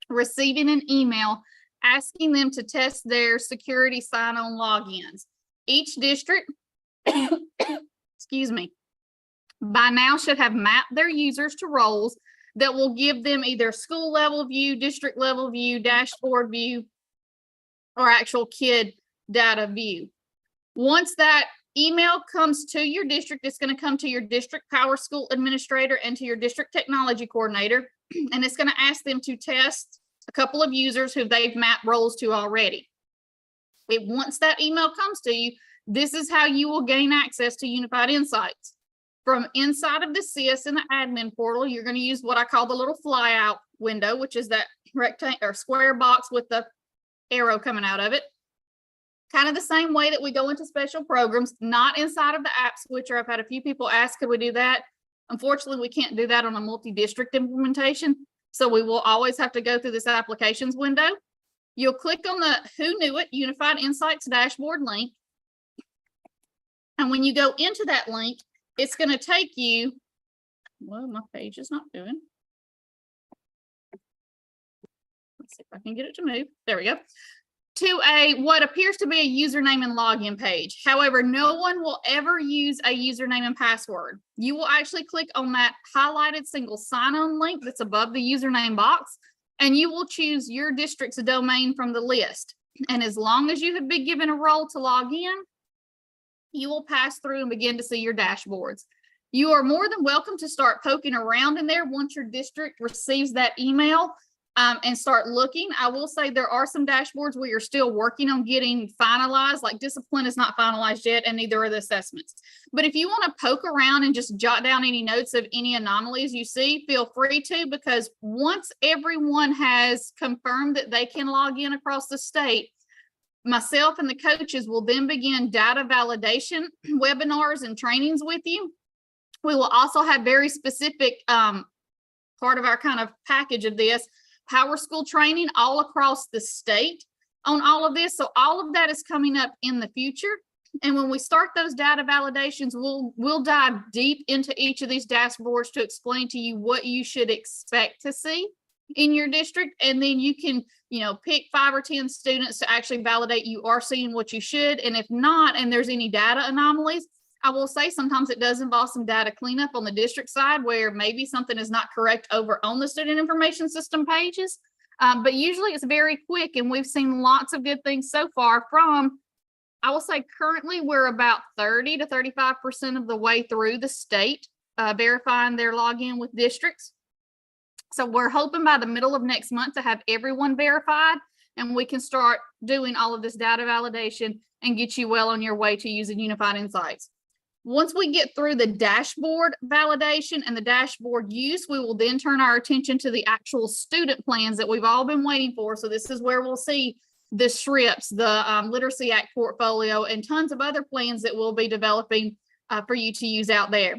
receiving an email asking them to test their security sign-on logins. Each district, excuse me, by now should have mapped their users to roles that will give them either school level view, district level view, dashboard view, or actual kid data view. Once that email comes to your district, it's going to come to your district PowerSchool administrator and to your district technology coordinator, and it's going to ask them to test a couple of users who they've mapped roles to already. Once that email comes to you, this is how you will gain access to Unified Insights. From inside of the SIS in the admin portal, you're going to use what I call the little flyout window, which is that rectangle or square box with the arrow coming out of it. Kind of the same way that we go into special programs, not inside of the app switcher. I've had a few people ask, could we do that? Unfortunately, we can't do that on a multi-district implementation. So we will always have to go through this applications window. You'll click on the Who Knew It Unified Insights dashboard link. And when you go into that link, it's going to take you, well, my page is not doing. Let's see if I can get it to move. There we go. To what appears to be a username and login page. However, no one will ever use a username and password. You will actually click on that highlighted single sign-on link that's above the username box, and you will choose your district's domain from the list. And as long as you have been given a role to log in, you will pass through and begin to see your dashboards. You are more than welcome to start poking around in there once your district receives that email and start looking. I will say there are some dashboards where you're still working on getting finalized, like discipline is not finalized yet, and neither are the assessments. But if you want to poke around and just jot down any notes of any anomalies you see, feel free to, because once everyone has confirmed that they can log in across the state, myself and the coaches will then begin data validation webinars and trainings with you. We will also have very specific part of our kind of package of this, PowerSchool training all across the state on all of this. So all of that is coming up in the future. And when we start those data validations, we'll dive deep into each of these dashboards to explain to you what you should expect to see in your district. And then you can, pick 5 or 10 students to actually validate you are seeing what you should. And if not, and there's any data anomalies, I will say sometimes it does involve some data cleanup on the district side where maybe something is not correct over on the student information system pages. But usually it's very quick, and we've seen lots of good things so far from, I will say currently we're about 30 to 35% of the way through the state verifying their login with districts. So we're hoping by the middle of next month to have everyone verified, and we can start doing all of this data validation and get you well on your way to using Unified Insights. Once we get through the dashboard validation and the dashboard use, we will then turn our attention to the actual student plans that we've all been waiting for. So this is where we'll see the SRIPs, the Literacy Act portfolio, and tons of other plans that we'll be developing for you to use out there.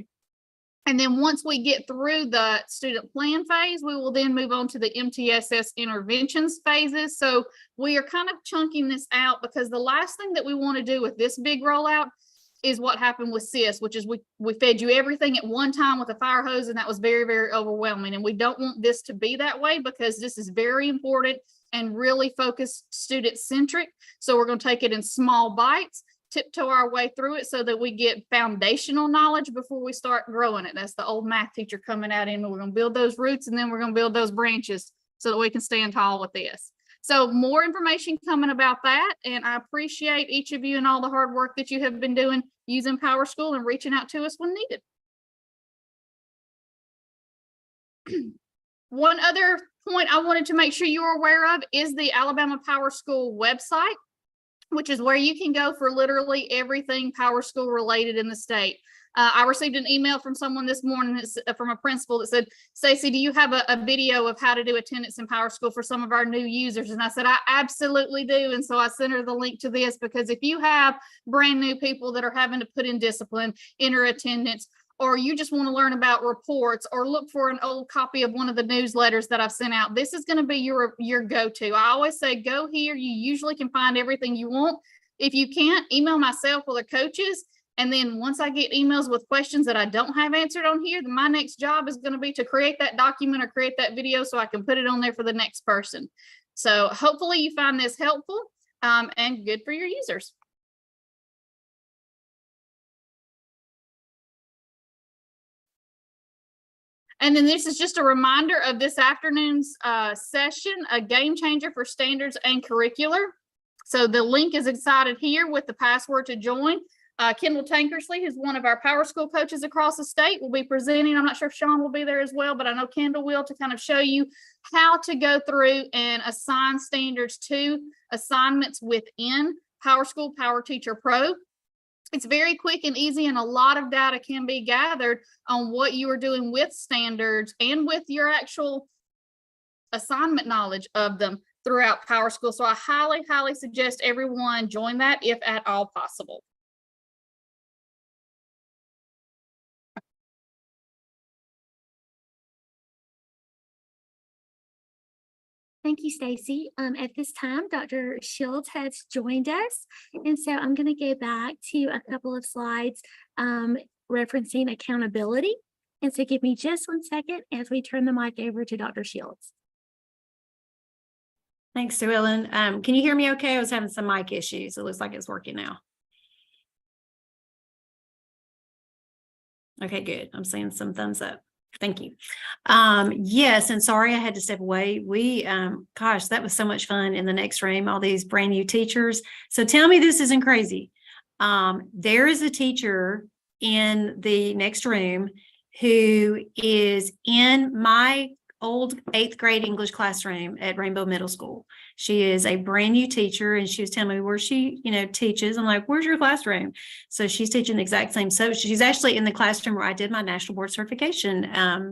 And then once we get through the student plan phase, we will then move on to the MTSS interventions phases. So we are kind of chunking this out because the last thing that we want to do with this big rollout is what happened with SIS, which is we fed you everything at one time with a fire hose, and that was very, very overwhelming. And we don't want this to be that way because this is very important and really focused student centric. So we're going to take it in small bites, tiptoe our way through it so that we get foundational knowledge before we start growing it. That's the old math teacher coming out in. We're going to build those roots, and then we're going to build those branches so that we can stand tall with this. So more information coming about that. And I appreciate each of you and all the hard work that you have been doing using PowerSchool and reaching out to us when needed. One other point I wanted to make sure you are aware of is the Alabama PowerSchool website, which is where you can go for literally everything PowerSchool related in the state. I received an email from someone this morning, from a principal, that said, Stacey, do you have a video of how to do attendance in PowerSchool for some of our new users? And I said, I absolutely do. And so I sent her the link to this, because if you have brand new people that are having to put in discipline, enter attendance, or you just want to learn about reports or look for an old copy of one of the newsletters that I've sent out, this is going to be your go-to. I always say, go here. You usually can find everything you want. If you can't, email myself or the coaches. And then once I get emails with questions that I don't have answered on here, then my next job is going to be to create that document or create that video so I can put it on there for the next person. So hopefully you find this helpful and good for your users. And then this is just a reminder of this afternoon's session, a game changer for standards and curricular. So the link is inside here with the password to join. Kendall Tankersley, who's one of our PowerSchool coaches across the state, will be presenting. I'm not sure if Sean will be there as well, but I know Kendall will, to kind of show you how to go through and assign standards to assignments within PowerSchool PowerTeacher Pro. It's very quick and easy, and a lot of data can be gathered on what you are doing with standards and with your actual assignment knowledge of them throughout PowerSchool. So I highly, highly suggest everyone join that if at all possible. Thank you, Stacey. At this time, Dr. Shields has joined us. And so I'm going to go back to a couple of slides referencing accountability. And so give me just 1 second as we turn the mic over to Dr. Shields. Thanks, Sue Ellen. Can you hear me okay? I was having some mic issues. It looks like it's working now. Okay, good. I'm seeing some thumbs up. Thank you. Yes, and sorry I had to step away. Gosh, that was so much fun in the next room, all these brand new teachers. So tell me this isn't crazy. There is a teacher in the next room who is in my old 8th grade English classroom at Rainbow Middle School. She is a brand new teacher, and she was telling me where she, teaches. I'm like, where's your classroom? So she's teaching the exact same subject. She's actually in the classroom where I did my national board certification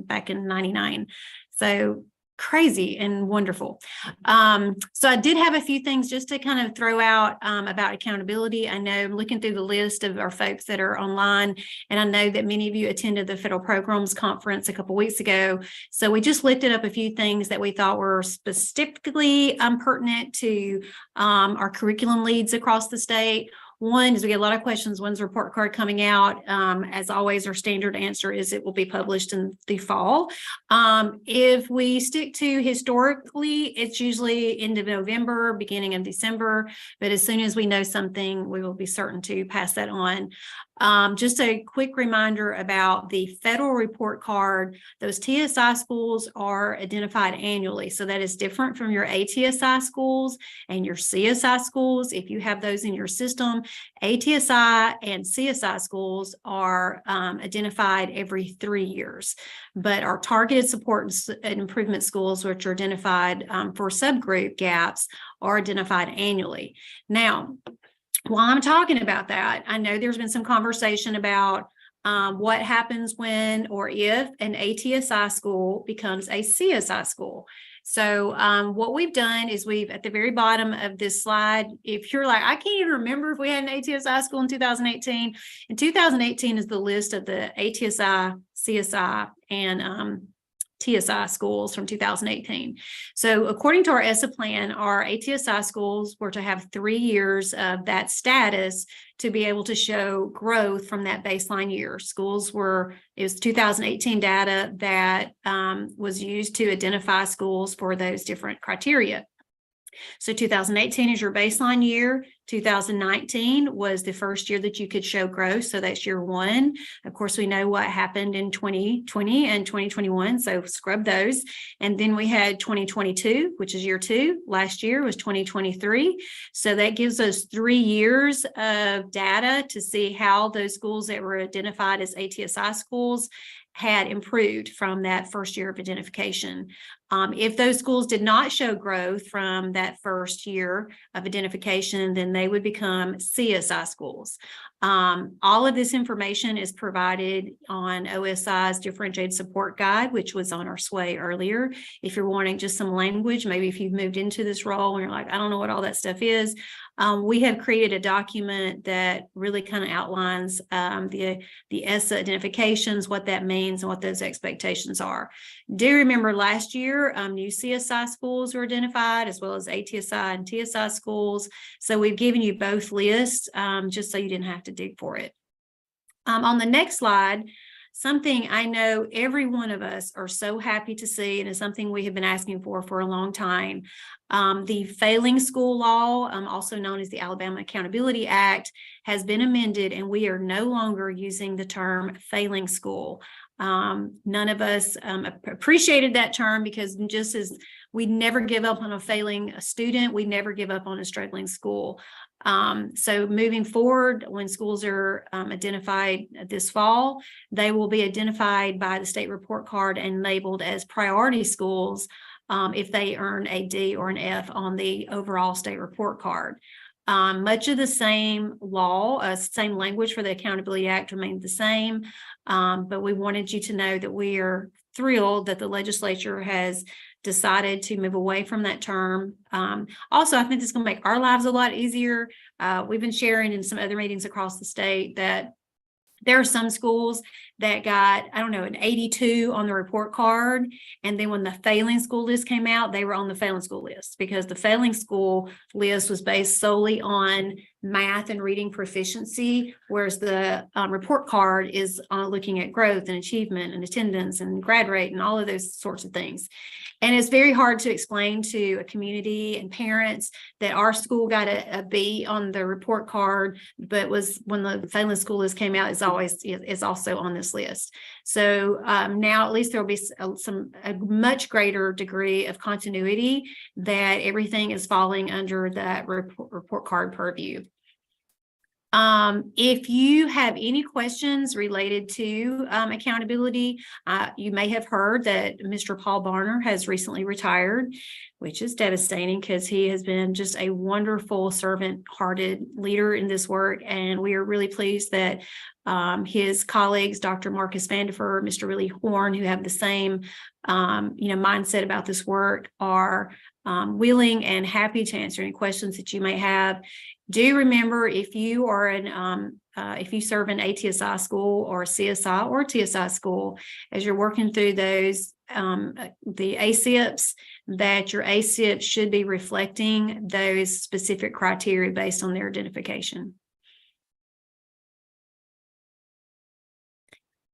back in '99. So crazy and wonderful. So I did have a few things just to kind of throw out about accountability. I know I'm looking through the list of our folks that are online, and I know that many of you attended the Federal Programs Conference a couple of weeks ago. So we just lifted up a few things that we thought were specifically pertinent to our curriculum leads across the state. One is we get a lot of questions. When's the report card coming out? As always, our standard answer is it will be published in the fall. If we stick to historically, it's usually end of November, beginning of December. But as soon as we know something, we will be certain to pass that on. Just a quick reminder about the federal report card. Those TSI schools are identified annually. So that is different from your ATSI schools and your CSI schools. If you have those in your system, ATSI and CSI schools are identified every 3 years. But our targeted support and improvement schools, which are identified for subgroup gaps, are identified annually. Now, while I'm talking about that, I know there's been some conversation about what happens when or if an ATSI school becomes a CSI school. So what we've done is we've, at the very bottom of this slide, if you're like, I can't even remember if we had an ATSI school in 2018. In 2018 is the list of the ATSI, CSI, and TSI schools from 2018. So according to our ESSA plan, our ATSI schools were to have 3 years of that status to be able to show growth from that baseline year. Schools were, it was 2018 data that was used to identify schools for those different criteria. So 2018 is your baseline year. 2019 was the first year that you could show growth. So that's year one. Of course, we know what happened in 2020 and 2021. So scrub those. And then we had 2022, which is year two. Last year was 2023. So that gives us 3 years of data to see how those schools that were identified as ATSI schools had improved from that first year of identification. If those schools did not show growth from that first year of identification, then they would become CSI schools. All of this information is provided on OSI's differentiated support guide, which was on our SWAY earlier. If you're wanting just some language, maybe if you've moved into this role and you're like, I don't know what all that stuff is, we have created a document that really kind of outlines the ESSA identifications, what that means, and what those expectations are. Do remember last year, new CSI schools were identified, as well as ATSI and TSI schools. So we've given you both lists just so you didn't have to dig for it. On the next slide, something I know every one of us are so happy to see, and is something we have been asking for a long time. The failing school law, also known as the Alabama Accountability Act, has been amended, and we are no longer using the term failing school. None of us appreciated that term, because just as we never give up on a failing student, we never give up on a struggling school. So moving forward, when schools are identified this fall, they will be identified by the state report card and labeled as priority schools if they earn a D or an F on the overall state report card. Much of the same law, same language for the Accountability Act remained the same, but we wanted you to know that we are thrilled that the legislature has decided to move away from that term. Also, I think this is going to make our lives a lot easier. We've been sharing in some other meetings across the state that there are some schools that got, I don't know, an 82 on the report card. And then when the failing school list came out, they were on the failing school list, because the failing school list was based solely on math and reading proficiency, whereas the report card is looking at growth and achievement and attendance and grad rate and all of those sorts of things. And it's very hard to explain to a community and parents that our school got a B on the report card, but was, when the failing school list came out, is also on this list. So now at least there will be a much greater degree of continuity, that everything is falling under that report card purview. If you have any questions related to accountability, you may have heard that Mr. Paul Barner has recently retired, which is devastating, because he has been just a wonderful servant-hearted leader in this work. And we are really pleased that his colleagues, Dr. Marcus Vandifer, Mr. Willie Horn, who have the same mindset about this work, are willing and happy to answer any questions that you may have. Do remember, if you are if you serve an ATSI school or a CSI or TSI school, as you're working through those, the ACIPs, that your ACIP should be reflecting those specific criteria based on their identification.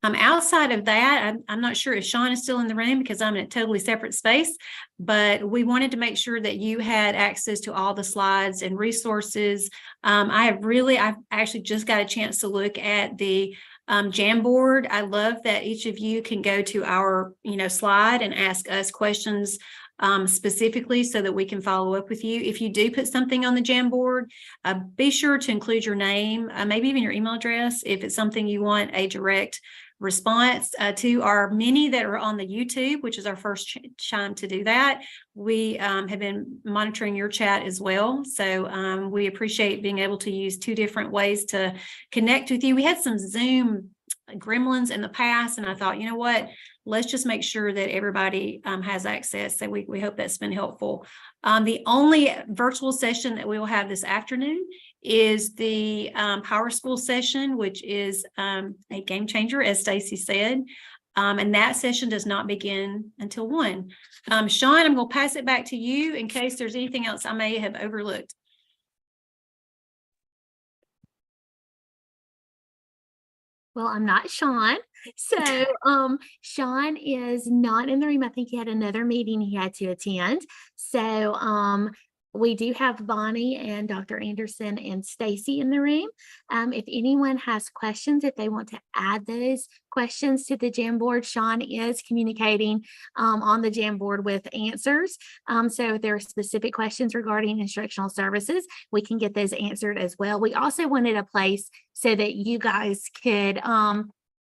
Outside of that, I'm not sure if Sean is still in the room because I'm in a totally separate space, but we wanted to make sure that you had access to all the slides and resources. I've actually just got a chance to look at the Jamboard. I love that each of you can go to our, slide and ask us questions specifically so that we can follow up with you. If you do put something on the Jamboard, be sure to include your name, maybe even your email address, if it's something you want a direct response to. Our many that are on the YouTube, which is our first time to do that. We have been monitoring your chat as well. So we appreciate being able to use two different ways to connect with you. We had some Zoom gremlins in the past, and I thought, you know what, let's just make sure that everybody has access. So we hope that's been helpful. The only virtual session that we will have this afternoon is the Power School session, which is a game changer, as Stacy said. And that session does not begin until 1. Sean, I'm going to pass it back to you in case there's anything else I may have overlooked. Well, I'm not Sean. So Sean is not in the room. I think he had another meeting he had to attend. So we do have Bonnie and Dr. Anderson and Stacy in the room. If anyone has questions, if they want to add those questions to the Jamboard, Sean is communicating on the Jamboard with answers. So if there are specific questions regarding instructional services, we can get those answered as well. We also wanted a place so that you guys could,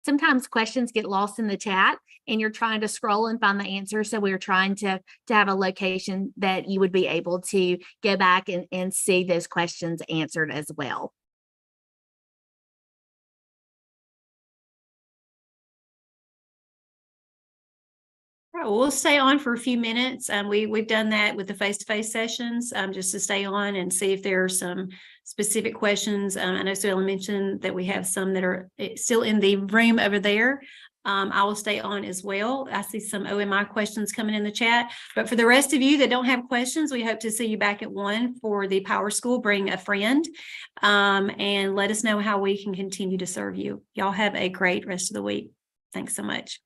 sometimes questions get lost in the chat and you're trying to scroll and find the answer. So we were trying to have a location that you would be able to go back and see those questions answered as well. All right, well, we'll stay on for a few minutes. We've done that with the face-to-face sessions, just to stay on and see if there are some specific questions. I know Sue Ellen mentioned that we have some that are still in the room over there. I will stay on as well. I see some OMI questions coming in the chat, but for the rest of you that don't have questions, we hope to see you back at 1 for the Power School. Bring a friend and let us know how we can continue to serve you. Y'all have a great rest of the week. Thanks so much.